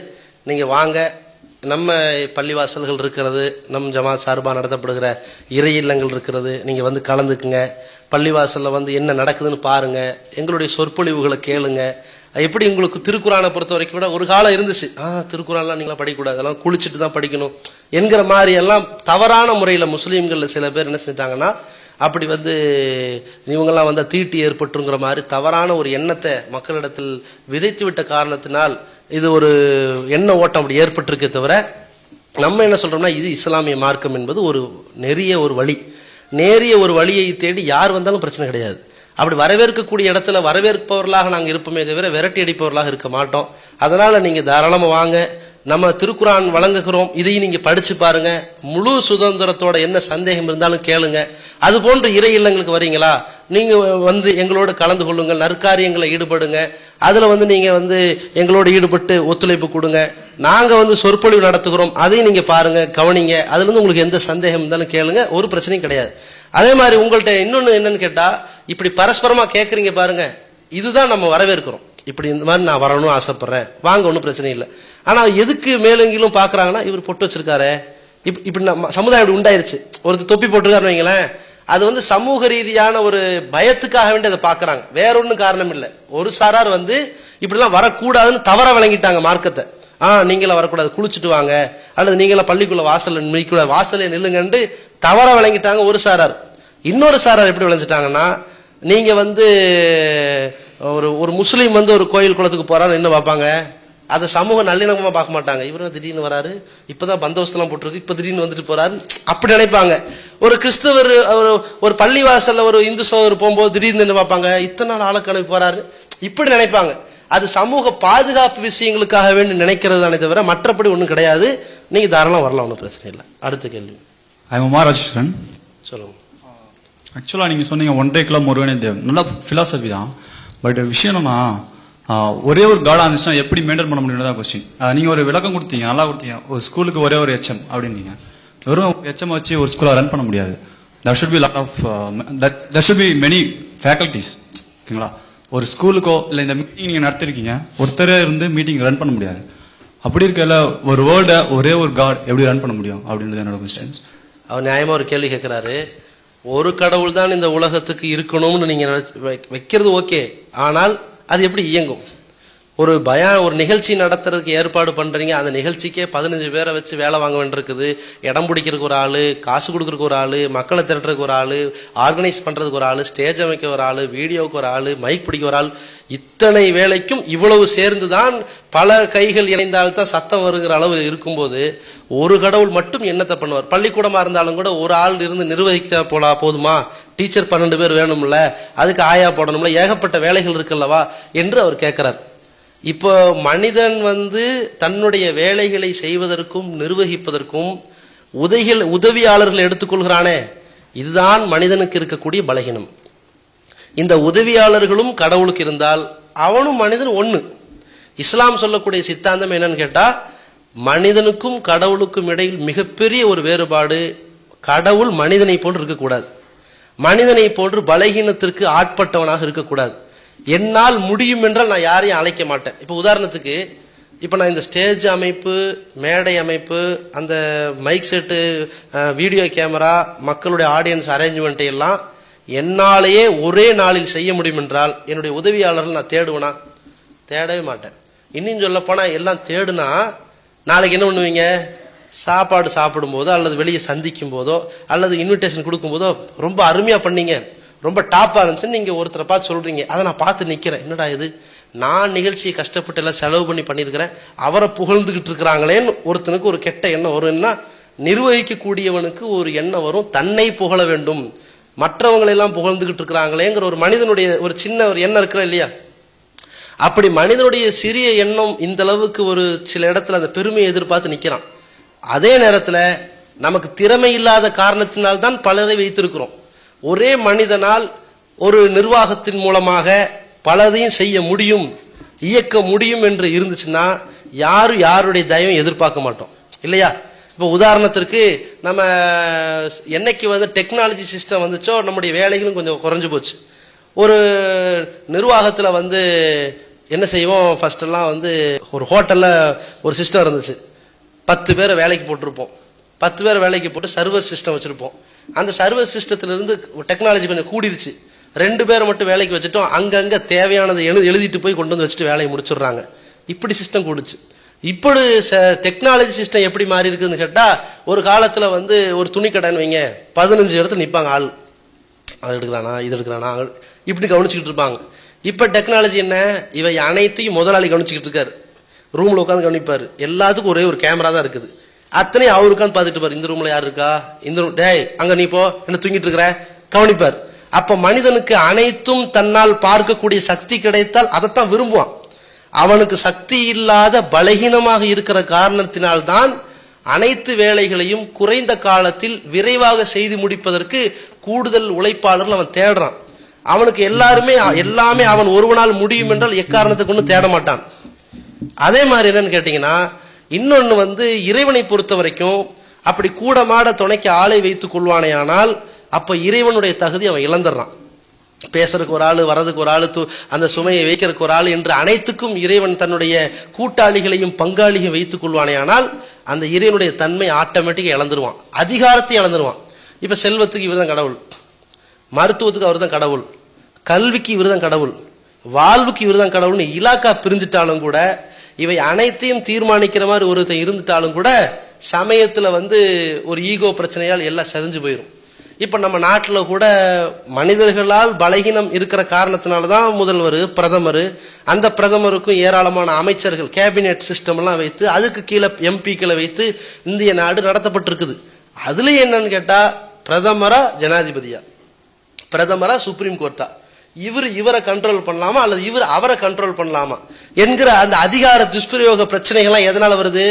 நீங்கள் வாங்க, நம்ம பள்ளிவாசல்கள் இருக்கிறது, நம் ஜமாத் சார்பாக நடத்தப்படுகிற இறை இல்லங்கள் இருக்கிறது, நீங்கள் கலந்துக்குங்க. பள்ளிவாசலில் என்ன நடக்குதுன்னு பாருங்க, எங்களுடைய சொற்பொழிவுகளை கேளுங்க. எப்படி உங்களுக்கு திருக்குறானை பொறுத்த வரைக்கும் கூட ஒரு காலம் இருந்துச்சு, திருக்குறான்லாம் நீங்களாம் படிக்கக்கூடாது, அதெல்லாம் குளிச்சுட்டு தான் படிக்கணும் என்கிற மாதிரி எல்லாம் தவறான முறையில் முஸ்லீம்களில் சில பேர் என்ன செஞ்சிட்டாங்கன்னா, அப்படி இவங்கெல்லாம் தீட்டு ஏற்பட்டுங்கிற மாதிரி தவறான ஒரு எண்ணத்தை மக்களிடத்தில் விதைத்து விட்ட காரணத்தினால் இது ஒரு எண்ண ஓட்டம் அப்படி ஏற்பட்டிருக்கே தவிர, நம்ம என்ன சொல்றோம்னா, இது இஸ்லாமிய மார்க்கம் என்பது ஒரு நேரிய ஒரு வழியை தேடி யார் வந்தாலும் பிரச்சனை கிடையாது. அப்படி வரவேற்கக்கூடிய இடத்துல வரவேற்பவர்களாக நாங்கள் இருப்போமே தவிர விரட்டி அடிப்பவர்களாக இருக்க மாட்டோம். அதனால நீங்க தாராளமாக வாங்க, நம்ம திருக்குரான் வழங்குகிறோம், இதையும் நீங்க படிச்சு பாருங்க. முழு சுதந்திரத்தோட என்ன சந்தேகம் இருந்தாலும் கேளுங்க. அது போன்று இறை இல்லங்களுக்கு வரீங்களா, நீங்க வந்து எங்களோட கலந்து கொள்ளுங்கள், நற்காரியங்களை ஈடுபடுங்க. அதுல வந்து நீங்க வந்து எங்களோட ஈடுபட்டு ஒத்துழைப்பு கொடுங்க. நாங்க வந்து சொற்பொழிவு நடத்துகிறோம், அதையும் நீங்க பாருங்க, கவனிங்க. அதுல இருந்து உங்களுக்கு எந்த சந்தேகம் இருந்தாலும் கேளுங்க, ஒரு பிரச்சனையும் கிடையாது. அதே மாதிரி உங்கள்ட்ட இன்னொன்னு என்னன்னு கேட்டா, இப்படி பரஸ்பரமா கேட்கறீங்க பாருங்க, இதுதான் நம்ம வரவேற்கிறோம். இப்படி இந்த மாதிரி நான் வரணும்னு ஆசைப்படுறேன், வாங்க, ஒன்றும் பிரச்சனை இல்லை. ஆனா எதுக்கு மேலெங்கிலும் பாக்குறாங்கன்னா, இவர் பொட்டு வச்சிருக்காரு, இப்படி நம்ம சமுதாயம் இப்படி உண்டாயிருச்சு, ஒருத்தர் தொப்பி போட்டிருக்காருன்னு வைங்களேன், அது வந்து சமூக ரீதியான ஒரு பயத்துக்காக வேண்டி அதை பாக்குறாங்க, வேற ஒன்றும் காரணம் இல்லை. ஒரு சாரார் வந்து இப்படிலாம் வரக்கூடாதுன்னு தவற விளங்கிட்டாங்க மார்க்கத்தை. நீங்களாம் வரக்கூடாது, குளிச்சுட்டு வாங்க, அல்லது நீங்களாம் பள்ளிக்குள்ள வாசல் நிற்கக்கூடாது, வாசலே நில்லுங்கன்னு தவற விளங்கிட்டாங்க ஒரு சாரார். இன்னொரு சாரார் எப்படி விளைஞ்சிட்டாங்கன்னா, நீங்க வந்து ஒரு முஸ்லீம் வந்து ஒரு கோயில் குளத்துக்கு போறான்னு என்ன பார்ப்பாங்க, அதை சமூக நல்லிணக்கமா பார்க்க மாட்டாங்க. இவரும் திடீர்னு வராரு, இப்பதான் பந்தோபஸ்தெல்லாம் போட்டிருக்கு, இப்ப திடீர்னு வந்துட்டு போறாரு, அப்படி நினைப்பாங்க. ஒரு கிறிஸ்தவர் ஒரு பள்ளி வாசல்ல ஒரு இந்து சோதர் போகும்போது திடீர்னு என்ன பார்ப்பாங்க, இத்தனை நாள் ஆளுக்கு அனுப்பி போறாரு, இப்படி நினைப்பாங்க. அது சமூக பாதுகாப்பு விஷயங்களுக்காக வேண்டி நினைக்கிறது தானே தவிர மற்றபடி ஒன்றும் கிடையாது. நீங்க தாராளம் வரலாம், ஒன்றும் பிரச்சனை இல்லை. அடுத்த கேள்வி. ராஜேஸ்வரன் சொல்லுங்க. ஆக்சுவலாக நீங்கள் சொன்னீங்க ஒன்றே கிலோ ஒருவனே தேவன், நல்ல ஃபிலாசபி தான். பட் விஷயம் என்னன்னா, ஒரே ஒரு காடாக இருந்துச்சுன்னா எப்படி மெயின்டைன் பண்ண முடியும் தான் கொஸ்டின். நீங்கள் ஒரு விளக்கம் கொடுத்தீங்க, நல்லா கொடுத்தீங்க. ஒரு ஸ்கூலுக்கு ஒரே ஒரு எச்எம் அப்படின்னீங்க. வெறும் எச்எம் வச்சு ஒரு ஸ்கூலை ரன் பண்ண முடியாது. That should be lot of that should be many faculties. ஓகேங்களா? ஒரு ஸ்கூலுக்கோ இல்லை இந்த மீட்டிங் நீங்கள் நடத்திருக்கீங்க, ஒருத்தரே இருந்து மீட்டிங் ரன் பண்ண முடியாது. அப்படி இருக்கல ஒரு வேர்ல்டை ஒரே ஒரு காட் எப்படி ரன் பண்ண முடியும் அப்படின்றது என்னோட கொஸ்டின்ஸ். அவர் நியாயமா ஒரு கேள்வி கேட்கிறாரு. ஒரு கடவுள் தான் இந்த உலகத்துக்கு இருக்கணும்னு நீங்க வைக்கிறது ஓகே, ஆனால் அது எப்படி இயங்கும்? ஒரு ஒரு நிகழ்ச்சி நடத்துறதுக்கு ஏற்பாடு பண்றீங்க, அந்த நிகழ்ச்சிக்கே 15 பேரை வச்சு வேலை வாங்க வேண்டியிருக்குது. இடம் பிடிக்கிறதுக்கு ஒரு ஆளு, காசு கொடுக்கறதுக்கு ஒரு ஆளு, மக்களை திரட்டுறதுக்கு ஒரு ஆளு, ஆர்கனைஸ் பண்றதுக்கு ஒரு ஆளு, ஸ்டேஜ் அமைக்க ஒரு ஆளு, வீடியோவுக்கு ஒரு ஆளு, மைக் பிடிக்க ஒரு ஆள், இத்தனை வேலைக்கும் இவ்வளவு சேர்ந்துதான் பல கைகள் இணைந்தால்தான் சத்தம் வருகிற அளவு இருக்கும்போது ஒரு கடவுள் மட்டும் என்னத்தை பண்ணுவார்? பள்ளிக்கூடமா இருந்தாலும் கூட ஒரு ஆள் இருந்து நிர்வகிக்க போதுமா? டீச்சர் 12 பேர் வேணும்ல, அதுக்கு ஆயா போடணும்ல, ஏகப்பட்ட வேலைகள் இருக்குல்லவா என்று அவர் கேட்கிறார். இப்போ மனிதன் வந்து தன்னுடைய வேலைகளை செய்வதற்கும் நிர்வகிப்பதற்கும் உதவியாளர்கள் எடுத்துக்கொள்கிறானே, இதுதான் மனிதனுக்கு இருக்கக்கூடிய பலகீனம். இந்த உதவியாளர்களும் கடவுளுக்கு இருந்தால் அவனும் மனிதன் ஒண்ணு. இஸ்லாம் சொல்லக்கூடிய சித்தாந்தம் என்னன்னு கேட்டா, மனிதனுக்கும் கடவுளுக்கும் இடையில் மிகப்பெரிய ஒரு வேறுபாடு, கடவுள் மனிதனை போன்று இருக்கக்கூடாது, மனிதனை போன்று பலகீனத்திற்கு ஆட்பட்டவனாக இருக்கக்கூடாது. என்னால் முடியும் என்றால் நான் யாரையும் அழைக்க மாட்டேன். இப்ப உதாரணத்துக்கு, இப்ப நான் இந்த ஸ்டேஜ் அமைப்பு, மேடை அமைப்பு, அந்த மைக் செட்டு, வீடியோ கேமரா, மக்களுடைய ஆடியன்ஸ் அரேஞ்ச்மெண்ட் எல்லாம் என்னாலேயே ஒரே நாளில் செய்ய முடியும் என்றால் என்னுடைய உதவியாளர்கள் நான் தேடுவேனா? தேடவே மாட்டேன். இன்னும் சொல்ல போனா எல்லாம் தேடுனா நாளைக்கு என்ன பண்ணுவீங்க? சாப்பாடு சாப்பிடும் போதோ அல்லது வெளியே சந்திக்கும் போதோ அல்லது இன்விடேஷன் கொடுக்கும் போதோ ரொம்ப அருமையா பண்ணீங்க, ரொம்ப டாப்பா இருந்துச்சுன்னு நீங்க ஒருத்தரை பார்த்து சொல்றீங்க. அதை நான் பார்த்து நிக்கிறேன், என்னடா இது, நான் நிகழ்ச்சியை கஷ்டப்பட்டு எல்லாம் செலவு பண்ணி பண்ணியிருக்கிறேன், அவரை புகழ்ந்துகிட்டு இருக்கிறாங்களேன்னு ஒருத்தனுக்கு ஒரு கெட்ட எண்ணம் வரும்னா, நிர்வகிக்கக்கூடியவனுக்கு ஒரு எண்ணம் வரும், தன்னை புகழ வேண்டும், மற்றவங்களை எல்லாம் புகழ்ந்துகிட்டு இருக்கிறாங்களேங்கிற ஒரு மனிதனுடைய ஒரு சின்ன ஒரு எண்ணம் இருக்கிற இல்லையா? அப்படி மனிதனுடைய சிறிய எண்ணம் இந்த அளவுக்கு ஒரு சில இடத்துல அந்த பெருமையை எதிர்பார்த்து நிக்கிறான். அதே நேரத்துல நமக்கு திறமை இல்லாத காரணத்தினால்தான் பலரை வைத்திருக்கிறோம். ஒரே மனிதனால் ஒரு நிர்வாகத்தின் மூலமாக பலதையும் செய்ய முடியும், இயக்க முடியும் என்று இருந்துச்சுன்னா யாரும் யாருடைய தயவும் எதிர்பார்க்க மாட்டோம் இல்லையா? இப்போ உதாரணத்திற்கு நம்ம என்னைக்கு வந்து டெக்னாலஜி சிஸ்டம் வந்துச்சோ நம்முடைய வேலைகளும் கொஞ்சம் குறைஞ்சு போச்சு. ஒரு நிர்வாகத்துல வந்து என்ன செய்வோம், ஃபர்ஸ்ட் எல்லாம் வந்து ஒரு ஹோட்டல்ல ஒரு சிஸ்டம் இருந்துச்சு, 10 பேரை வேலைக்கு போட்டிருப்போம், 10 பேரை வேலைக்கு போட்டு சர்வர் சிஸ்டம் வச்சிருப்போம். அந்த சர்வர் சிஸ்டத்துல இருந்து டெக்னாலஜி கொஞ்சம் கூடிருச்சு, 2 பேரை மட்டும் வேலைக்கு வச்சுட்டோம், அங்கங்க தேவையானதை எழுதிட்டு போய் கொண்டு வந்து வச்சுட்டு வேலையை முடிச்சிடுறாங்க. இப்படி சிஸ்டம் கூடுச்சு. இப்படி டெக்னாலஜி சிஸ்டம் எப்படி மாறி இருக்குன்னு கேட்டா, ஒரு காலத்துல வந்து ஒரு துணி கடைன்னு வைங்க, 15 இடத்துல நிப்பாங்க ஆள், அது எடுக்கிறானா இது எடுக்கிறானா இப்படி கவனிச்சுக்கிட்டு இருப்பாங்க. இப்ப டெக்னாலஜி என்ன, இவை அனைத்தையும் முதலாளி கவனிச்சுக்கிட்டு இருக்காரு, ரூம்ல உட்காந்து கவனிப்பாரு, எல்லாத்துக்கும் ஒரே ஒரு கேமரா தான் இருக்குது, அத்தனை அவர் உட்காந்து பார்த்துட்டு பாரு, இந்த ரூம்ல யாரு இருக்கா, இந்த ரூம் டேய் அங்க நீ போ, என்ன தூங்கிட்டு இருக்கிற, கவனிப்பார். அப்ப மனிதனுக்கு அனைத்தும் தன்னால் பார்க்கக்கூடிய சக்தி கிடைத்தால் அதைத்தான் விரும்புவான். அவனுக்கு சக்தி இல்லாத பலகீனமாக இருக்கிற காரணத்தினால்தான் அனைத்து வேலைகளையும் குறைந்த காலத்தில் விரைவாக செய்து முடிப்பதற்கு கூடுதல் உழைப்பாளர்கள் அவன் தேடுறான். அவனுக்கு எல்லாமே அவன் ஒருவனால் முடியும் என்றால் எக்காரணத்துக்கு ஒன்றும் தேட மாட்டான். அதே மாதிரி என்னன்னு கேட்டீங்கன்னா, இன்னொன்னு இறைவனை பொறுத்த வரைக்கும் அப்படி கூட மாட துணைக்கு ஆளை வைத்துக் கொள்வானேயானால் அப்ப இறைவனுடைய தகுதி அவன் இழந்துடுறான். பேசுறதுக்கு ஒரு ஆளு, வர்றதுக்கு ஒரு ஆளு, அந்த சுமையை வைக்கிறதுக்கு ஒரு ஆளு என்று அனைத்துக்கும் இறைவன் தன்னுடைய கூட்டாளிகளையும் பங்காளிகளையும் வைத்துக் கொள்வானேயானால் அந்த இறைவனுடைய தன்மை ஆட்டோமேட்டிக்கா இழந்துருவான், அதிகாரத்தை இழந்துருவான். இப்ப செல்வத்துக்கு இவர் தான் கடவுள், மருத்துவத்துக்கு அவர் தான் கடவுள், கல்விக்கு இவர் தான் கடவுள், வாழ்வுக்கு இவர் தான் கடவுள்னு இலாக்கா பிரிஞ்சிட்டாலும் கூட, இவை அனைத்தையும் தீர்மானிக்கிற மாதிரி ஒருத்தன் இருந்துட்டாலும் கூட சமயத்துல ஒரு ஈகோ பிரச்சனையால் எல்லாம் செதஞ்சு போயிடும். இப்ப நம்ம நாட்டுல கூட மனிதர்களால் பலகீனம் இருக்கிற காரணத்தினாலதான் முதல்வர், பிரதமர், அந்த பிரதமருக்கும் ஏராளமான அமைச்சர்கள், கேபினெட் சிஸ்டம் எல்லாம் வைத்து அதுக்கு கீழே எம்பிக்களை வைத்து இந்திய நாடு நடத்தப்பட்டிருக்குது. அதுல என்னன்னு கேட்டா, பிரதமரா ஜனாதிபதியா, பிரதமரா சுப்ரீம் கோர்ட்டா, இவரை கண்ட்ரோல் பண்ணலாமா அல்லது இவர் அவரை கண்ட்ரோல் பண்ணலாமா என்கிற அந்த அதிகார துஷ்பிரயோக பிரச்சனைகள்லாம் எதனால வருது?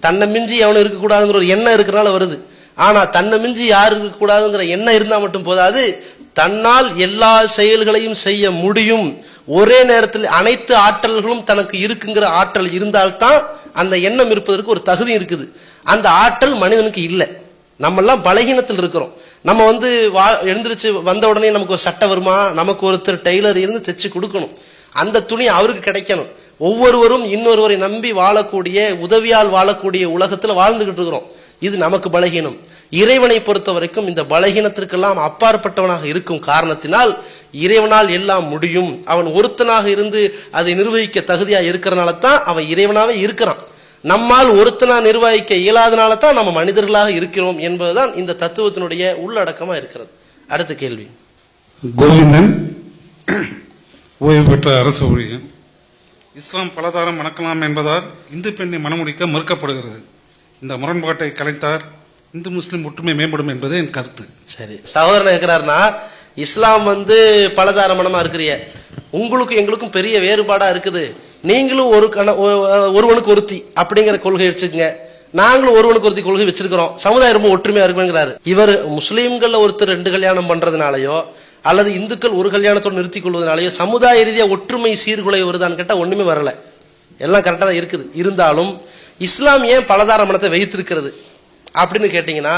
தன்னை மிஞ்சி அவனு இருக்கக்கூடாதுங்கிற ஒரு எண்ணம் இருக்கிறனால வருது. ஆனா தன்னை மிஞ்சி யாரு இருக்கக்கூடாதுங்கிற எண்ணம் இருந்தா மட்டும் போதாது, தன்னால் எல்லா செயல்களையும் செய்ய முடியும், ஒரே நேரத்தில் அனைத்து ஆற்றல்களும் தனக்கு இருக்குங்கிற ஆற்றல் இருந்தால்தான் அந்த எண்ணம் இருப்பதற்கு ஒரு தகுதி இருக்குது. அந்த ஆற்றல் மனிதனுக்கு இல்லை. நம்ம எல்லாம் பலகீனத்தில் இருக்கிறோம். நம்ம எழுந்திருச்சு வந்த உடனே நமக்கு ஒரு சட்டை வருமா, நமக்கு ஒருத்தர் டெய்லர் இருந்து தைச்சு கொடுக்கணும், அந்த துணி அவருக்கு கிடைக்கணும். ஒவ்வொருவரும் இன்னொருவரை நம்பி வாழக்கூடிய, உதவியால் வாழக்கூடிய உலகத்துல வாழ்ந்துகிட்டு இருக்கிறோம். இது நமக்கு பலகீனம். இறைவனை பொறுத்த வரைக்கும் இந்த பலகீனத்திற்கெல்லாம் அப்பாற்பட்டவனாக இருக்கும் காரணத்தினால் இறைவனால் எல்லாம் முடியும், அவன் ஒருத்தனாக இருந்து அதை நிர்வகிக்க தகுதியா இருக்கிறனால தான் அவன் இறைவனாவே இருக்கிறான். நம்மால் ஒருத்தனா நிர்வகிக்க இயலாதனால தான் நம்ம மனிதர்களாக இருக்கிறோம் என்பதுதான் இந்த தத்துவத்தினுடைய உள்ளடக்கமா இருக்கிறது. அடுத்த கேள்வி. கோவிந்தன், ஓய்வு பெற்ற அரசு ஊழியர். இஸ்லாம் பலதாரம் மணக்கலாம் என்பதால் இந்து பெண்ணை மணமுடிக்க மறுக்கப்படுகிறது. இந்த முரண்பாட்டை கலைத்தார் இந்து முஸ்லிம் ஒற்றுமை மேம்படும் என்பது என் கருத்து. சரி, சகோதரன் இருக்கிறார்னா, இஸ்லாம் பலதார மனமா இருக்கிறிய, உங்களுக்கு எங்களுக்கும் பெரிய வேறுபாடா இருக்குது, நீங்களும் ஒருவனுக்கு ஒருத்தி அப்படிங்கிற கொள்கை வச்சுக்கங்க, நாங்களும் ஒருவனுக்கு ஒருத்தி கொள்கை வச்சிருக்கிறோம், சமுதாயம் ரொம்ப ஒற்றுமையா இருக்குங்கிறாரு. இவர் முஸ்லீம்கள் ஒருத்தர் 2 கல்யாணம் பண்றதுனாலயோ அல்லது இந்துக்கள் ஒரு கல்யாணத்தோடு நிறுத்திக் கொள்வதனாலயோ சமுதாய ரீதியா ஒற்றுமை சீர்குலை வருதான்னு கேட்டா ஒண்ணுமே வரல, எல்லாம் கரெக்டா தான் இருக்குது. இருந்தாலும் இஸ்லாம் ஏன் பலதார மனத்தை வைத்திருக்கிறது அப்படின்னு கேட்டீங்கன்னா,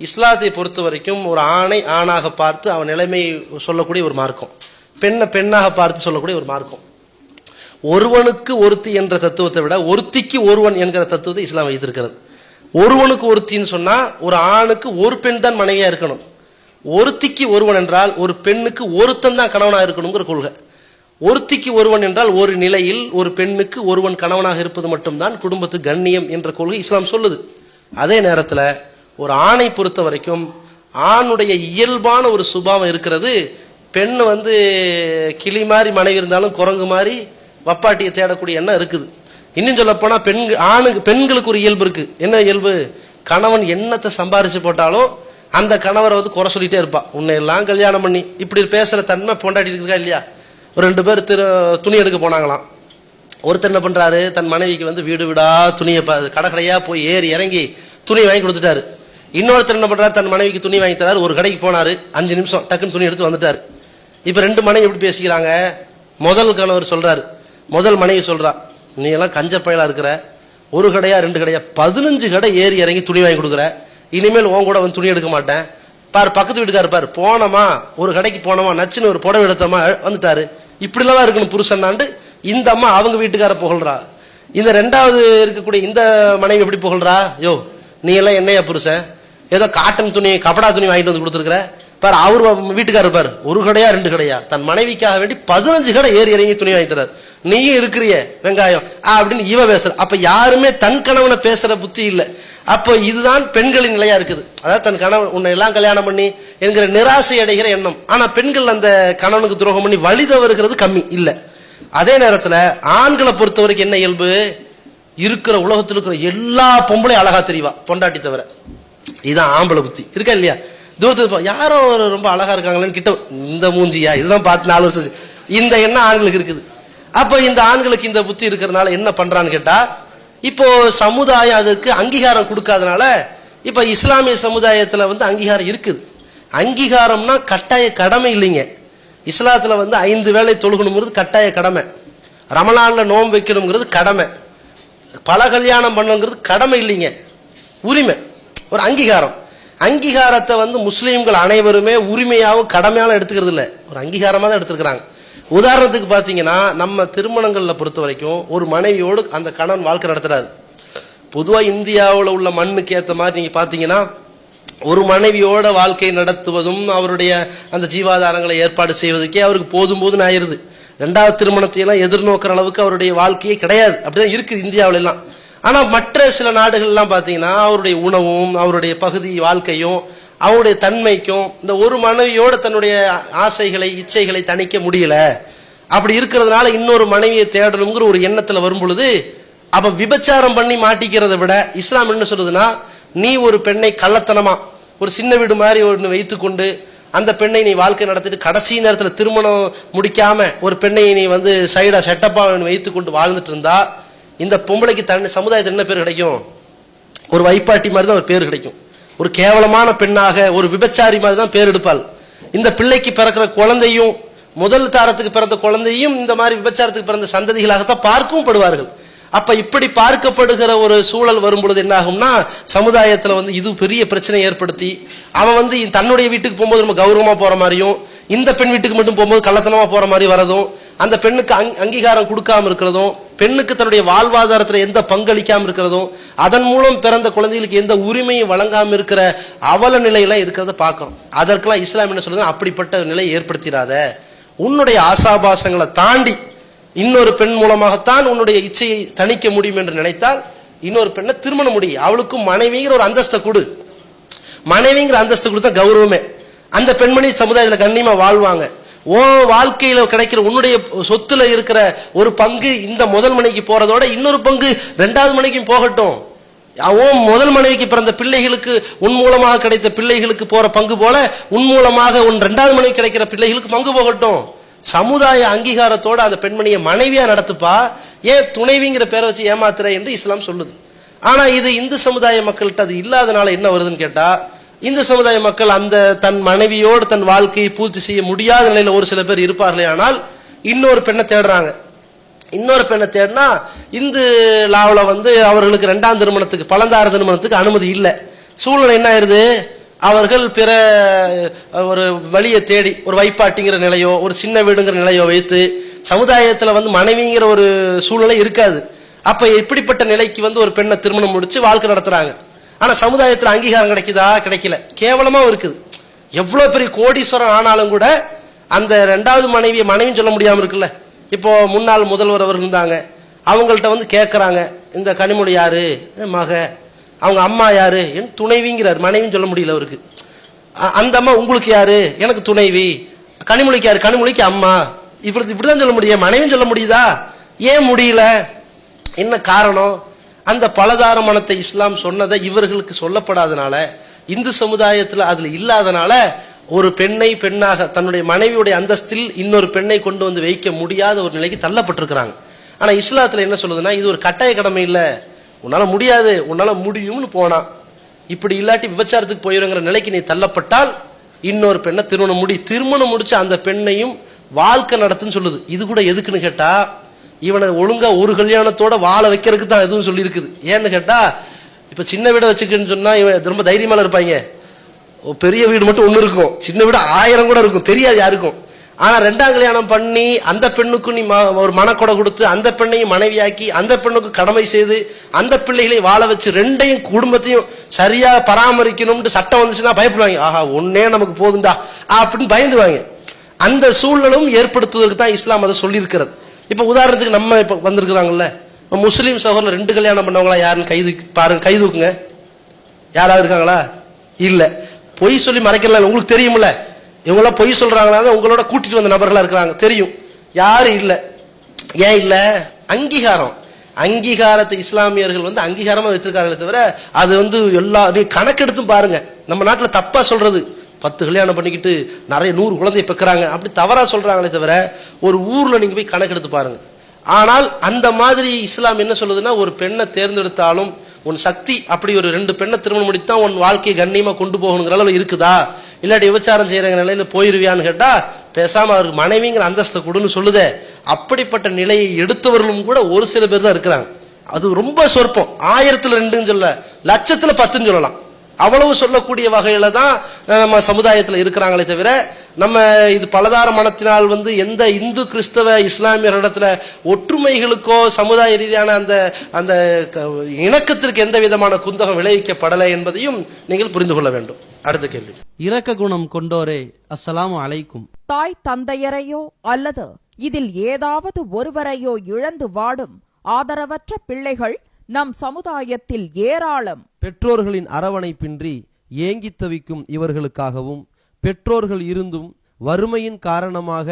இஸ்லாத்தை பொறுத்த வரைக்கும் ஒரு ஆணை ஆணாக பார்த்து அவன் நிலைமையை சொல்லக்கூடிய ஒரு மார்க்கம், பெண்ணை பெண்ணாக பார்த்து சொல்லக்கூடிய ஒரு மார்க்கம். ஒருவனுக்கு ஒருத்தி என்ற தத்துவத்தை விட ஒருத்திக்கு ஒருவன் என்கிற தத்துவத்தை இஸ்லாம் வைத்திருக்கிறது. ஒருவனுக்கு ஒருத்தின்னு சொன்னா ஒரு ஆணுக்கு ஒரு பெண் தான் மனைவியா இருக்கணும், ஒருத்திக்கு ஒருவன் என்றால் ஒரு பெண்ணுக்கு ஒருத்தன் தான் கணவனாக இருக்கணுங்கிற கொள்கை. ஒருத்திக்கு ஒருவன் என்றால் ஒரு நிலையில் ஒரு பெண்ணுக்கு ஒருவன் கணவனாக இருப்பது மட்டும்தான் குடும்பத்து கண்ணியம் என்ற கொள்கை இஸ்லாம் சொல்லுது. அதே நேரத்தில் ஒரு ஆணை பொறுத்த வரைக்கும் ஆணுடைய இயல்பான ஒரு சுபாவம் இருக்கிறது. பெண் கிளி மாதிரி மனைவி இருந்தாலும் குரங்கு மாதிரி வப்பாட்டியை தேடக்கூடிய எண்ணம் இருக்குது. இன்னும் சொல்ல போனா பெண்களுக்கு ஒரு இயல்பு இருக்கு. என்ன இயல்பு? கணவன் எண்ணத்தை சம்பாரிச்சு போட்டாலும் அந்த கணவரை குறை சொல்லிட்டே இருப்பா. உன்னை எல்லாம் கல்யாணம் பண்ணி இப்படி பேசுற தன்மை பொண்டாட்டி இருக்கா இல்லையா? ஒரு 2 பேர் துணி எடுக்க போனாங்களாம். ஒருத்தர் என்ன பண்றாரு, தன் மனைவிக்கு வீடு வீடா துணியை கடையா போய் ஏறி இறங்கி துணி வாங்கி கொடுத்துட்டாரு. இன்னொருத்தர் என்ன பண்றாரு, தன் மனைவிக்கு துணி வாங்கி தராரு. ஒரு கடைக்கு போனாரு, 5 நிமிஷம் டக்குன்னு துணி எடுத்து வந்துட்டாரு. இப்ப 2 மனைவி எப்படி பேசிக்கிறாங்க? முதல் கணவர் சொல்றாரு, முதல் மனைவி சொல்றா, நீ எல்லாம் கஞ்ச பயலா இருக்கிற, ஒரு கடையா 2 கடையா 15 கடை ஏறி இறங்கி துணி வாங்கி கொடுக்குற, இனிமேல் உன் கூட துணி எடுக்க மாட்டேன். பாரு பக்கத்து வீட்டுக்காரு பாரு, போனோமா ஒரு கடைக்கு போனோமா நச்சுன்னு ஒரு புடவை எடுத்தோமா வந்துட்டாரு, இப்படிலாம் இருக்கணும் புருஷன்னாண்டு இந்த அம்மா அவங்க வீட்டுக்கார புகழ்றா. இந்த 2வது இருக்கக்கூடிய இந்த மனைவி எப்படி புகழ்றா, யோ நீ எல்லாம் என்னையா புருஷன், ஏதோ காட்டன் துணி கபடா துணி வாங்கிட்டு வந்து கொடுத்துருக்கிற பாரு. அவரு வீட்டுக்காரர் பாரு, ஒரு கடையா 2 கடையா தன் மனைவிக்காக வேண்டி 15 கடை ஏறி இறங்கி துணி வாங்கி தராரு. நீயும் இருக்கிறிய வெங்காயம் அப்படின்னு இவ பேசுற. அப்ப யாருமே தன் கணவனை பேசுற புத்தி இல்லை. அப்போ இதுதான் பெண்களின் நிலையா இருக்குது. அதாவது தன் கணவன் உன்னை எல்லாம் கல்யாணம் பண்ணி என்கிற நிராசை அடைகிற எண்ணம். ஆனா பெண்கள் அந்த கணவனுக்கு துரோகம் பண்ணி வழி தவறுகிறது கம்மி இல்லை. அதே நேரத்துல ஆண்களை பொறுத்த வரைக்கும் என்ன இயல்பு? இருக்கிற உலகத்தில் இருக்கிற எல்லா பொம்பளையும் அழகா தெரியவா, பொண்டாட்டி தவிர. இதுதான் ஆம்பளை புத்தி இருக்கா இல்லையா? தூரத்துக்கு யாரும் ரொம்ப அழகா இருக்காங்களேன்னு கிட்ட, இந்த மூஞ்சியா இதுதான் பார்த்து 4 வருஷம், இந்த எண்ணம் ஆண்களுக்கு இருக்குது. அப்ப இந்த ஆண்களுக்கு இந்த புத்தி இருக்கிறதுனால என்ன பண்றான்னு கேட்டா, இப்போ சமுதாயம் அதுக்கு அங்கீகாரம் கொடுக்காதனால இப்ப இஸ்லாமிய சமுதாயத்துல வந்து அங்கீகாரம் இருக்குது. அங்கீகாரம்னா கட்டாய கடமை இல்லைங்க. இஸ்லாத்துல வந்து 5 வேளை தொழுகணுங்கிறது கட்டாய கடமை, ரமலான்ல நோன்பு வைக்கணுங்கிறது கடமை, பல கல்யாணம் பண்ணணுங்கிறது கடமை இல்லைங்க, உரிமை, ஒரு அங்கீகாரம். அங்கீகாரத்தை வந்து முஸ்லீம்கள் அனைவருமே உரிமையாகவும் கடமையாலும் எடுத்துக்கிறது இல்லை, ஒரு அங்கீகாரமாக தான் எடுத்துக்கிறாங்க. உதாரணத்துக்கு பார்த்தீங்கன்னா, நம்ம திருமணங்களில் பொறுத்த வரைக்கும் ஒரு மனைவியோடு அந்த கணவன் வாழ்க்கை நடத்துறாரு. பொதுவாக இந்தியாவில் உள்ள மண்ணுக்கு ஏற்ற மாதிரி நீங்கள் பார்த்தீங்கன்னா, ஒரு மனைவியோட வாழ்க்கை நடத்துவதும் அவருடைய அந்த ஜீவாதாரங்களை ஏற்பாடு செய்வதற்கே அவருக்கு போதும் ஆயிருது. 2வது திருமணத்தையெல்லாம் எதிர்நோக்கிற அளவுக்கு அவருடைய வாழ்க்கையே கிடையாது. அப்படிதான் இருக்குது இந்தியாவில எல்லாம். ஆனா மற்ற சில நாடுகள்லாம் பார்த்தீங்கன்னா, அவருடைய உணவும் அவருடைய பகுதி வாழ்க்கையும் அவருடைய தன்மைக்கும் இந்த ஒரு மனைவியோட தன்னுடைய ஆசைகளை இச்சைகளை தணிக்க முடியல. அப்படி இருக்கிறதுனால இன்னொரு மனைவியை தேடணுங்கிற ஒரு எண்ணத்துல வரும் பொழுது, அப்ப விபச்சாரம் பண்ணி மாட்டிக்கிறத விட இஸ்லாம் என்ன சொல்லுதுன்னா, நீ ஒரு பெண்ணை கள்ளத்தனமா ஒரு சின்ன வீடு மாதிரி ஒன்று வைத்துக்கொண்டு அந்த பெண்ணை நீ வாழ்க்கை நடத்திட்டு கடைசி நேரத்தில் திருமணம் முடிக்காம ஒரு பெண்ணை நீ வந்து சைடா செட்டப்பா வைத்து கொண்டு வாழ்ந்துட்டு இருந்தா, இந்த பொம்பளைக்கு சமுதாயத்தில் என்ன பேர் கிடைக்கும்? ஒரு வைப்பாட்டி மாதிரி தான் ஒரு பேர் கிடைக்கும். ஒரு கேவலமான பெண்ணாக, ஒரு விபச்சாரி மாதிரி தான் பேர் எடுப்பாள். இந்த பிள்ளைக்கு பிறக்கிற குழந்தையும், முதல் தாரத்துக்கு பிறந்த குழந்தையும் இந்த மாதிரி விபச்சாரத்துக்கு பிறந்த சந்ததிகளாகத்தான் பார்க்கவும் படுவார்கள். அப்ப இப்படி பார்க்கப்படுகிற ஒரு சூழல் வரும் பொழுது என்ன ஆகும்னா, சமுதாயத்துல வந்து இது பெரிய பிரச்சனை ஏற்படுத்தி அவன் வந்து தன்னுடைய வீட்டுக்கு போகும்போது நம்ம கௌரவமா போற மாதிரியும், இந்த பெண் வீட்டுக்கு மட்டும் போகும்போது கள்ளத்தனமா போற மாதிரி வரதும், அந்த பெண்ணுக்கு அங்கீகாரம் கொடுக்காம இருக்கிறதும், பெண்ணுக்கு தன்னுடைய வாழ்வாதாரத்துல எந்த பங்களிக்காம இருக்கிறதும், அதன் மூலம் பிறந்த குழந்தைகளுக்கு எந்த உரிமையும் வழங்காம இருக்கிற அவல நிலையெல்லாம் இருக்கிறத பார்க்கணும். அதற்கெல்லாம் இஸ்லாம் என்ன சொல்றது? அப்படிப்பட்ட நிலையை ஏற்படுத்திடாத. உன்னுடைய ஆசாபாசங்களை தாண்டி இன்னொரு பெண் மூலமாகத்தான் உன்னுடைய இச்சையை தணிக்க முடியும் என்று நினைத்தால் இன்னொரு பெண்ணை திருமணம் முடியும். அவளுக்கும் மனைவிங்கிற ஒரு அந்தஸ்தை கொடு. மனைவிங்கிற அந்தஸ்து கொடுத்தா கௌரவமே. அந்த பெண்மணி சமுதாயத்தில் கண்ணியமா வாழ்வாங்க. உன் வாழ்க்கையில கிடைக்கிற உன்னுடைய சொத்துல இருக்கிற ஒரு பங்கு இந்த முதல் மனைவிக்கு போறதோட இன்னொரு பங்கு 2வது மனைவிக்கும் போகட்டும். முதல் மனைவிக்கு பிறந்த பிள்ளைகளுக்கு உன் மூலமாக கிடைத்த பிள்ளைகளுக்கு போற பங்கு போல உன் மூலமாக உன் 2வது மனைவி கிடைக்கிற பிள்ளைகளுக்கு பங்கு போகட்டும். சமுதாய அங்கீகாரத்தோட அந்த பெண்மணியை மனைவியா நடத்துப்பா, ஏன் துணைவிங்கிற பேரை வச்சு ஏமாத்துற என்று இஸ்லாம் சொல்லுது. ஆனா இது இந்து சமுதாய மக்கள்கிட்ட அது இல்லாதனால என்ன வருதுன்னு கேட்டா, இந்து சமுதாய மக்கள் அந்த தன் மனைவியோடு தன் வாழ்க்கையை பூர்த்தி செய்ய முடியாத நிலையில ஒரு சில பேர் இருப்பார்களே, ஆனால் இன்னொரு பெண்ணை தேடுறாங்க. இன்னொரு பெண்ணை தேடினா இந்து லாவில் வந்து அவர்களுக்கு 2ஆம் திருமணத்துக்கு பழந்தார திருமணத்துக்கு அனுமதி இல்லை. சூழ்நிலை என்ன ஆயிருது? அவர்கள் பிற ஒரு வழியை தேடி ஒரு வைப்பாட்டிங்கிற நிலையோ ஒரு சின்ன வீடுங்கிற நிலையோ வைத்து சமுதாயத்துல வந்து மனைவிங்கிற ஒரு சூழ்நிலை இருக்காது. அப்ப இப்படிப்பட்ட நிலைக்கு வந்து ஒரு பெண்ணை திருமணம் முடிச்சு வாழ்க்கை நடத்துறாங்க. ஆனா சமுதாயத்துல அங்கீகாரம் கிடைக்குதா? கிடைக்கல, கேவலமா இருக்குது. எவ்வளவு பெரிய கோடீஸ்வரன் ஆனாலும் கூட அந்த 2வது மனைவியை மனைவின்னு சொல்ல முடியாம இருக்குல்ல. இப்போ முன்னாள் முதல்வர் அவர் இருந்தாங்க, அவங்கள்ட்ட வந்து கேட்கறாங்க, இந்த கனிமொழி யாரு? மக. அவங்க அம்மா யாரு? என் துணைவிங்கிறார், மனைவின்னு சொல்ல முடியல அவருக்கு. அந்த அம்மா உங்களுக்கு யாரு? எனக்கு துணைவி. கனிமொழிக்கு யாரு? கனிமொழிக்கு அம்மா. இப்படிதான் சொல்ல முடியும், மனைவின்னு சொல்ல முடியுதா? ஏன் முடியல? என்ன காரணம்? அந்த பலதார மனத்தை இஸ்லாம் சொன்னதை இவர்களுக்கு சொல்லப்படாதனால, இந்து சமுதாயத்துல அதுல இல்லாதனால ஒரு பெண்ணை பெண்ணாக தன்னுடைய மனைவியுடைய அந்தஸ்தில் இன்னொரு பெண்ணை கொண்டு வந்து வைக்க முடியாத ஒரு நிலைக்கு தள்ளப்பட்டிருக்கிறாங்க. ஆனா இஸ்லாத்துல என்ன சொல்லுதுன்னா, இது ஒரு கட்டாய கடமை இல்ல, உன்னால முடியாது உன்னால முடியும்னு போனா, இப்படி இல்லாட்டி விபச்சாரத்துக்கு போயிருங்கிற நிலைக்கு நீ தள்ளப்பட்டால் இன்னொரு பெண்ணை திருமணம் முடிச்சு அந்த பெண்ணையும் வாழ்க்கை நடத்துன்னு சொல்லுது. இது கூட எதுக்குன்னு கேட்டா, இவனை ஒழுங்கா ஒரு கல்யாணத்தோட வாழ வைக்கிறதுக்கு தான் எதுவும் சொல்லி இருக்குது. ஏன்னு கேட்டா, இப்ப சின்ன வீடை வச்சுக்கன்னு சொன்னா இவன் ரொம்ப தைரியமால இருப்பாங்க. பெரிய வீடு மட்டும் ஒண்ணு இருக்கும், சின்ன வீடு 1000 கூட இருக்கும், தெரியாது யாருக்கும். ஆனா 2ஆம் கல்யாணம் பண்ணி அந்த பெண்ணுக்கு நீ ஒரு மனக்கொடை கொடுத்து அந்த பெண்ணையும் மனைவியாக்கி அந்த பெண்ணுக்கு கடமை செய்து அந்த பிள்ளைகளை வாழ வச்சு 2யும் குடும்பத்தையும் சரியா பராமரிக்கணும்னு சட்டம் வந்துச்சுன்னா பயப்படுவாங்க. ஆஹா ஒன்னே நமக்கு போதுண்டா அப்படின்னு பயந்துவாங்க. அந்த சூழலும் ஏற்படுத்துவதற்கு தான் இஸ்லாம் அதை சொல்லி இருக்கிறது. இப்ப உதாரணத்துக்கு நம்ம இப்ப வந்திருக்கிறாங்கல்ல, முஸ்லீம் சகோதரர் 2 கல்யாணம் பண்ணவங்களா யாருன்னு கை பாருங்க, கை தூக்குங்க. யாராவது இருக்காங்களா? இல்ல. பொய் சொல்லி மறைக்கலாம், உங்களுக்கு தெரியும்ல. இவங்களாம் பொய் சொல்றாங்களா? உங்களோட கூட்டிட்டு வந்த நபர்களா இருக்கிறாங்க, தெரியும். யாரும் இல்ல. ஏன் இல்ல? அங்கீகாரம். அங்கீகாரத்தை இஸ்லாமியர்கள் வந்து அங்கீகாரமா வச்சிருக்காங்களே தவிர அது வந்து எல்லா கணக்கெடுத்தும் பாருங்க. நம்ம நாட்டுல தப்பா சொல்றது, 10 கல்யாணம் பண்ணிக்கிட்டு நிறைய 100 குழந்தைய பெக்கிறாங்க அப்படி தவறா சொல்றாங்களே தவிர ஒரு ஊர்ல நீங்க போய் கணக்கெடுத்து பாருங்க. ஆனால் அந்த மாதிரி இஸ்லாம் என்ன சொல்லுதுன்னா, ஒரு பெண்ணை தேர்ந்தெடுத்தாலும் உன் சக்தி அப்படி ஒரு 2 பெண்ணை திருமணம் முடித்தான் உன் வாழ்க்கையை கண்ணியமா கொண்டு போகணுங்கிற அளவு இருக்குதா, இல்லாட்டி விபச்சாரம் செய்யற நிலையில போயிருவியான்னு கேட்டா பேசாம அவருக்கு மனைவிங்கிற அந்தஸ்தை கொடுன்னு சொல்லுதே. அப்படிப்பட்ட நிலையை எடுத்தவர்களும் கூட ஒரு சில பேர் தான் இருக்கிறாங்க. அது ரொம்ப சொற்பம். 1000ல் 2ன்னு சொல்ல, 1,00,000ல் 10ன்னு சொல்லலாம். அவ்வளவு சொல்லக்கூடிய வகையில தான் நம்ம சமுதாயத்தில் இருக்கிறாங்களே தவிர, நம்ம இது பலதார மனத்தினால் எந்த இந்து கிறிஸ்தவ இஸ்லாமியர்களிடத்துல ஒற்றுமைகளுக்கோ சமுதாய ரீதியான அந்த அந்த இணக்கத்திற்கு எந்த விதமான குந்தகம் விளைவிக்கப்படலை என்பதையும் நீங்கள் புரிந்து கொள்ள வேண்டும். அடுத்த கேள்வி. இரக்க குணம் கொண்டோரே, அஸ்ஸலாமு அலைக்கும். தாய் தந்தையரையோ அல்லது இதில் ஏதாவது ஒருவரையோ இழந்து வாடும் ஆதரவற்ற பிள்ளைகள் நம் சமுதாயத்தில் ஏராளம். பெற்றோர்களின் அரவணைப்பின்றி ஏங்கித் தவிக்கும் இவர்களுக்காகவும், பெற்றோர்கள் இருந்தும் வறுமையின் காரணமாக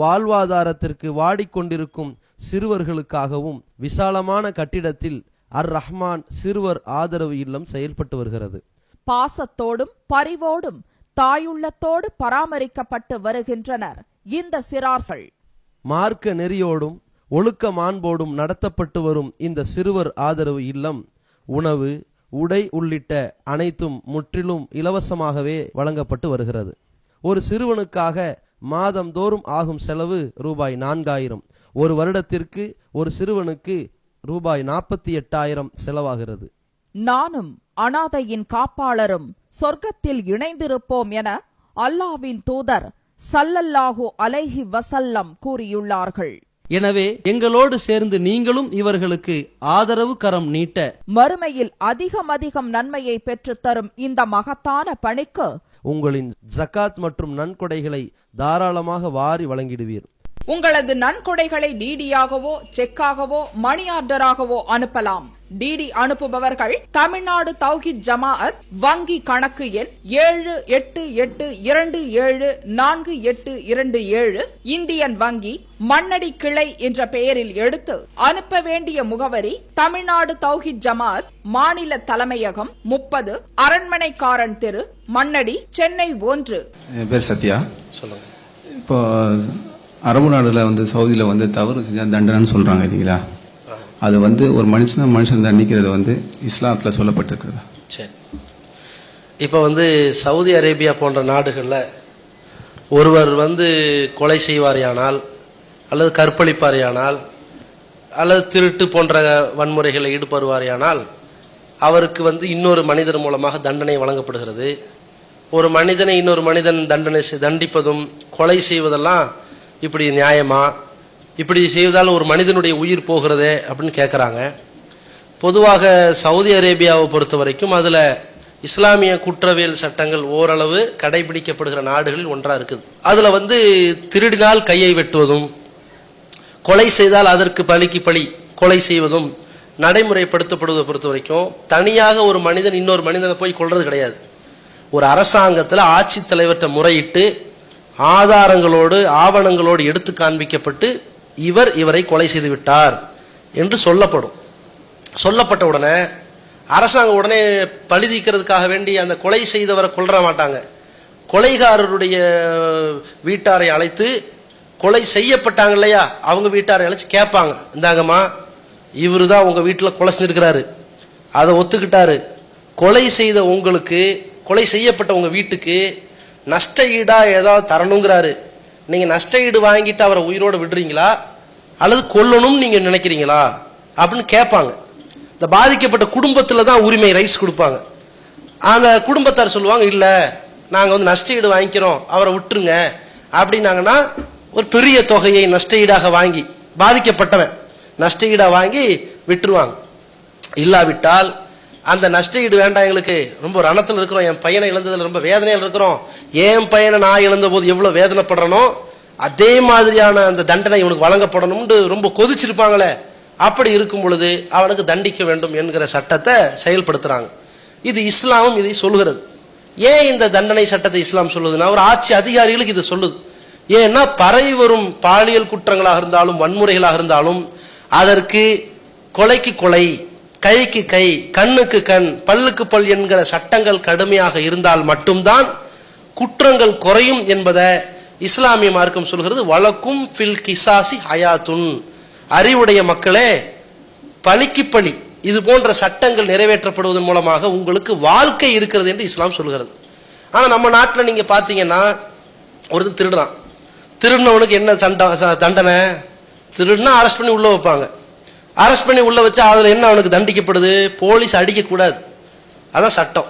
வாழ்வாதாரத்திற்கு வாடிக்கொண்டிருக்கும் சிறுவர்களுக்காகவும் விசாலமான கட்டிடத்தில் அர்-ரஹ்மான் சிறுவர் ஆதரவு இல்லம் செயல்பட்டு வருகிறது. பாசத்தோடும் பரிவோடும் தாயுள்ளத்தோடு பராமரிக்கப்பட்டு வருகின்றனர் இந்த சிறார்கள். மார்க்க நெறியோடும் ஒழுக்க மாண்போடும் நடத்தப்பட்டு வரும் இந்த சிறுவர் ஆதரவு இல்லம் உணவு, உடை உள்ளிட்ட அனைத்தும் முற்றிலும் இலவசமாகவே வழங்கப்பட்டு வருகிறது. ஒரு சிறுவனுக்காக மாதந்தோறும் ஆகும் செலவு ரூபாய் 4000. ஒரு வருடத்திற்கு ஒரு சிறுவனுக்கு ரூபாய் 48,000 செலவாகிறது. நானும் அனாதையின் காப்பாளரும் சொர்க்கத்தில் இணைந்திருப்போம் என அல்லாஹ்வின் தூதர் ஸல்லல்லாஹு அலைஹி வஸல்லம் கூறியுள்ளார்கள். எனவே எங்களோடு சேர்ந்து நீங்களும் இவர்களுக்கு ஆதரவு கரம் நீட்ட, மறுமையில் அதிகம் நன்மையை பெற்றுத் தரும் இந்த மகத்தான பணிக்கு உங்களின் ஜகாத் மற்றும் நன்கொடைகளை தாராளமாக வாரி வழங்கிடுவீர். உங்களது நன்கொடைகளை டிடியாகவோ செக்காகவோ மணி ஆர்டராகவோ அனுப்பலாம். டிடி அனுப்புபவர்கள் தமிழ்நாடு தௌஹீத் ஜமாஅத் வங்கி கணக்கு எண் 7882748827 இந்தியன் வங்கி மண்ணடி கிளை என்ற பெயரில் எடுத்து அனுப்ப வேண்டிய முகவரி தமிழ்நாடு தௌஹீத் ஜமாஅத் மாநில தலைமையகம் 30 அரண்மனைக்காரன் தெரு, மண்ணடி, சென்னை 1. என் பேர் சத்யா. சொல்லுங்க. இப்போ அரபு நாடுல சவுதியில தவறு செஞ்சா தண்டனைன்னு சொல்றாங்க இல்லைங்களா? அது ஒரு மனுஷன் தண்டிக்கிறது இஸ்லாத்துல சொல்லப்பட்டிருக்குது. சரி, இப்போ சவுதி அரேபியா போன்ற நாடுகளில் ஒருவர் கொலை செய்வாரியானால் அல்லது கற்பழிப்பாரியானால் அல்லது திருட்டு போன்ற வன்முறைகளில் ஈடுபடுவாரியானால் அவருக்கு இன்னொரு மனிதர் மூலமாக தண்டனை வழங்கப்படுகிறது. ஒரு மனிதனை இன்னொரு மனிதன் தண்டிப்பதும் கொலை செய்வதெல்லாம் இப்படி நியாயமா? இப்படி செய்வதால் ஒரு மனிதனுடைய உயிர் போகிறதே அப்படின்னு கேட்குறாங்க. பொதுவாக சவுதி அரேபியாவை பொறுத்த வரைக்கும் அதில் இஸ்லாமிய குற்றவியல் சட்டங்கள் ஓரளவு கடைபிடிக்கப்படுகிற நாடுகளில் ஒன்றாக இருக்குது. அதில் திருடினால் கையை வெட்டுவதும், கொலை செய்தால் அதற்கு பழிக்கு பழி கொலை செய்வதும் நடைமுறைப்படுத்தப்படுவதை பொறுத்த வரைக்கும் தனியாக ஒரு மனிதன் இன்னொரு மனிதனை போய் கொல்றது கிடையாது. ஒரு அரசாங்கத்தில் ஆட்சித்தலைவர்கிட்ட முறையிட்டு ஆதாரங்களோடு ஆவணங்களோடு எடுத்து காண்பிக்கப்பட்டு இவரை கொலை செய்து விட்டார் என்று சொல்லப்பட்ட உடனே அரசாங்கம் உடனே பழி தீர்க்கிறதுக்காக வேண்டி அந்த கொலை செய்தவரை கொல்ற மாட்டாங்க. கொலைகாரருடைய வீட்டாரை அழைத்து, கொலை செய்யப்பட்டாங்க இல்லையா அவங்க வீட்டாரை அழைச்சு கேட்பாங்க, இந்தாங்கம்மா இவரு தான் உங்க வீட்டில் கொலை செஞ்சிருக்கிறாரு, அதை ஒத்துக்கிட்டாரு, கொலை செய்த உங்களுக்கு, கொலை செய்யப்பட்ட உங்க வீட்டுக்கு நஷ்ட ஈடா ஏதாவது தரணுங்கிறாரு, நீங்க நஷ்ட ஈடு வாங்கிட்டு அவரை உயிரோடு விடுறீங்களா அல்லது கொல்லணும்னு நீங்க நினைக்கிறீங்களா அப்படின்னு கேட்பாங்க. இந்த பாதிக்கப்பட்ட குடும்பத்துல தான் உரிமை ரைட்ஸ் கொடுப்பாங்க. அந்த குடும்பத்தார் சொல்லுவாங்க, இல்ல நாங்க நஷ்ட ஈடு வாங்கிக்கிறோம், அவரை விட்டுருங்க அப்படின்னாங்கன்னா ஒரு பெரிய தொகையை நஷ்ட ஈடாக வாங்கி பாதிக்கப்பட்டவன் நஷ்ட ஈடா வாங்கி விட்டுருவாங்க. இல்லாவிட்டால் அந்த நஷ்ட ஈடு வேண்டாம், எங்களுக்கு ரொம்ப ரணத்தில் இருக்கிறோம், என் பையனை இழந்ததுல ரொம்ப வேதனையில் இருக்கிறோம், என் பையனை நான் இழந்த போது எவ்வளவு வேதனைப்படுறனோ அதே மாதிரியான அந்த தண்டனை இவனுக்கு வழங்கப்படணும்னு ரொம்ப கொதிச்சிருப்பாங்களே, அப்படி இருக்கும் பொழுது அவனுக்கு தண்டிக்க வேண்டும் என்கிற சட்டத்தை செயல்படுத்துறாங்க. இது இஸ்லாமும் இதை சொல்லுகிறது. ஏன் இந்த தண்டனை சட்டத்தை இஸ்லாம் சொல்லுதுன்னா, ஒரு ஆட்சி அதிகாரிகளுக்கு இது சொல்லுது. ஏன்னா பரவி வரும் பாலியல் குற்றங்களாக இருந்தாலும் வன்முறைகளாக இருந்தாலும் அதற்கு கொலைக்கு கொலை, கைக்கு கை, கண்ணுக்கு கண், பல்லுக்கு பல் என்கிற சட்டங்கள் கடுமையாக இருந்தால் மட்டும்தான் குற்றங்கள் குறையும் என்பதை இஸ்லாமிய மார்க்கம் சொல்கிறது. வலக்கும் ஃபில் கிசாசி ஹயாத்துன், அறிவுடைய மக்களே, பழிக்கு பழி இது போன்ற சட்டங்கள் நிறைவேற்றப்படுவதன் மூலமாக உங்களுக்கு வாழ்க்கை இருக்கிறது என்று இஸ்லாம் சொல்கிறது. ஆனா நம்ம நாட்டில் நீங்க பாத்தீங்கன்னா ஒருத்தன் திருடுறான், திருடினவனுக்கு என்ன தண்டனை? திருடுனா அரெஸ்ட் பண்ணி உள்ள வைப்பாங்க. அரெஸ்ட் பண்ணி உள்ள வச்சா அதுல என்ன அவனுக்கு தண்டிக்கப்படுது? போலீஸ் அடிக்க கூடாது, அதான் சட்டம்.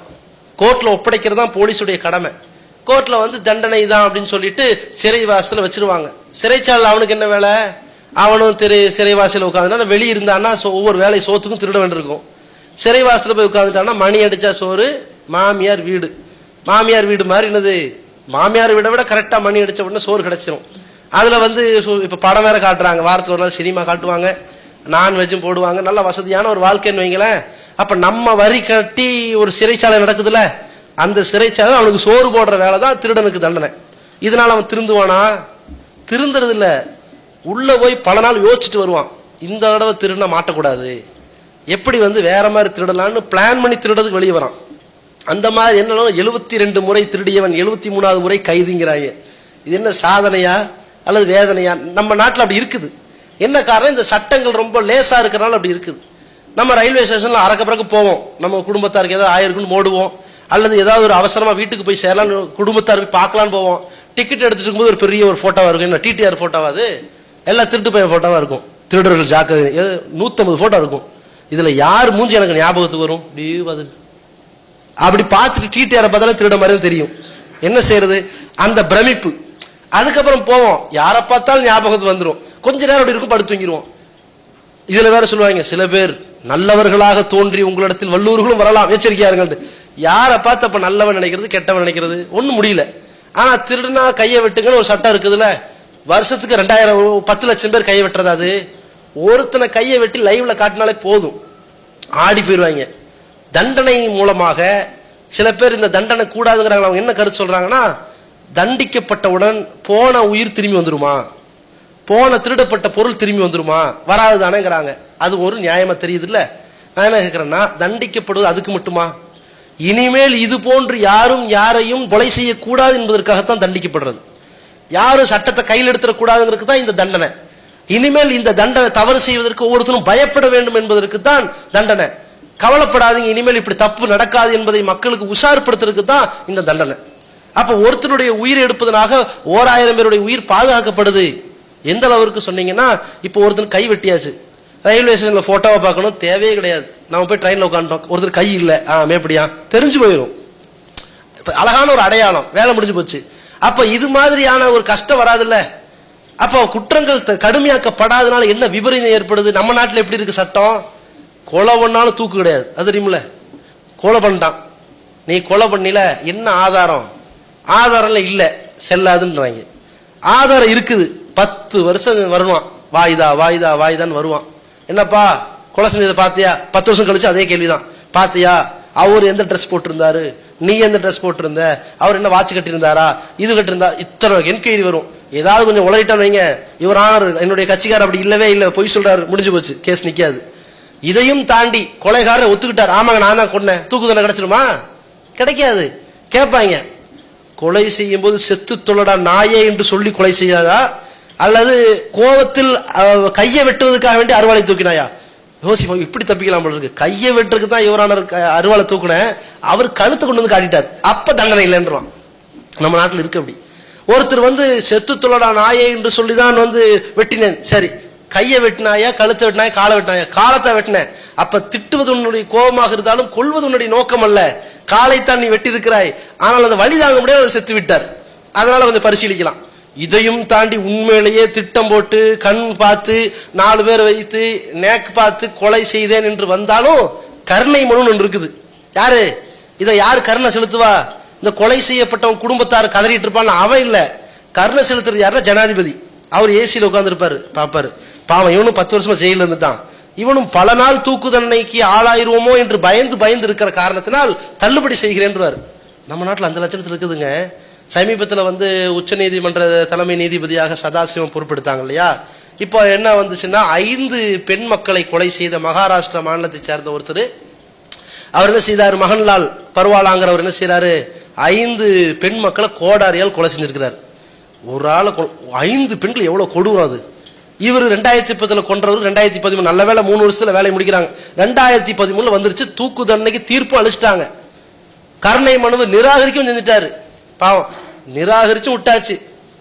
கோர்ட்ல ஒப்படைக்கிறது தான் போலீஸுடைய கடமை. கோர்ட்ல வந்து தண்டனை தான் அப்படின்னு சொல்லிட்டு சிறைவாசத்துல வச்சிருவாங்க. சிறைச்சாலையில் அவனுக்கு என்ன வேலை? அவனும் சிறைவாசல உட்காந்துட்டா வெளியே இருந்தான்னா ஒவ்வொரு வேலை சோத்துக்கும் திருட வேண்டியிருக்கும். சிறைவாசத்துல போய் உட்காந்துட்டான்னா மணி அடிச்சா சோறு, மாமியார் வீடு. மாமியார் வீடு மாதிரி என்னது, மாமியார் வீடை விட கரெக்டா மணி அடிச்ச உடனே சோறு கிடைச்சிரும். அதுல வந்து இப்ப படம் வேற காட்டுறாங்க, வாரத்தில் ஒரு நாள் சினிமா காட்டுவாங்க, நான்வெஜ்ஜும் போடுவாங்க, நல்ல வசதியான ஒரு வாழ்க்கைன்னு வைங்களேன். அப்ப நம்ம வரி கட்டி ஒரு சிறைச்சாலை நடக்குதுல்ல, அந்த சிறைச்சாலை அவனுக்கு சோறு போடுற வேலை தான் திருடனுக்கு தண்டனை. இதனால அவன் திருந்துவானா? திருந்துறது இல்ல, உள்ள போய் பல நாள் யோசிச்சுட்டு வருவான், இந்த தடவை திருட மாட்டக்கூடாது, எப்படி வந்து வேற மாதிரி திருடலான்னு பிளான் பண்ணி திருடுறதுக்கு வெளியே வரான். அந்த மாதிரி என்ன 72 முறை திருடியவன் 73வது முறை கைதுங்கிறாங்க. இது என்ன சாதனையா அல்லது வேதனையா? நம்ம நாட்டில் அப்படி இருக்குது. என்ன காரணம்? இந்த சட்டங்கள் ரொம்ப லேசா இருக்கிறனால அப்படி இருக்குது. நம்ம ரயில்வே ஸ்டேஷன்ல அறக்க பிறகு போவோம், நம்ம குடும்பத்தாருக்கு ஏதாவது ஆயிருக்குன்னு ஓடுவோம், அல்லது ஏதாவது ஒரு அவசரமா வீட்டுக்கு போய் சேரலாம் குடும்பத்தார் போய் பார்க்கலான்னு போவோம். டிக்கெட் எடுத்துட்டு இருக்கும்போது ஒரு பெரிய ஒரு போட்டோவா இருக்கும், என்ன டிடிஆர் போட்டோவா? அது எல்லாம் திருட்டு போய் போட்டோவா இருக்கும். திருடர்கள் ஜாக்கிரதை 150 போட்டோ இருக்கும். இதுல யார் மூஞ்சி எனக்கு ஞாபகத்துக்கு வரும்? அப்படி பார்த்துட்டு டிடிஆர் பார்த்தாலும் திருட மாதிரி தெரியும். என்ன செய்யறது? அந்த பிரமிப்பு. அதுக்கப்புறம் போவோம், யாரை பார்த்தாலும் ஞாபகத்துக்கு வந்துடும். கொஞ்ச நேரம் அப்படி இருக்கும், படுத்து தூங்கிடுவோம். இதுல வேற சொல்லுவாங்க, சில பேர் நல்லவர்களாக தோன்றி உங்களிடத்தில் வல்லூர்களும் வரலாம், எச்சரிக்கையா இருங்கள். யாரை பார்த்து அப்ப நல்லவன் நினைக்கிறது கெட்டவன் நினைக்கிறது ஒன்னும் முடியல. ஆனா திருடுனா கையை வெட்டுங்கன்னு ஒரு சட்டம் இருக்குதுல்ல, வருஷத்துக்கு 2000 10 லட்சம் பேர் கையை வெட்டுறது. அது ஒருத்தனை கையை வெட்டி லைவ்ல காட்டினாலே போதும், ஆடி போயிடுவாங்க. தண்டனை மூலமாக சில பேர் இந்த தண்டனை கூடாதுங்கிறாங்க. அவங்க என்ன கருத்து சொல்றாங்கன்னா, தண்டிக்கப்பட்டவுடன் போன உயிர் திரும்பி வந்துருமா, போன திருடப்பட்ட பொருள் திரும்பி வந்துருமா? வராது தானேங்கிறாங்க. அது ஒரு நியாயமா தெரியுது இல்ல? நான் என்ன கேட்கிறேன்னா, தண்டிக்கப்படுவது அதுக்கு மட்டுமா? இனிமேல் இது போன்று யாரும் யாரையும் கொலை செய்யக்கூடாது என்பதற்காகத்தான் தண்டிக்கப்படுறது. யாரும் சட்டத்தை கையில் எடுத்துடக்கூடாதுங்கிறதுக்கு தான் இந்த தண்டனை. இனிமேல் இந்த தண்டனை தவறு செய்வதற்கு ஒவ்வொருத்தரும் பயப்பட வேண்டும் என்பதற்கு தான் தண்டனை. கவலைப்படாதீங்க, இனிமேல் இப்படி தப்பு நடக்காது என்பதை மக்களுக்கு உஷார்படுத்துறதுக்கு தான் இந்த தண்டனை. அப்ப ஒருத்தருடைய உயிரை எடுப்பதனாக 1000 பேருடைய உயிர் பாதுகாக்கப்படுது. எந்த அளவுக்கு சொன்னீங்கன்னா, இப்போ ஒருத்தர் கை வெட்டியாச்சு, ரயில்வே ஸ்டேஷன்ல போட்டோவை பார்க்கணும் தேவையே கிடையாது. நம்ம போய் ட்ரெயின்ல உட்காந்துட்டோம், ஒருத்தர் கை இல்லை, மேப்படியா தெரிஞ்சு போயிடும். அழகான ஒரு அடையாளம், வேலை முடிஞ்சு போச்சு. அப்ப இது மாதிரியான ஒரு கஷ்டம் வராதுல்ல. அப்ப குற்றங்கள் கடுமையாக்கப்படாதனால என்ன விபரீதம் ஏற்படுது? நம்ம நாட்டில் எப்படி இருக்கு சட்டம்? கொலை பண்ணாலும் தூக்கு கிடையாது, அது தெரியுமில்ல? கொலை பண்ணிட்டான், நீ கொலை பண்ணல, என்ன ஆதாரம்? ஆதாரம் இல்ல, செல்லாதுன்றாங்க. ஆதாரம் இருக்குது, 10 வருஷம் வருவான், வாய்தா வாய்தா வாய்தான்னு வருவான். என்னப்பா கொலை செஞ்சதை பாத்தியா? 10 வருஷம் கழிச்சு அதே கேள்விதான், பாத்தியா அவர் எந்த ட்ரெஸ் போட்டிருந்தாரு, நீ எந்த ட்ரெஸ் போட்டிருந்த, அவர் என்ன வாட்ச் கட்டியிருந்தாரா, இது கட்டிருந்தா, இத்தனை என்கொயரி வரும். ஏதாவது கொஞ்சம் உளறிட்டான்னு வைங்க, இவர் ஆனர் என்னுடைய கட்சிக்காரர் அப்படி இல்லவே இல்லை, பொய் சொல்றாரு, முடிஞ்சு போச்சு, கேஸ் நிக்காது. இதையும் தாண்டி கொலைகாரர் ஒத்துக்கிட்டார், ஆமாங்க நான் தான் கொன்னேன், தூக்கு தண்டனை கிடைச்சிருமா? கிடைக்காது. கேட்பாங்க, கொலை செய்யும் போது செத்து தொல்லடா நாயே என்று சொல்லி கொலை செய்யாதா, அல்லது கோபத்தில் கையை வெட்டுவதற்காக வேண்டி அறுவாளை தூக்கினாயா? யோசிப்பா, இப்படி தப்பிக்கலாம் போல இருக்கு. கையை வெட்டுறதுக்கு தான் இவரான அறுவாளை தூக்குன, அவர் கழுத்தை கொண்டு வந்து காட்டிட்டார், அப்ப தண்டனை இல்லைன்றான். நம்ம நாட்டில் இருக்கு அப்படி. ஒருத்தர் வந்து செத்து தொல்லடா நாயே என்று சொல்லிதான் வந்து வெட்டினேன், சரி கையை வெட்டினாயா, கழுத்தை வெட்டினாயா, காலை வெட்டினாயா? காலத்தை வெட்டினேன். அப்ப திட்டுவது உன்னுடைய கோபமாக இருந்தாலும் கொல்வது உன்னுடைய நோக்கம் அல்ல, காலைத்தான் நீ வெட்டி இருக்கிறாய், ஆனால் அந்த வழி தாங்க முடியாது, அவர் செத்து விட்டார், அதனால கொஞ்சம் பரிசீலிக்கலாம். இதையும் தாண்டி உண்மையிலேயே திட்டம் போட்டு கண் பார்த்து 4 பேர் வைத்து நேக்கு பார்த்து கொலை செய்தேன் என்று வந்தாலும் கருணை மனு ஒன்று இருக்குது. யாரு இதை யாரு கருணை செலுத்துவா? இந்த கொலை செய்யப்பட்டவன் குடும்பத்தார் கதறிட்டு இருப்பான், அவன் இல்ல. கருணை செலுத்துறது யாருன்னா ஜனாதிபதி. அவர் ஏசியில் உட்கார்ந்து இருப்பாரு, பாப்பாரு, பாவம் இவனும் 10 வருஷமா ஜெயில இருந்துட்டான், இவனும் பல நாள் தூக்கு தண்டனைக்கு ஆளாயிருவோமோ என்று பயந்து இருக்கிற காரணத்தினால் தள்ளுபடி செய்கிறேன்றார். நம்ம நாட்டில் அந்த லட்சணத்தில் இருக்குதுங்க. சமீபத்தில் வந்து உச்ச நீதிமன்ற தலைமை நீதிபதியாக சதாசிவம் பொறுப்பெடுத்தாங்க இல்லையா? இப்போ என்ன வந்துச்சுன்னா, 5 பெண் மக்களை கொலை செய்த மகாராஷ்டிரா மாநிலத்தை சேர்ந்த ஒருத்தர், அவர் என்ன செய்தார், மகன்லால் பர்வாலாங்கிறவர் என்ன செய்யறாரு, 5 பெண் மக்களை கோடாரியால் கொலை செஞ்சிருக்கிறார். ஒரு ஆளை 5 பெண்கள் எவ்வளவு கொடூரம் அது. இவர் 2010 கொன்றவர் 2013, நல்ல வேலை 3 வருஷத்துல வேலையை முடிக்கிறாங்க. 2013 வந்துருச்சு, தூக்கு தண்டனைக்கு தீர்ப்பு அளிச்சிட்டாங்க. கருணை மனுவை நிராகரிக்கவும் செஞ்சுட்டாரு. பாவம், நிராகரிச்சும் விட்டாச்சு.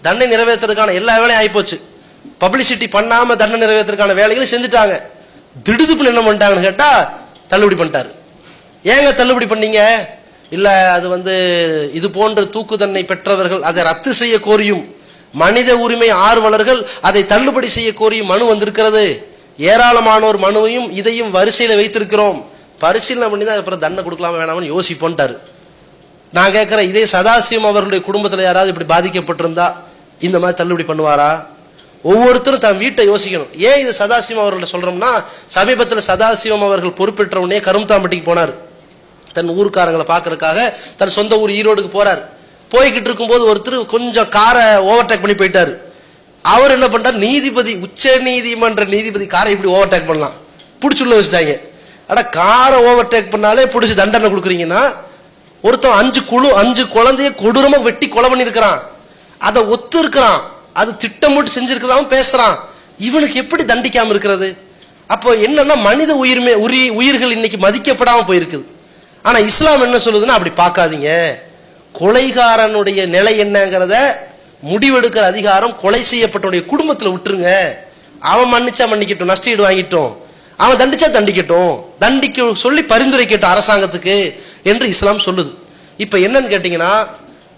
தண்டனை நிறைவேற்றுறதுக்கான எல்லா வேலையும் ஆயிப்போச்சு. பப்ளிசிட்டி பண்ணாம தண்டனை நிறைவேற்றுறதுக்கான வேலைகளை செஞ்சுட்டாங்க. திடுதுப்புன்னு என்ன பண்ணிட்டாங்கன்னு கேட்டா தள்ளுபடி பண்ணிட்டாரு. ஏங்க தள்ளுபடி பண்ணீங்க? இல்ல அது இது போன்ற தூக்கு தண்டனை பெற்றவர்கள் அதை ரத்து செய்ய கோரியும் மனித உரிமை ஆர்வலர்கள் அதை தள்ளுபடி செய்ய கோரியும் மனு வந்திருக்கிறது. ஏராளமானோர் மனுவையும் இதையும் வரிசையில வைத்திருக்கிறோம். பரிசீலனை பண்ணி தான் அப்புறம் தண்டனை கொடுக்கலாமா வேணாம்னு யோசிப்போன்ட்டாரு. நான் கேட்கிறேன், இதே சதாசிவம் அவர்களுடைய குடும்பத்தில் யாராவது இப்படி பாதிக்கப்பட்டிருந்தா இந்த மாதிரி தள்ளுபடி பண்ணுவாரா? ஒவ்வொருத்தரும் தன் வீட்டை யோசிக்கணும். ஏன் இது சதாசிவம் அவர்கள் சொல்றோம்னா, சமீபத்தில் சதாசிவம் அவர்கள் பொறுப்பேற்ற உடனே கரும்தாம்பட்டிக்கு போனார். தன் ஊருக்காரங்களை பார்க்கறதுக்காக தன் சொந்த ஊர் ஈரோடுக்கு போறார். போய்கிட்டு இருக்கும்போது ஒருத்தர் கொஞ்சம் காரை ஓவர்டேக் பண்ணி போயிட்டாரு. அவர் என்ன பண்றார், நீதிபதி, உச்ச நீதிமன்ற நீதிபதி காரை இப்படி ஓவர்டேக் பண்ணலாம், பிடிச்சுள்ள வச்சுட்டாங்க. அட, காரை ஓவர்டேக் பண்ணாலே பிடிச்சி தண்டனை கொடுக்குறீங்கன்னா, ஒருத்தன் 5 குழந்தைய கொடூரமா வெட்டி கொலை பண்ணிருக்கிறான், அதை ஒத்து இருக்கிறான், அது திட்டமிட்டு செஞ்சிருக்கிறதாவும் பேசுறான். இவனுக்கு எப்படி தண்டிக்காம இருக்கிறது? அப்போ என்னன்னா, மனித உயிர்கள் இன்னைக்கு மதிக்கப்படாம போயிருக்குது. ஆனா இஸ்லாம் என்ன சொல்லுதுன்னா, அப்படி பார்க்காதீங்க. கொலைகாரனுடைய நிலை என்னங்கிறத முடிவெடுக்கிற அதிகாரம் கொலை செய்யப்பட்டவனுடைய குடும்பத்தில் விட்டுருங்க. அவன் மன்னிச்சா மன்னிக்கட்டும், நஷ்டஈடு வாங்கிட்டோம், அவன் தண்டிச்சா தண்டிக்கட்டும், தண்டிக்க சொல்லி பரிந்துரைக்கட்டும் அரசாங்கத்துக்கு என்று இஸ்லாம் சொல்லுது. இப்ப என்னன்னு கேட்டீங்கன்னா,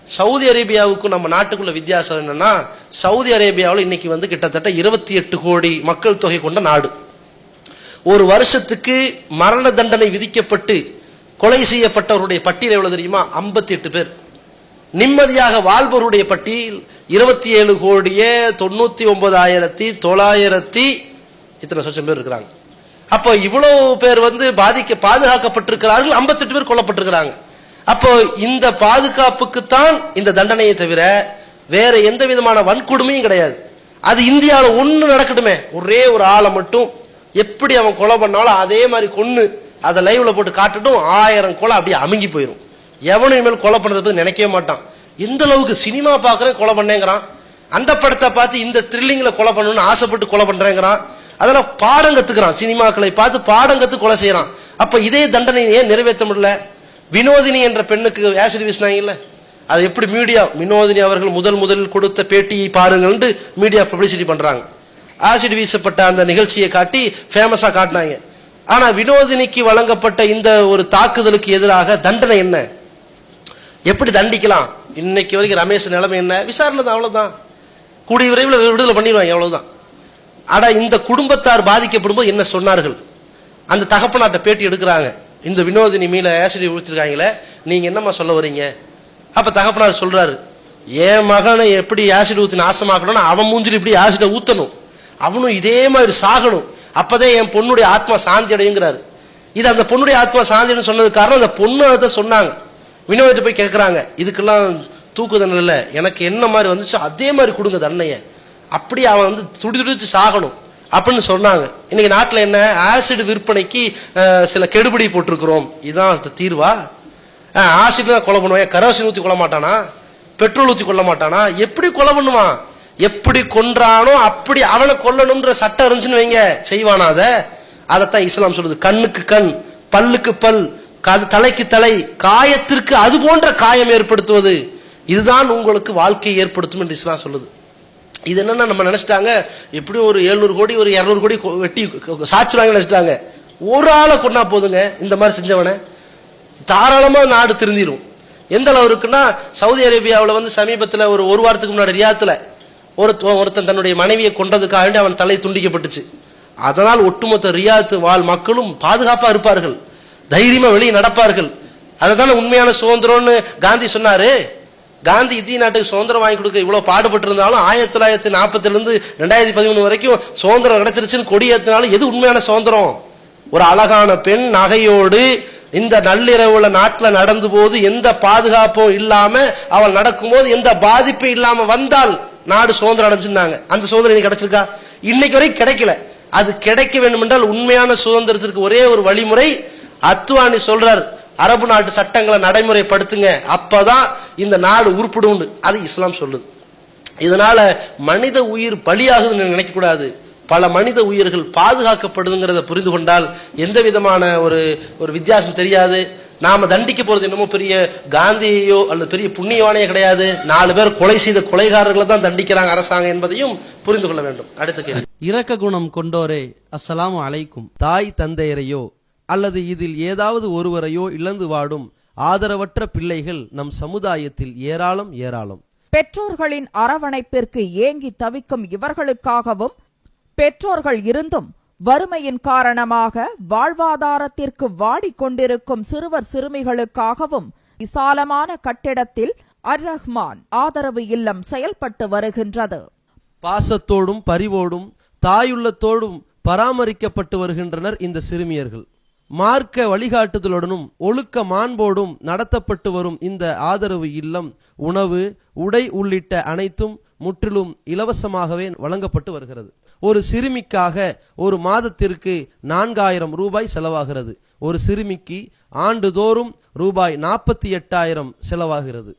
சவுதி அரேபியாவுக்கும் நம்ம நாட்டுக்குள்ள வித்தியாசம் என்னன்னா, சவுதி அரேபியாவில் இன்னைக்கு கிட்டத்தட்ட 28 கோடி மக்கள் தொகை கொண்ட நாடு. ஒரு வருஷத்துக்கு மரண தண்டனை விதிக்கப்பட்டு கொலை செய்யப்பட்டவருடைய பட்டியல் எவ்வளவு தெரியுமா? 58 பேர். நிம்மதியாக வாழ்பவருடைய பட்டியல் 27,99,900 இத்தனை லட்சம் பேர் இருக்கிறாங்க. அப்போ இவ்வளவு பேர் பாதுகாக்கப்பட்டிருக்கிறார்கள், 58 பேர் கொல்லப்பட்டிருக்கிறாங்க. அப்போ இந்த பாதுகாப்புக்குத்தான் இந்த தண்டனையை தவிர வேற எந்த விதமான வன்கொடுமையும் கிடையாது. அது இந்தியாவில் ஒண்ணு நடக்கட்டுமே, ஒரே ஒரு ஆளை மட்டும் எப்படி அவன் கொலை பண்ணாலும் அதே மாதிரி கொன்னு அதை லைவ்ல போட்டு காட்டட்டும், 1000 கொலை அப்படியே அமுங்கி போயிடும். எவனும் இனிமேல் கொலை பண்றது நினைக்கவே மாட்டான். எந்த அளவுக்கு சினிமா பார்க்கறேன் கொலை பண்ணேங்கிறான், அந்த படத்தை பார்த்து இந்த த்ரில்லிங்ல கொலை பண்ணணும்னு ஆசைப்பட்டு கொலை பண்றேங்கிறான், அதெல்லாம் பாடம் கத்துக்கிறான், சினிமாக்களை பார்த்து பாடம் கத்து கொலை செய்யறான். அப்ப இதே தண்டனை ஏன் நிறைவேற்ற முடியல? வினோதினி என்ற பெண்ணுக்கு ஆசிட் வீசினாங்கல்ல, அது எப்படி மீடியா, வினோதினி அவர்கள் முதலில் கொடுத்த பேட்டியை பாருங்கள் மீடியா பப்ளிசிட்டி பண்றாங்க. ஆசிட் வீசப்பட்ட அந்த நிகழ்ச்சியை காட்டி ஃபேமஸா காட்டினாங்க. ஆனா வினோதினிக்கு வழங்கப்பட்ட இந்த ஒரு தாக்குதலுக்கு எதிராக தண்டனை என்ன, எப்படி தண்டிக்கலாம்? இன்னைக்கு வரைக்கும் ரமேஷ் நிலைமை என்ன? விசாரணை தான், அவ்வளவுதான். கூடிய விரைவில் விடுதலை பண்ணிடுவாங்க, அவ்வளவுதான். ஆனா இந்த குடும்பத்தார் பாதிக்கப்படும் போது என்ன சொன்னார்கள்? அந்த தகப்பனாட்ட பேட்டி எடுக்கிறாங்க. இந்த வினோதினி மீல ஆசிட் ஊற்றிருக்காங்களே, நீங்க என்னம்மா சொல்ல வரீங்க? அப்ப தகப்பனார் சொல்றாரு, என் மகனை எப்படி ஆசிட் ஊத்தி நாசமாக்கணும்னா அவன் மூஞ்சில் இப்படி ஆசிட ஊத்தணும், அவனும் இதே மாதிரி சாகணும், அப்பதான் என் பொண்ணுடைய ஆத்மா சாந்தி அடையுங்கிறாரு. இது அந்த பொண்ணுடைய ஆத்மா சாந்தின்னு சொன்னது காரணம் அந்த பொண்ணு அதை சொன்னாங்க. வினோதிட்ட போய் கேட்கறாங்க, இதுக்கெல்லாம் தூக்கு தண்டனை இல்லை, எனக்கு என்ன மாதிரி வந்துச்சு அதே மாதிரி கொடுங்க தண்ணைய, அப்படி அவன் துடிச்சு சாகணும் அப்படின்னு சொன்னாங்க. இன்னைக்கு நாட்டில் என்ன, ஆசிட் விற்பனைக்கு சில கெடுபிடி போட்டிருக்கிறோம், இதுதான் தீர்வா? ஆசிட் தான் கொலை பண்ணுவான், கரோசின் ஊத்தி கொள்ள மாட்டானா, பெட்ரோல் ஊத்தி கொள்ள மாட்டானா, எப்படி கொலை பண்ணுவான்? எப்படி கொன்றானோ அப்படி அவனை கொல்லணும்ன்ற சட்டம் இருந்துச்சுன்னு வைங்க, செய்வானா? அதைத்தான் இஸ்லாம் சொல்லுது. கண்ணுக்கு கண், பல்லுக்கு பல், தலைக்கு தலை, காயத்திற்கு அது போன்ற காயம் ஏற்படுத்துவது, இதுதான் உங்களுக்கு வாழ்க்கையை ஏற்படுத்தும் என்று இஸ்லாம் சொல்லுது. இது என்னன்னா, நம்ம நினைச்சிட்டாங்க எப்படியும் ஒரு 700 கோடி ஒரு 200 கோடி வெட்டி சாச்சுவாங்க நினைச்சிட்டாங்க. ஒரு ஆளை கொண்டா போதுங்க, இந்த மாதிரி செஞ்சவனை தாராளமா நாடு திருந்திரும். எந்த அளவு இருக்குன்னா, சவுதி அரேபியாவில் சமீபத்தில் ஒரு வாரத்துக்கு முன்னாடி ரியாத்துல ஒருத்தன் தன்னுடைய மனைவியை கொண்டதுக்காக அவன் தலை துண்டிக்கப்பட்டுச்சு. அதனால் ஒட்டுமொத்த ரியாத் வாழ் மக்களும் பாதுகாப்பா இருப்பார்கள், தைரியமா வெளியே நடப்பார்கள். அதுதானே உண்மையான சுதந்திரம்னு காந்தி சொன்னாரு. காந்தி இந்திய நாட்டுக்கு சுதந்திரம் வாங்கி கொடுக்க இவ்வளவு பாடுபட்டு இருந்தாலும் 1947 2013 வரைக்கும் சுதந்திரம் கிடைச்சிருச்சுன்னு கொடி ஏத்தினாலும் எது உண்மையான சுதந்திரம்? ஒரு அழகான பெண் நகையோடு இந்த நள்ளிரவுல நாட்டில் நடந்து போது எந்த பாதுகாப்பும் இல்லாம அவள் நடக்கும்போது எந்த பாதிப்பும் இல்லாம வந்தால் நாடு சுதந்திரம் அடைஞ்சிருந்தாங்க. அந்த சுதந்திரம் இன்னைக்கு கிடைச்சிருக்கா? இன்னைக்கு வரைக்கும் கிடைக்கல. அது கிடைக்க வேண்டும் என்றால் உண்மையான சுதந்திரத்திற்கு ஒரே ஒரு வழிமுறை, அத்வானி சொல்றார், அரபு நாட்டு சட்டங்களை நடைமுறைப்படுத்துங்க, அப்பதான் இந்த நாடு உருப்பிடும். அது இஸ்லாம் சொல்லுது. இதனால மனித உயிர் பலியாகுதுன்னு நினைக்க கூடாது. பல மனித உயிர்கள் பாதுகாக்கப்படுதுங்கிறத புரிந்து கொண்டால் எந்த விதமான ஒரு வித்தியாசம் தெரியாது. நாம தண்டிக்க போறது என்னமோ பெரிய காந்தியோ அல்லது பெரிய புண்ணியவானையோ கிடையாது. 4 பேர் கொலை செய்த கொலைகாரர்களை தான் தண்டிக்கிறாங்க அரசாங்கம் என்பதையும் புரிந்து கொள்ள வேண்டும். அடுத்த கேள்வி. இரக்க குணம் கொண்டோரே, அஸ்ஸலாமு அலைக்கும். தாய் தந்தையரையோ அல்லது இதில் ஏதாவது ஒருவரையோ இழந்து வாடும் ஆதரவற்ற பிள்ளைகள் நம் சமுதாயத்தில் ஏராளம் ஏராளம். பெற்றோர்களின் அரவணைப்பிற்கு ஏங்கி தவிக்கும் இவர்களுக்காகவும், பெற்றோர்கள் இருந்தும் வறுமையின் காரணமாக வாழ்வாதாரத்திற்கு வாடிக்கொண்டிருக்கும் சிறுவர் சிறுமிகளுக்காகவும் விசாலமான கட்டிடத்தில் அர்-ரஹ்மான் ஆதரவு இல்லம் செயல்பட்டு வருகின்றது. பாசத்தோடும் பரிவோடும் தாயுள்ளத்தோடும் பராமரிக்கப்பட்டு வருகின்றனர் இந்த சிறுமியர்கள். மார்க்க வழிகாட்டுதலுடனும் ஒழுக்க மாண்போடும் நடத்தப்பட்டு வரும் இந்த ஆதரவு இல்லம் உணவு, உடை உள்ளிட்ட அனைத்தும் முற்றிலும் இலவசமாகவே வழங்கப்பட்டு வருகிறது. ஒரு சிறுமிக்காக ஒரு மாதத்திற்கு 4000 ரூபாய் செலவாகிறது. ஒரு சிறுமிக்கு ஆண்டுதோறும் ரூபாய் 48,000 செலவாகிறது.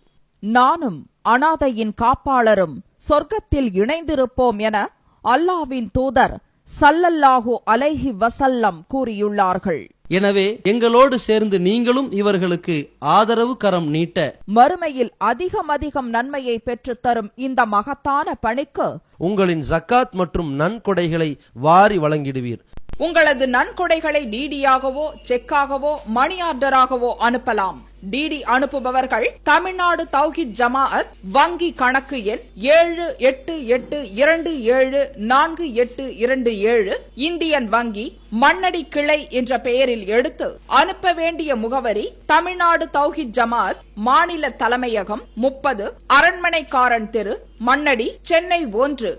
நானும் அனாதையின் காப்பாளரும் சொர்க்கத்தில் இணைந்திருப்போம் என அல்லாஹ்வின் தூதர் ஸல்லல்லாஹு அலைஹி வஸல்லம் கூறியுள்ளார்கள். எனவே எங்களோடு சேர்ந்து நீங்களும் இவர்களுக்கு ஆதரவு கரம் நீட்ட, மறுமையில் அதிகம் நன்மையை பெற்றுத் தரும் இந்த மகத்தான பணிக்கு உங்களின் ஜக்காத் மற்றும் நன்கொடைகளை வாரி வழங்கிடுவீர். உங்களது நன்கொடைகளை டிடியாகவோ செக்காகவோ மணி ஆர்டராகவோ அனுப்பலாம். டிடி அனுப்புபவர்கள் தமிழ்நாடு தௌஹீத் ஜமாஅத் வங்கி கணக்கு எண் 7882748827 இந்தியன் வங்கி மண்ணடி கிளை என்ற பெயரில் எடுத்து அனுப்ப வேண்டிய முகவரி தமிழ்நாடு தௌஹீத் ஜமாஅத் மாநில தலைமையகம் 30 அரண்மனைக்காரன் தெரு, மண்ணடி, சென்னை 1.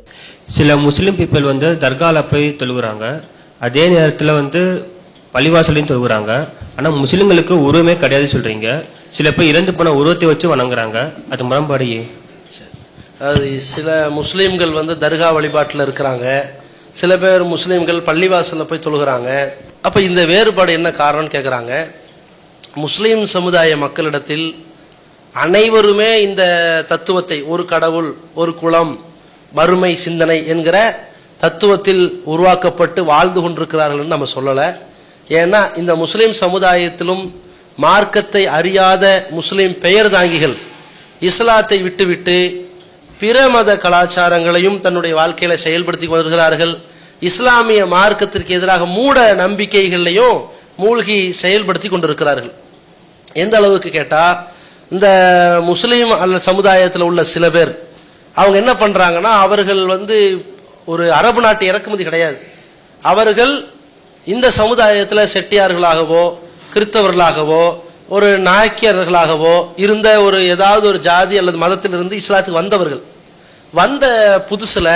சில முஸ்லீம் பீப்புள் வந்து தர்கால போய் தொழுகிறாங்க, அதே நேரத்தில் வந்து பள்ளிவாசலையும் தொழுகிறாங்க. ஆனால் முஸ்லீம்களுக்கு உருவமே கிடையாது சொல்றீங்க. சில பேர் இறந்து போன உருவத்தை வச்சு வணங்குறாங்க, அது முரண்பாடையே? அது சில முஸ்லீம்கள் வந்து தர்கா வழிபாட்டில் இருக்கிறாங்க, சில பேர் முஸ்லீம்கள் பள்ளிவாசலில் போய் தொழுகிறாங்க. அப்போ இந்த வேறுபாடு என்ன காரணம்னு கேட்குறாங்க. முஸ்லீம் சமுதாய மக்களிடத்தில் அனைவருமே இந்த தத்துவத்தை, ஒரு கடவுள், ஒரு குலம், மறுமை சிந்தனை என்கிற தத்துவத்தில் உருவாக்கப்பட்டு வாழ்ந்து கொண்டிருக்கிறார்கள் நம்ம சொல்லலை. ஏன்னா இந்த முஸ்லீம் சமுதாயத்திலும் மார்க்கத்தை அறியாத முஸ்லீம் பெயர் தாங்கிகள் இஸ்லாத்தை விட்டுவிட்டு பிற மத கலாச்சாரங்களையும் தன்னுடைய வாழ்க்கையில செயல்படுத்தி கொண்டிருக்கிறார்கள். இஸ்லாமிய மார்க்கத்திற்கு எதிராக மூட நம்பிக்கைகளையும் மூழ்கி செயல்படுத்தி கொண்டிருக்கிறார்கள். எந்த அளவுக்கு கேட்டா, இந்த முஸ்லீம் சமுதாயத்தில் உள்ள சில பேர் அவங்க என்ன பண்றாங்கன்னா, அவர்கள் வந்து ஒரு அரபு நாட்டு இறக்குமதி கிடையாது. அவர்கள் இந்த சமுதாயத்தில் செட்டியார்களாகவோ கிறிஸ்தவர்களாகவோ ஒரு நாயக்கியர்களாகவோ இருந்த ஒரு ஏதாவது ஒரு ஜாதி அல்லது மதத்திலிருந்து இஸ்லாத்துக்கு வந்தவர்கள். வந்த புதுசுல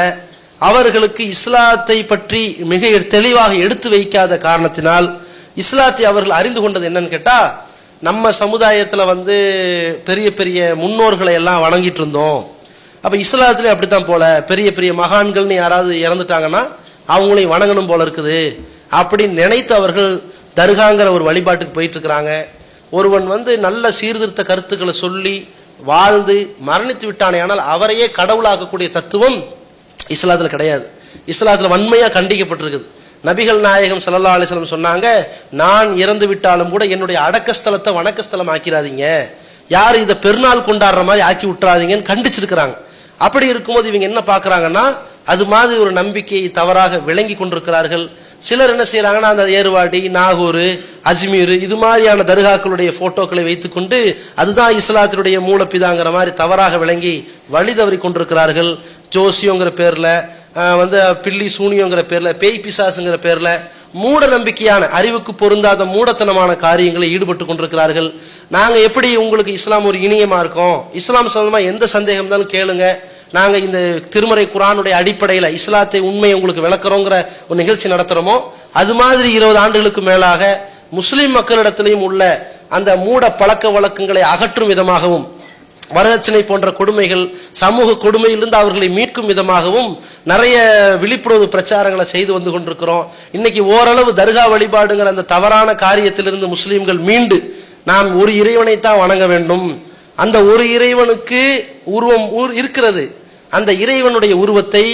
அவர்களுக்கு இஸ்லாத்தை பற்றி மிக தெளிவாக எடுத்து வைக்காத காரணத்தினால் இஸ்லாத்தை அவர்கள் அறிந்து கொண்டது என்னன்னு கேட்டா, நம்ம சமுதாயத்துல வந்து பெரிய பெரிய முன்னோர்களை எல்லாம் வணங்கிட்டு இருந்தோம், அப்ப இஸ்லாத்துல அப்படித்தான் போல பெரிய பெரிய மகான்கள்னு யாராவது இறந்துட்டாங்கன்னா அவங்களையும் வணங்கணும் போல இருக்குது அப்படின்னு நினைத்து அவர்கள் தர்காங்கிற ஒரு வழிபாட்டுக்கு போயிட்டு இருக்கிறாங்க. ஒருவன் வந்து நல்ல சீர்திருத்த கருத்துக்களை சொல்லி வாழ்ந்து மரணித்து விட்டானே, ஆனால் அவரையே கடவுளாக்கக்கூடிய தத்துவம் இஸ்லாத்துல கிடையாது. இஸ்லாத்துல வன்மையா கண்டிக்கப்பட்டிருக்குது. நபிகள் நாயகம் ஸல்லல்லாஹு அலைஹி வஸல்லம் சொன்னாங்க, நான் இறந்து விட்டாலும் கூட என்னுடைய அடக்கஸ்தலத்தை வணக்கஸ்தலம் ஆக்கிறாதீங்க, யார் இதை பெருநாள் கொண்டாடுற மாதிரி ஆக்கி விட்டுறாதீங்கன்னு கண்டிச்சிருக்கிறாங்க. அப்படி இருக்கும்போது இவங்க என்ன பாக்குறாங்கன்னா, அது மாதிரி ஒரு நம்பிக்கையை தவறாக விளங்கி கொண்டிருக்கிறார்கள். சிலர் என்ன செய்யறாங்கன்னா, அந்த ஏர்வாடி, நாகூர், அஜ்மீர் இது மாதிரியான தர்காக்களுடைய போட்டோக்களை வைத்துக்கொண்டு அதுதான் இஸ்லாத்தினுடைய மூலப்பிதாங்கிற மாதிரி தவறாக விளங்கி வழி தவறி கொண்டிருக்கிறார்கள். ஜோசியோங்கிற பேர்ல வந்து பில்லி சூனியோங்கிற பேர்ல, பேய் பிசாசுங்கிற பேர்ல மூட நம்பிக்கையான அறிவுக்கு பொருந்தாத மூடத்தனமான காரியங்களை ஈடுபட்டு கொண்டிருக்கிறார்கள். நாங்க எப்படி உங்களுக்கு இஸ்லாம் ஒரு இனியமா இருக்கோம், இஸ்லாம் சம்பந்தமா எந்த சந்தேகம் இருந்தாலும் கேளுங்க, நாங்க இந்த திருமறை குர்ஆனுடைய அடிப்படையில இஸ்லாத்தை உண்மையை உங்களுக்கு விளக்குறோங்கிற ஒரு நிகழ்ச்சி நடத்துறோமோ, அது மாதிரி 20 ஆண்டுகளுக்கு மேலாக முஸ்லிம் மக்களிடத்திலையும் உள்ள அந்த மூட பழக்க வழக்கங்களை அகற்றும் விதமாகவும், வரதட்சணை போன்ற கொடுமைகள், சமூக கொடுமையிலிருந்து அவர்களை மீட்கும் விதமாகவும் நிறைய விழிப்புணர்வு பிரச்சாரங்களை செய்து வந்து கொண்டிருக்கிறோம். இன்னைக்கு ஓரளவு தர்கா வழிபாடுங்கிற அந்த தவறான காரியத்திலிருந்து முஸ்லீம்கள் மீண்டு நாம் ஒரு இறைவனை தான் வணங்க வேண்டும், அந்த ஒரு இறைவனுக்கு உருவம் இருக்கிறது, அந்த இறைவனுடைய உருவத்தை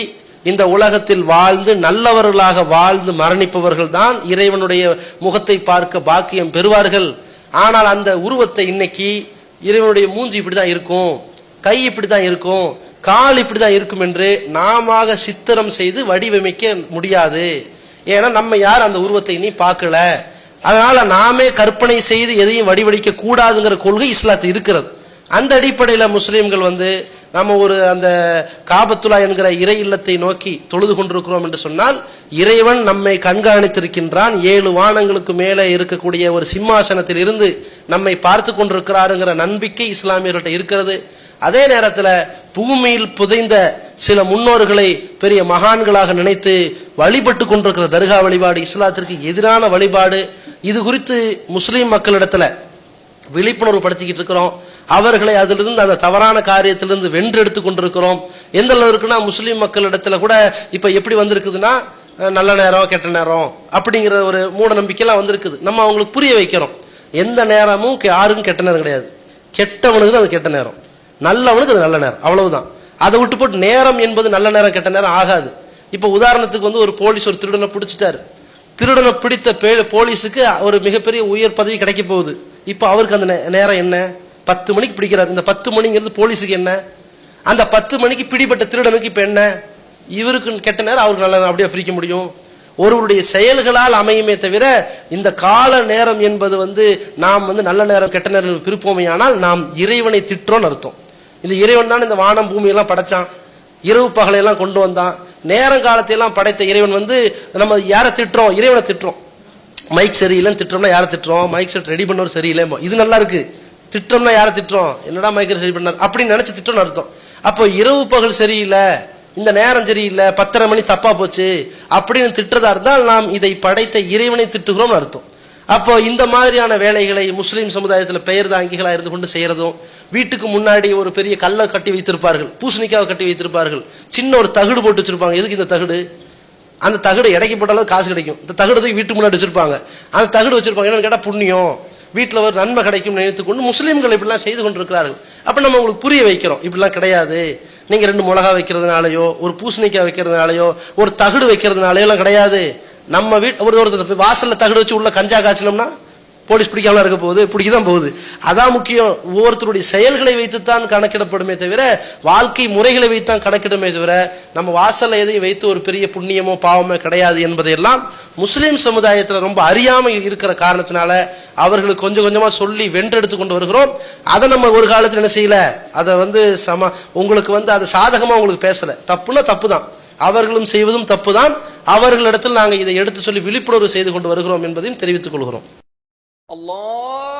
இந்த உலகத்தில் வாழ்ந்து நல்லவர்களாக வாழ்ந்து மரணிப்பவர்கள் தான் இறைவனுடைய முகத்தை பார்க்க பாக்கியம் பெறுவார்கள். ஆனால் அந்த உருவத்தை இன்னைக்கு இறைவனுடைய மூஞ்சி இப்படிதான் இருக்கும், கை இப்படிதான் இருக்கும், கால் இப்படிதான் இருக்கும் என்று நாம சித்திரம் செய்து வடிவமைக்க முடியாது. ஏன்னா நம்ம யார் அந்த உருவத்தை இனி பார்க்கல. அதனால நாமே கற்பனை செய்து எதையும் வடிவடிக்க கூடாதுங்கிற கொள்கை இஸ்லாத்தில் இருக்கிறது. அந்த அடிப்படையில் முஸ்லீம்கள் நம்ம ஒரு அந்த காபத்துல்லா என்கிற இறை இல்லத்தை நோக்கி தொழுது கொண்டிருக்கிறோம் என்று சொன்னால் இறைவன் நம்மை கண்காணித்திருக்கின்றான். 7 வானங்களுக்கு மேலே இருக்கக்கூடிய ஒரு சிம்மாசனத்தில் இருந்து நம்மை பார்த்து கொண்டிருக்கிறாருங்கிற நம்பிக்கை இஸ்லாமியர்கள்ட்ட இருக்கிறது. அதே நேரத்தில் பூமியில் புதைந்த சில முன்னோர்களை பெரிய மகான்களாக நினைத்து வழிபட்டு கொண்டிருக்கிற தர்கா வழிபாடு இஸ்லாத்திற்கு எதிரான வழிபாடு. இது குறித்து முஸ்லீம் மக்களிடத்துல விழிப்புணர்வு படுத்திக்கிட்டு இருக்கிறோம். அவர்களை அதிலிருந்து அந்த தவறான காரியத்திலிருந்து வென்றெடுத்து கொண்டிருக்கிறோம். எந்த அளவுக்குன்னா முஸ்லீம் மக்களிடத்துல கூட இப்ப எப்படி வந்திருக்குதுன்னா நல்ல நேரம் கெட்ட நேரம் அப்படிங்கிற ஒரு மூட நம்பிக்கைலாம் வந்திருக்குது. நம்ம அவங்களுக்கு புரிய வைக்கிறோம், எந்த நேரமும் யாருக்கும் கெட்ட நேரம் கிடையாது. கெட்டவனுக்கு தான் அது கெட்ட நேரம், நல்லவனுக்கு அது நல்ல நேரம், அவ்வளவுதான். அதை விட்டு போட்டு நேரம் என்பது நல்ல நேரம் கெட்ட நேரம் ஆகாது. இப்ப உதாரணத்துக்கு ஒரு போலீஸ் ஒரு திருடனை பிடிச்சிட்டாரு. திருடனை பிடித்த போலீஸுக்கு ஒரு மிகப்பெரிய உயர் பதவி கிடைக்க போகுது. இப்ப அவருக்கு அந்த நேரம் என்ன? 10 மணிக்கு பிடிக்கிறார். இந்த 10 மணிங்கிறது போலீஸுக்கு என்ன? அந்த 10 மணிக்கு பிடிபட்ட திருடனுக்கு இப்ப என்ன? இவருக்கு கெட்ட நேரம், அவருக்கு நல்ல நேரம். அப்படியே பிரிக்க முடியும்? ஒருவருடைய செயல்களால் அமையுமே தவிர இந்த கால நேரம் என்பது நாம் நல்ல நேரம் கெட்ட நேரம் பிரிப்போமே, ஆனால் நாம் இறைவனை திட்டுறோம்னு அர்த்தம். இந்த இறைவன் தான் இந்த வானம் பூமி எல்லாம் படைச்சான், இரவு பகலை எல்லாம் கொண்டு வந்தான். நேரம் காலத்தை எல்லாம் படைத்த இறைவன் நம்ம யாரை திட்டுறோம்? இறைவனை திட்டுறோம். மைக் சரியில்லைன்னு திட்டுறோம்னா யாரை திட்டுறோம்? மைக் செட் ரெடி பண்ணவர் சரியில்லை, இது நல்லா இருக்கு திட்டுறோம்னா யாரை திட்டுறோம்? என்னடா மைக் ரெடி பண்ணார் அப்படின்னு நினைச்சு திட்டோம்னு அர்த்தம். அப்போ இரவு பகல் சரியில்லை, இந்த நேரம் சரியில்லை, 10:30 மணி தப்பா போச்சு அப்படின்னு திட்டுறதா இருந்தால் நாம் இதை படைத்த இறைவனை திட்டுகிறோம்னு அர்த்தம். அப்போ இந்த மாதிரியான வேலைகளை முஸ்லீம் சமுதாயத்தில் பெயர் தாங்கிகளா இருந்து கொண்டு செய்யறதும், வீட்டுக்கு முன்னாடி ஒரு பெரிய கல்லை கட்டி வைத்திருப்பார்கள், பூசணிக்காவை கட்டி வைத்திருப்பார்கள், சின்ன ஒரு தகுடு போட்டு வச்சிருப்பாங்க. எதுக்கு இந்த தகுடு? அந்த தகுடு எடைக்கு போட்டாலும் காசு கிடைக்கும். இந்த தகுடு வீட்டுக்கு முன்னாடி வச்சிருப்பாங்க. அந்த தகுடு வச்சிருப்பாங்க என்னன்னு கேட்டா புண்ணியம், வீட்டில் ஒரு நன்மை கிடைக்கும் நினைத்துக்கொண்டு முஸ்லீம்கள் இப்படிலாம் செய்து கொண்டிருக்கிறார்கள். அப்ப நம்ம உங்களுக்கு புரிய வைக்கிறோம், இப்படிலாம் கிடையாது. நீங்க 2 மிளகா வைக்கிறதுனாலயோ ஒரு பூசணிக்காய் வைக்கிறதுனாலயோ ஒரு தகுடு வைக்கிறதுனாலயோ எல்லாம் கிடையாது. நம்ம ஒரு வாசல்ல தகுடு வச்சு உள்ள கஞ்சா காய்ச்சலோம்னா போலீஸ் பிடிக்காமலாம் இருக்க போகுது? பிடிக்கதான் போகுது. அதான் முக்கியம். ஒவ்வொருத்தருடைய செயல்களை வைத்துத்தான் கணக்கிடப்படுமே தவிர வாழ்க்கை முறைகளை வைத்தான் கணக்கிடுமே தவிர நம்ம வாசல்ல எதையும் வைத்து ஒரு பெரிய புண்ணியமோ பாவமோ கிடையாது என்பதையெல்லாம் முஸ்லீம் சமுதாயத்தில் ரொம்ப அறியாமல் இருக்கிற காரணத்தினால அவர்களுக்கு கொஞ்சம் கொஞ்சமா சொல்லி வென்றெடுத்து கொண்டு வருகிறோம். அதை நம்ம ஒரு காலத்தில் என்ன செய்யல, அதை உங்களுக்கு அதை சாதகமா உங்களுக்கு பேசல. தப்புன்னா தப்பு தான், அவர்களும் செய்வதும் தப்பு தான். அவர்களிடத்தில் நாங்கள் இதை எடுத்து சொல்லி விழிப்புணர்வு செய்து கொண்டு வருகிறோம் என்பதையும் தெரிவித்துக் கொள்கிறோம். Allah